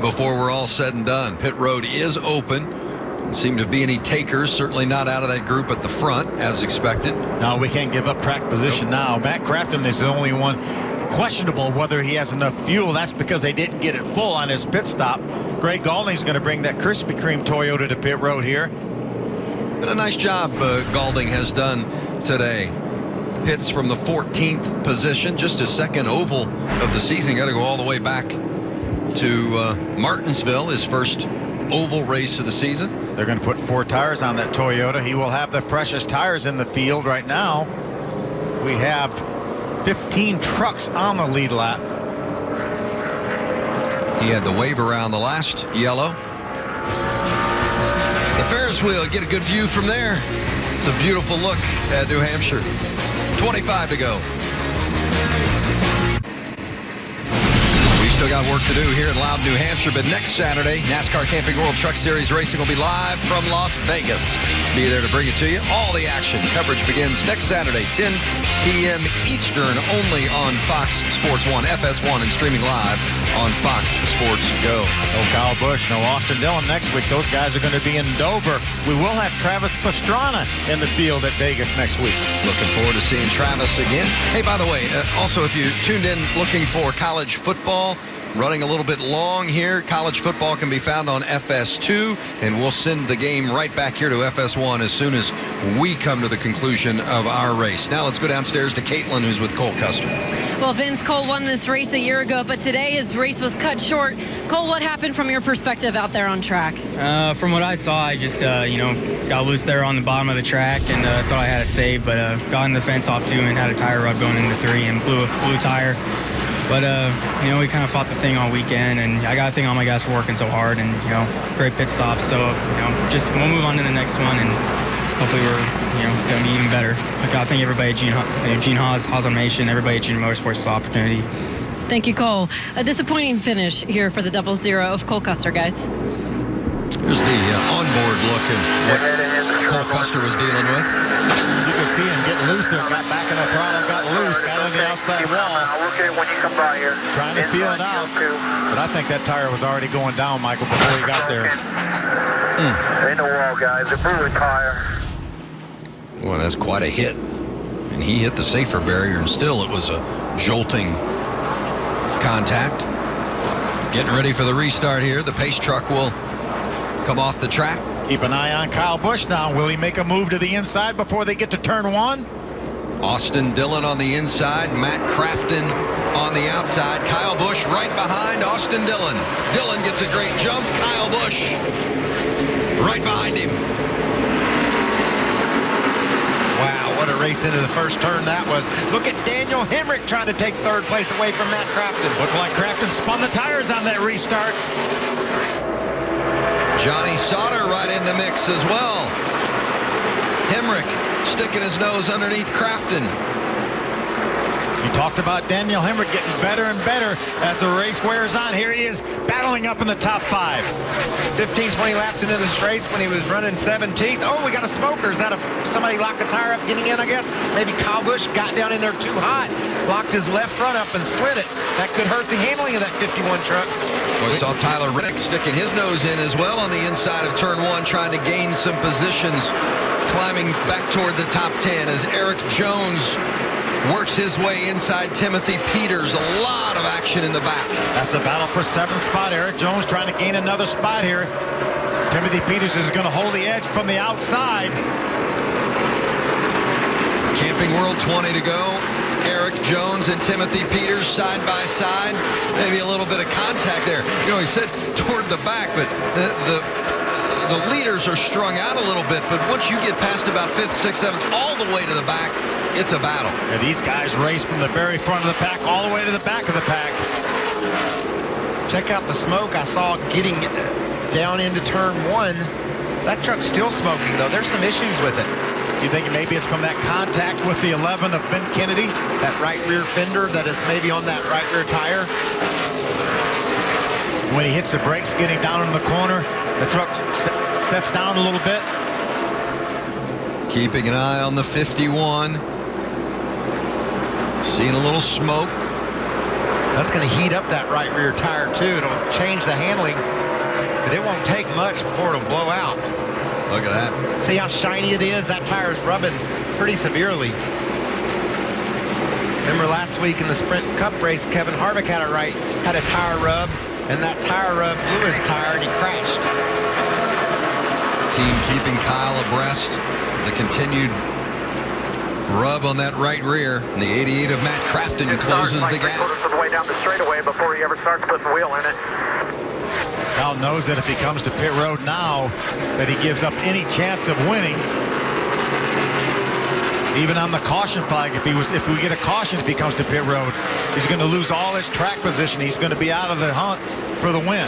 before we're all said and done. Pit road is open. Doesn't seem to be any takers, certainly not out of that group at the front, as expected. No, we can't give up track position now. Matt Crafton is the only one questionable whether he has enough fuel. That's because they didn't get it full on his pit stop. Greg Galding's going to bring that Krispy Kreme Toyota to pit road here. And a nice job Galding has done today. Pits from the 14th position, just his 2nd oval of the season. Got to go all the way back to Martinsville, his first oval race of the season. They're going to put 4 tires on that Toyota. He will have the freshest tires in the field right now. We have 15 trucks on the lead lap. He had the wave around the last yellow. The Ferris wheel, get a good view from there. It's a beautiful look at New Hampshire. 25 to go. Still got work to do here in Loudon, New Hampshire, but next Saturday, NASCAR Camping World Truck Series racing will be live from Las Vegas. Be there to bring it to you. All the action. Coverage begins next Saturday, 10 p.m. Eastern, only on Fox Sports 1, FS1, and streaming live on Fox Sports Go. No Kyle Busch, no Austin Dillon next week. Those guys are going to be in Dover. We will have Travis Pastrana in the field at Vegas next week. Looking forward to seeing Travis again. Hey, by the way, also, if you tuned in looking for college football, running a little bit long here. College football can be found on FS2, and we'll send the game right back here to FS1 as soon as we come to the conclusion of our race. Now let's go downstairs to Caitlin, who's with Cole Custer. Well, Vince, Cole won this race a year ago, but today his race was cut short. Cole, what happened from your perspective out there on track? From what I saw, I just, got loose there on the bottom of the track and thought I had it saved, but got in the fence off 2 and had a tire rub going into 3 and blew a tire. But, we kind of fought the thing all weekend, and I got to thank all my guys for working so hard and, great pit stops. So, just we'll move on to the next one, and hopefully we're, going to be even better. I got to thank everybody at Gene Haas Automation, everybody at Junior Motorsports for the opportunity. Thank you, Cole. A disappointing finish here for the 00 of Cole Custer, guys. Here's the onboard look at what Cole Custer was dealing with. You can see him get loose there, got back in the throttle, got loose, got on the outside wall. Okay, when you come by here. Trying to feel it out. But I think that tire was already going down, Michael, before he got there. In the wall, guys. It blew the tire. Well, that's quite a hit. And he hit the safer barrier, and still it was a jolting contact. Getting ready for the restart here. The pace truck will come off the track. Keep an eye on Kyle Busch now. Will he make a move to the inside before they get to turn 1? Austin Dillon on the inside, Matt Crafton on the outside. Kyle Busch right behind Austin Dillon. Dillon gets a great jump. Kyle Busch right behind him. Wow, what a race into the first turn that was. Look at Daniel Hemrick trying to take 3rd place away from Matt Crafton. Looked like Crafton spun the tires on that restart. Johnny Sauter right in the mix as well. Hemrick sticking his nose underneath Crafton. You talked about Daniel Hemrick getting better and better as the race wears on. Here he is battling up in the top 5. 15, 20 laps into this race when he was running 17th. Oh, we got a smoker. Is that somebody locked the tire up getting in, I guess? Maybe Kyle Busch got down in there too hot, locked his left front up and slid it. That could hurt the handling of that 51 truck. We saw Tyler Reddick sticking his nose in as well on the inside of turn 1, trying to gain some positions, climbing back toward the top 10 as Eric Jones works his way inside Timothy Peters. A lot of action in the back. That's a battle for 7th spot. Eric Jones trying to gain another spot here. Timothy Peters is going to hold the edge from the outside. Camping World 20 to go. Eric Jones and Timothy Peters side by side. Maybe a little bit of contact there. You know, he said toward the back, but the leaders are strung out a little bit. But once you get past about 5th, 6th, 7th, all the way to the back, it's a battle. And these guys race from the very front of the pack all the way to the back of the pack. Check out the smoke I saw getting down into turn 1. That truck's still smoking, though. There's some issues with it. You think maybe it's from that contact with the 11 of Ben Kennedy? That right rear fender that is maybe on that right rear tire. When he hits the brakes getting down in the corner, the truck sets down a little bit. Keeping an eye on the 51. Seeing a little smoke. That's going to heat up that right rear tire, too. It'll change the handling, but it won't take much before it'll blow out. Look at that. See how shiny it is? That tire is rubbing pretty severely. Remember last week in the Sprint Cup race, Kevin Harvick had a tire rub, and that tire rub blew his tire, and he crashed. Team keeping Kyle abreast. The continued rub on that right rear. And the 88 of Matt Crafton closes the gap. Quarters of the way down the straightaway before he ever starts putting the wheel in it. Kyle knows that if he comes to pit road now, that he gives up any chance of winning. Even on the caution flag, if we get a caution if he comes to pit road, he's going to lose all his track position. He's going to be out of the hunt for the win.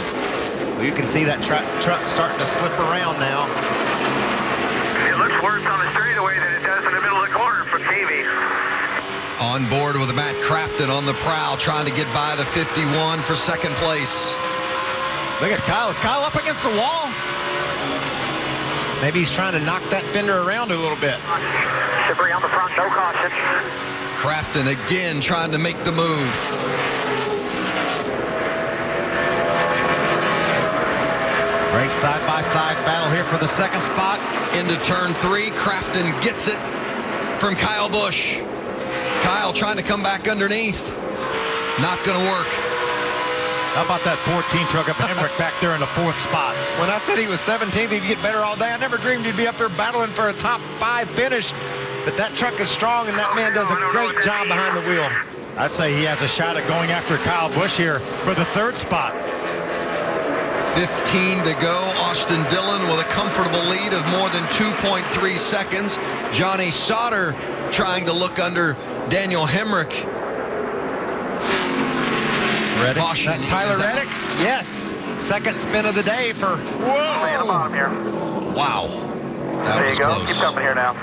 Well, you can see that truck starting to slip around now. It looks worse on the straightaway than it does in the middle of the corner for TV. On board with Matt Crafton on the prowl, trying to get by the 51 for second place. Look at Kyle. Is Kyle up against the wall? Maybe he's trying to knock that fender around a little bit. Debris on the front, no caution. Crafton again trying to make the move. Great side-by-side battle here for the second spot. Into turn 3, Crafton gets it from Kyle Busch. Kyle trying to come back underneath. Not going to work. How about that 14 truck of Hemrick back there in the 4th spot? When I said he was 17th, he'd get better all day. I never dreamed he'd be up there battling for a top 5 finish. But that truck is strong, and that man does a great job behind the wheel. I'd say he has a shot at going after Kyle Busch here for the 3rd spot. 15 to go. Austin Dillon with a comfortable lead of more than 2.3 seconds. Johnny Sauter trying to look under Daniel Hemrick. Reddick. That Tyler Reddick? Yes. Second spin of the day for... Whoa! Wow. That there was you go. close. Keep coming here now.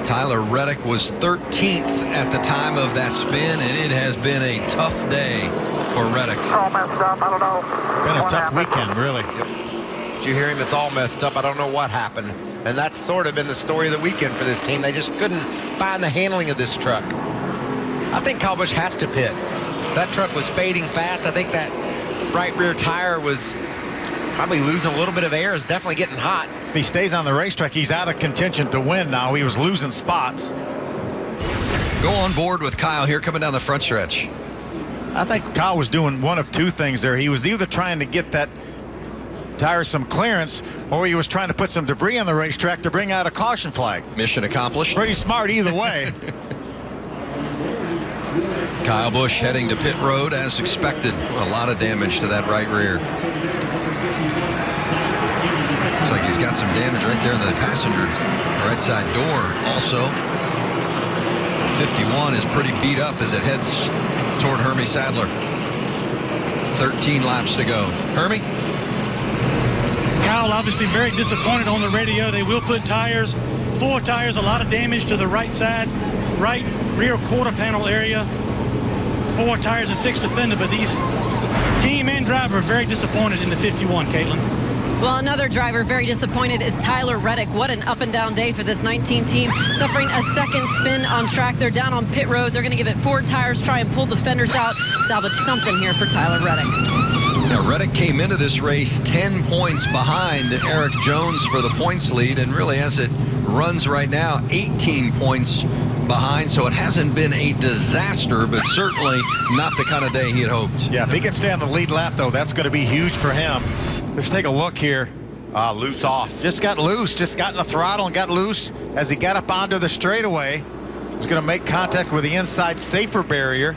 Tyler Reddick was 13th at the time of that spin, and it has been a tough day for Reddick. All messed up. I don't know. Been a tough weekend, really. Did you hear him? It's all messed up. I don't know what happened. And that's sort of been the story of the weekend for this team. They just couldn't find the handling of this truck. I think Kyle Busch has to pit. That truck was fading fast. I think that right rear tire was probably losing a little bit of air. It's definitely getting hot. If he stays on the racetrack, he's out of contention to win now. He was losing spots. Go on board with Kyle here coming down the front stretch. I think Kyle was doing one of two things there. He was either trying to get that tire some clearance, or he was trying to put some debris on the racetrack to bring out a caution flag. Mission accomplished. Pretty smart either way. Kyle Busch heading to pit road as expected. A lot of damage to that right rear. Looks like he's got some damage right there in the passenger right side door also. 51 is pretty beat up as it heads toward Hermie Sadler. 13 laps to go. Hermie? Kyle obviously very disappointed on the radio. They will put tires, 4 tires, a lot of damage to the right side, right rear quarter panel area. 4 tires and fixed a fender, but these team and driver are very disappointed in the 51, Caitlin. Well, another driver very disappointed is Tyler Reddick. What an up and down day for this 19 team. Suffering a second spin on track. They're down on pit road. They're going to give it 4 tires, try and pull the fenders out, salvage something here for Tyler Reddick. Now, Reddick came into this race 10 points behind Eric Jones for the points lead, and really as it runs right now, 18 points behind, so it hasn't been a disaster, but certainly not the kind of day he had hoped. Yeah, if he can stay on the lead lap, though, that's going to be huge for him. Let's take a look here. Loose off. Just got loose, just got in the throttle and got loose as he got up onto the straightaway. He's going to make contact with the inside safer barrier.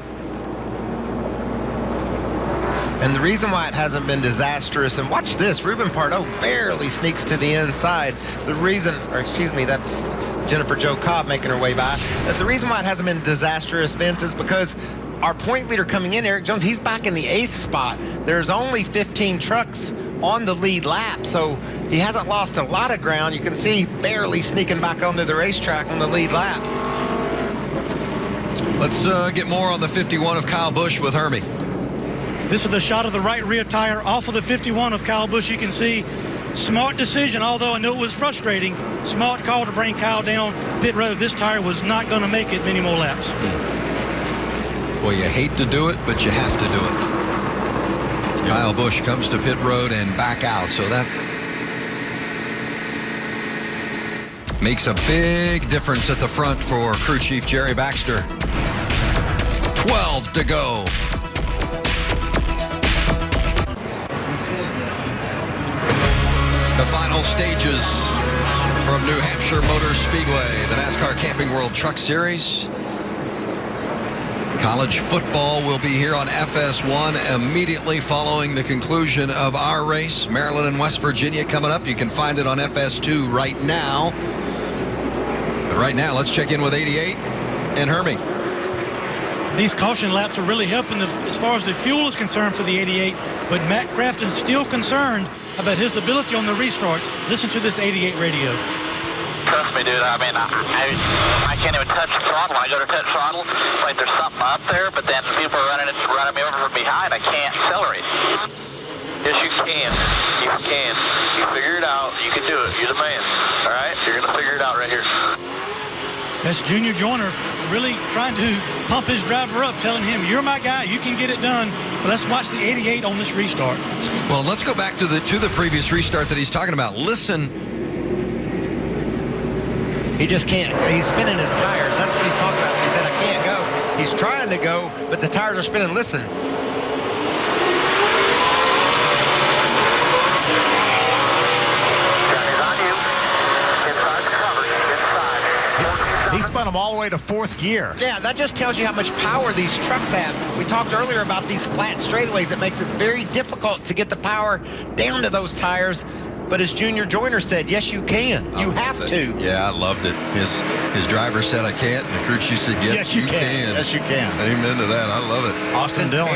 And the reason why it hasn't been disastrous, and watch this, Ruben Pardo barely sneaks to the inside. The reason, or excuse me, that's Jennifer Jo Cobb making her way by. The reason why it hasn't been disastrous, Vince, is because our point leader coming in, Eric Jones, he's back in the 8th spot. There's only 15 trucks on the lead lap, so he hasn't lost a lot of ground. You can see barely sneaking back onto the racetrack on the lead lap. Let's get more on the 51 of Kyle Busch with Hermie. This is the shot of the right rear tire off of the 51 of Kyle Busch. You can see, smart decision, although I know it was frustrating. Smart call to bring Kyle down pit road. This tire was not going to make it many more laps. Well, you hate to do it, but you have to do it. Kyle Busch comes to pit road and back out, so that makes a big difference at the front for crew chief Jerry Baxter. 12 to go. The final stages from New Hampshire Motor Speedway, the NASCAR Camping World Truck Series. College football will be here on FS1 immediately following the conclusion of our race. Maryland and West Virginia coming up. You can find it on FS2 right now. But right now, let's check in with 88 and Hermie. These caution laps are really helping as far as the fuel is concerned for the 88, but Matt Crafton's still concerned about his ability on the restarts. Listen to this 88 radio. Trust me, dude. I mean, I can't even touch the throttle. I go to touch throttle, like there's something up there, but then people are running me over from behind. I can't accelerate. Yes, you can. You can. You figure it out. You can do it. You're the man. All right? You're going to figure it out right here. That's Junior Joyner really trying to pump his driver up, telling him, you're my guy, you can get it done. But let's watch the 88 on this restart. Well, let's go back to the previous restart that he's talking about. Listen. He just can't. He's spinning his tires. That's what he's talking about when he said, I can't go. He's trying to go, but the tires are spinning. Listen. He spun them all the way to 4th gear. Yeah, that just tells you how much power these trucks have. We talked earlier about these flat straightaways. It makes it very difficult to get the power down to those tires. But as Junior Joyner said, yes, you can. You have to. Yeah, I loved it. His driver said, I can't. And the crew chief said, yes, you can. Yes, you can. Amen to that. I love it. Austin Dillon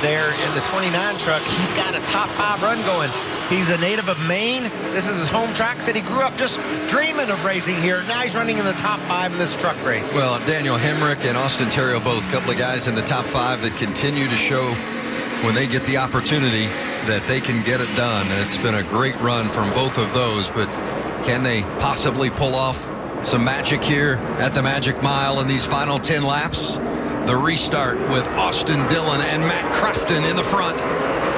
there in the 29 truck. He's got a top 5 run going. He's a native of Maine. This is his home track. Said he grew up just dreaming of racing here. Now he's running in the top 5 in this truck race. Well, Daniel Hemrick and Austin Terrio, both a couple of guys in the top 5 that continue to show when they get the opportunity that they can get it done. And it's been a great run from both of those, but can they possibly pull off some magic here at the Magic Mile in these final 10 laps? The restart with Austin Dillon and Matt Crafton in the front.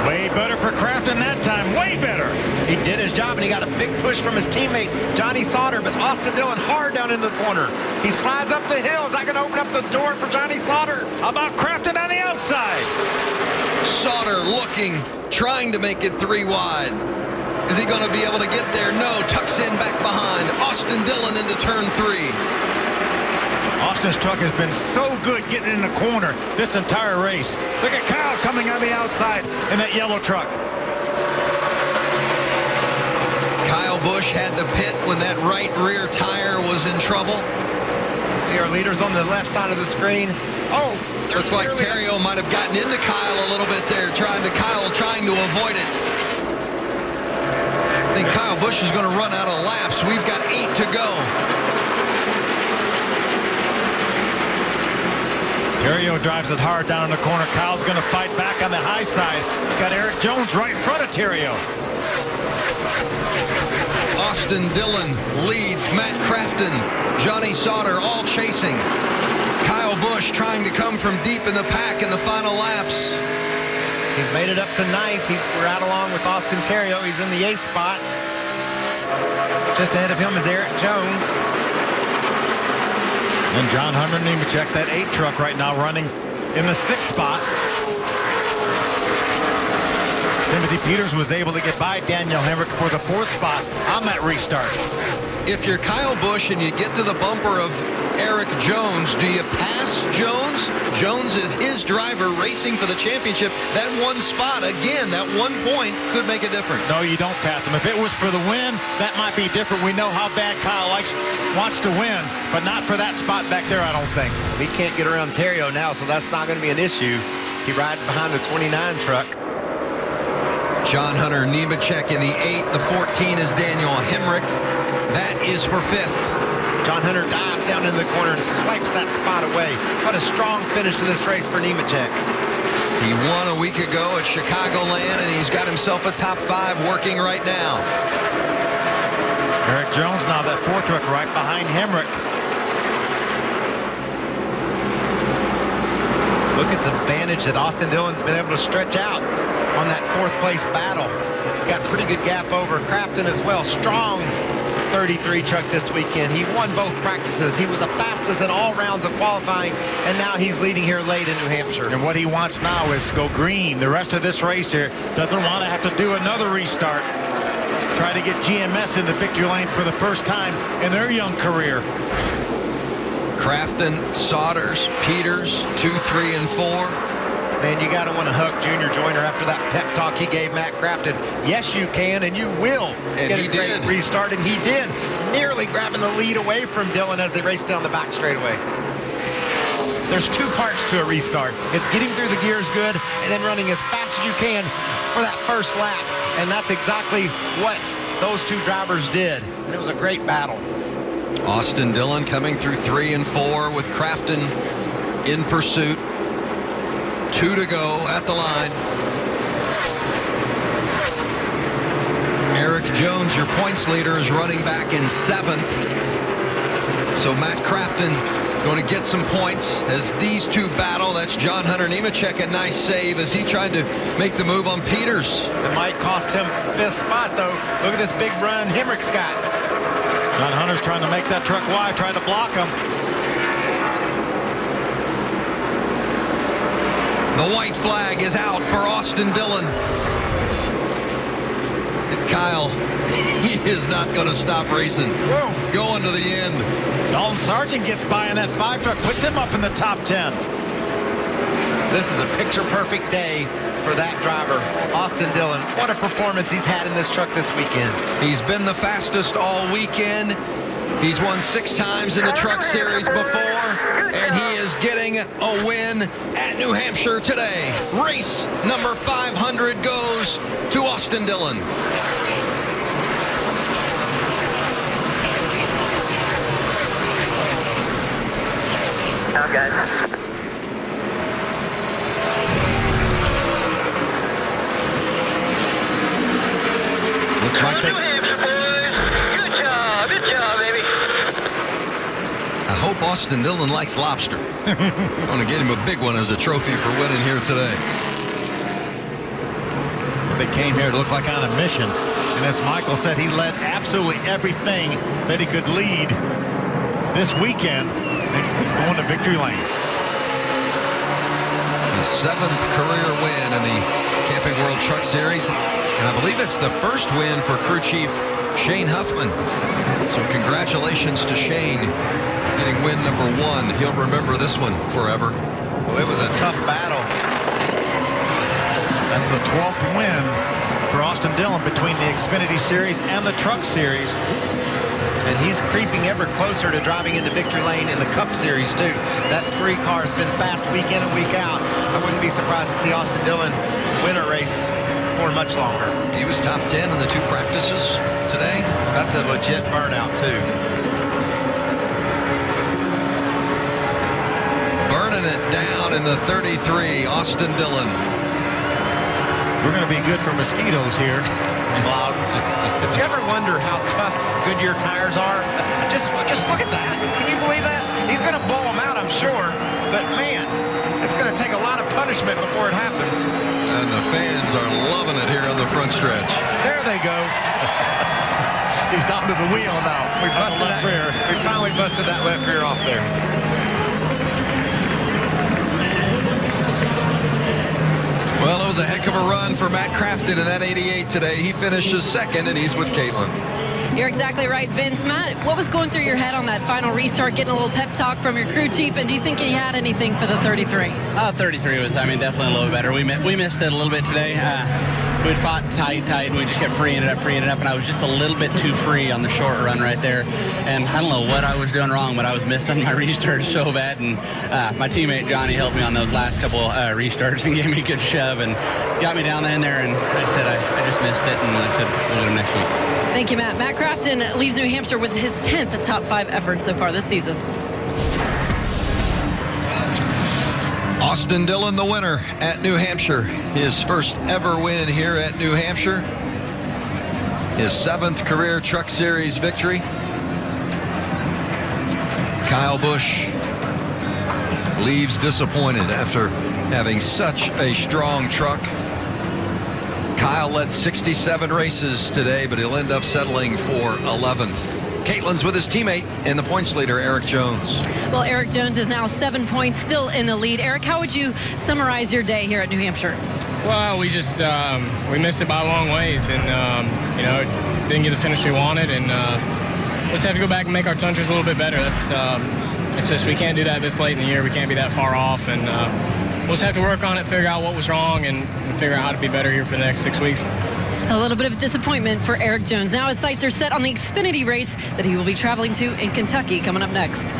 Way better for Crafton that time. Way better. He did his job, and he got a big push from his teammate, Johnny Sauter, but Austin Dillon hard down in the corner. He slides up the hill. Is that going to open up the door for Johnny Sauter? How about Crafton on the outside? Sauter looking, trying to make it 3 wide. Is he going to be able to get there? No, tucks in back behind. Austin Dillon into turn 3. Austin's truck has been so good getting in the corner this entire race. Look at Kyle coming on the outside in that yellow truck. Kyle Busch had to pit when that right rear tire was in trouble. See our leaders on the left side of the screen. Oh, looks like Terrio might have gotten into Kyle a little bit there, trying to avoid it. I think Kyle Busch is going to run out of laps. We've got 8 to go. Terrio drives it hard down in the corner. Kyle's going to fight back on the high side. He's got Eric Jones right in front of Terrio. Austin Dillon leads Matt Crafton, Johnny Sauter all chasing. Kyle Busch trying to come from deep in the pack in the final laps. He's made it up to 9th. We're out along with Austin Terrio. He's in the 8th spot. Just ahead of him is Eric Jones. And John Hunter Nemechek, that 8 truck right now running in the 6th spot. Timothy Peters was able to get by Daniel Hemrick for the 4th spot on that restart. If you're Kyle Busch and you get to the bumper of Eric Jones, do you pass Jones? Jones is his driver racing for the championship. That one spot, again, that 1 point could make a difference. No, you don't pass him. If it was for the win, that might be different. We know how bad Kyle wants to win, but not for that spot back there, I don't think. He can't get around Terrio now, so that's not going to be an issue. He rides behind the 29 truck. John Hunter Nemechek in the 8. The 14 is Daniel Hemrick. That is for 5th. John Hunter dives down into the corner and swipes that spot away. What a strong finish to this race for Nemechek. He won a week ago at Chicagoland, and he's got himself a top 5 working right now. Eric Jones now that 4 truck right behind Hemrick. Look at the advantage that Austin Dillon's been able to stretch out on that 4th place battle. He's got pretty good gap over Crafton as well. Strong 33 truck this weekend. He won both practices. He was the fastest in all rounds of qualifying, and now he's leading here late in New Hampshire. And what he wants now is go green the rest of this race here. Doesn't want to have to do another restart. Try to get GMS in the victory lane for the first time in their young career. Crafton, Sodders, Peters, 2, 3, and 4. Man, you got to want to hug Junior Joyner after that pep talk he gave Matt Crafton. Yes, you can, and you will get a great restart, and he did, nearly grabbing the lead away from Dillon as they raced down the back straightaway. There's 2 parts to a restart. It's getting through the gears good and then running as fast as you can for that first lap, and that's exactly what those 2 drivers did, and it was a great battle. Austin Dillon coming through 3 and 4 with Crafton in pursuit. 2 to go at the line. Eric Jones, your points leader, is running back in 7th. So Matt Crafton going to get some points as these 2 battle. That's John Hunter Nemechek, a nice save as he tried to make the move on Peters. It might cost him 5th spot, though. Look at this big run Hemrick's got. John Hunter's trying to make that truck wide, trying to block him. The white flag is out for Austin Dillon. And Kyle, he is not going to stop racing. Whoa. Going to the end. Dalton Sargent gets by in that 5 truck, puts him up in the top 10. This is a picture-perfect day for that driver, Austin Dillon. What a performance he's had in this truck this weekend. He's been the fastest all weekend. He's won 6 times in the Truck Series before, and he is getting a win at New Hampshire today. Race number 500 goes to Austin Dillon. Now, guys. Looks like they... I hope Austin Dillon likes lobster. I want to get him a big one as a trophy for winning here today. They came here to look like on a mission. And as Michael said, he led absolutely everything that he could lead this weekend. And he's going to victory lane. The 7th career win in the Camping World Truck Series. And I believe it's the first win for crew chief Shane Huffman. So congratulations to Shane getting win number 1. He'll remember this one forever. Well, it was a tough battle. That's the 12th win for Austin Dillon between the Xfinity Series and the Truck Series. And he's creeping ever closer to driving into victory lane in the Cup Series, too. That 3 car has been fast week in and week out. I wouldn't be surprised to see Austin Dillon win a race for much longer. He was top 10 in the 2 practices today. That's a legit burnout, too. Burning it down in the 33, Austin Dillon. We're going to be good for mosquitoes here. Loudon. If you ever wonder how tough Goodyear tires are, just look at that. Can you believe that? He's going to blow them out, I'm sure. But, man, it's going to take a lot of punishment before it happens. And the fans are loving it here on the front stretch. There they go. He's down to the wheel now. We busted that rear. We finally busted that left rear off there. Well, it was a heck of a run for Matt Crafton in that 88 today. He finishes second, and he's with Caitlin. You're exactly right, Vince. Matt, what was going through your head on that final restart, getting a little pep talk from your crew chief, and do you think he had anything for the 33? 33 was, definitely a little better. We missed it a little bit today. We'd fought tight, and we just kept freeing it up, and I was just a little bit too free on the short run right there. And I don't know what I was doing wrong, but I was missing my restarts so bad. And my teammate Johnny helped me on those last couple restarts and gave me a good shove and got me down in there. And like I said, I just missed it, and like I said, we'll get him next week. Thank you, Matt. Matt Crafton leaves New Hampshire with his 10th top 5 effort so far this season. Austin Dillon, the winner at New Hampshire. His first ever win here at New Hampshire. His 7th career Truck Series victory. Kyle Busch leaves disappointed after having such a strong truck. Kyle led 67 races today, but he'll end up settling for 11th. Caitlin's with his teammate and the points leader, Eric Jones. Well, Eric Jones is now 7 points, still in the lead. Eric, how would you summarize your day here at New Hampshire? Well, we just we missed it by a long ways, and didn't get the finish we wanted, and we'll just have to go back and make our tundras a little bit better. It's just we can't do that this late in the year. We can't be that far off, and we'll just have to work on it, figure out what was wrong, and figure out how to be better here for the next 6 weeks. A little bit of disappointment for Eric Jones. Now his sights are set on the Xfinity race that he will be traveling to in Kentucky coming up next.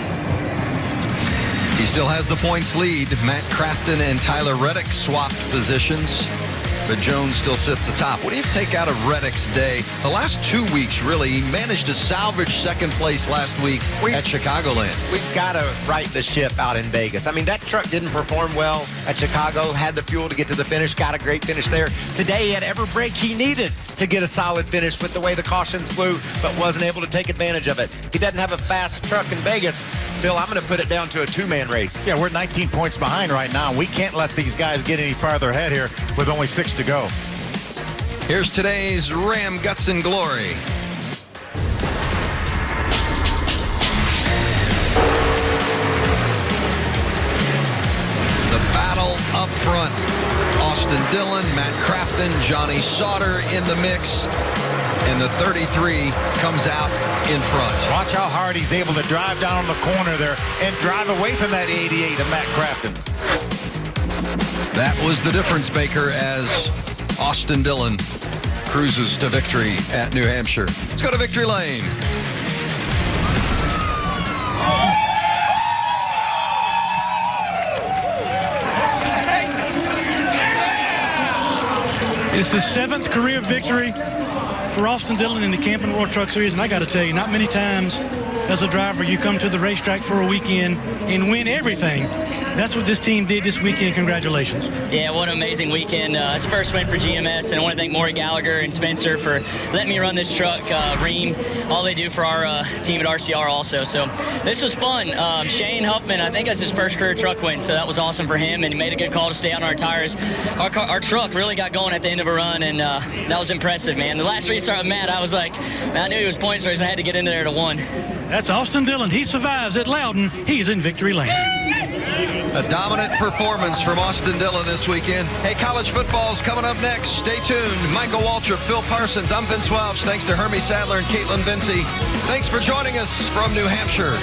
He still has the points lead. Matt Crafton and Tyler Reddick swapped positions, but Jones still sits atop. What do you take out of Reddick's day? The last 2 weeks, really, he managed to salvage second place last week at Chicagoland. We've got to right the ship out in Vegas. I mean, that truck didn't perform well at Chicago, had the fuel to get to the finish, got a great finish there. Today, he had every break he needed to get a solid finish with the way the cautions flew, but wasn't able to take advantage of it. He doesn't have a fast truck in Vegas. Phil, I'm going to put it down to a 2-man race. Yeah, we're 19 points behind right now. We can't let these guys get any farther ahead here with only 6 to go. Here's today's Ram Guts and Glory. The battle up front. Austin Dillon, Matt Crafton, Johnny Sauter in the mix. And the 33 comes out in front. Watch how hard he's able to drive down the corner there and drive away from that 88 of Matt Crafton. That was the difference maker as Austin Dillon cruises to victory at New Hampshire. Let's go to victory lane. It's the 7th career victory for Austin Dillon in the Camping World Truck Series, and I got to tell you, not many times as a driver you come to the racetrack for a weekend and win everything. That's what this team did this weekend. Congratulations. Yeah, what an amazing weekend. It's the first win for GMS, and I want to thank Maury Gallagher and Spencer for letting me run this truck, Ream, all they do for our team at RCR also. So this was fun. Shane Huffman, I think that's his first career truck win, so that was awesome for him, and he made a good call to stay on our tires. Our truck really got going at the end of a run, and that was impressive, man. The last restart with Matt, I was like, I knew he was points race. I had to get into there to 1. That's Austin Dillon. He survives at Loudon. He's in victory lane. A dominant performance from Austin Dillon this weekend. Hey, college football's coming up next. Stay tuned. Michael Waltrip, Phil Parsons. I'm Vince Welch. Thanks to Hermie Sadler and Caitlin Vincey. Thanks for joining us from New Hampshire.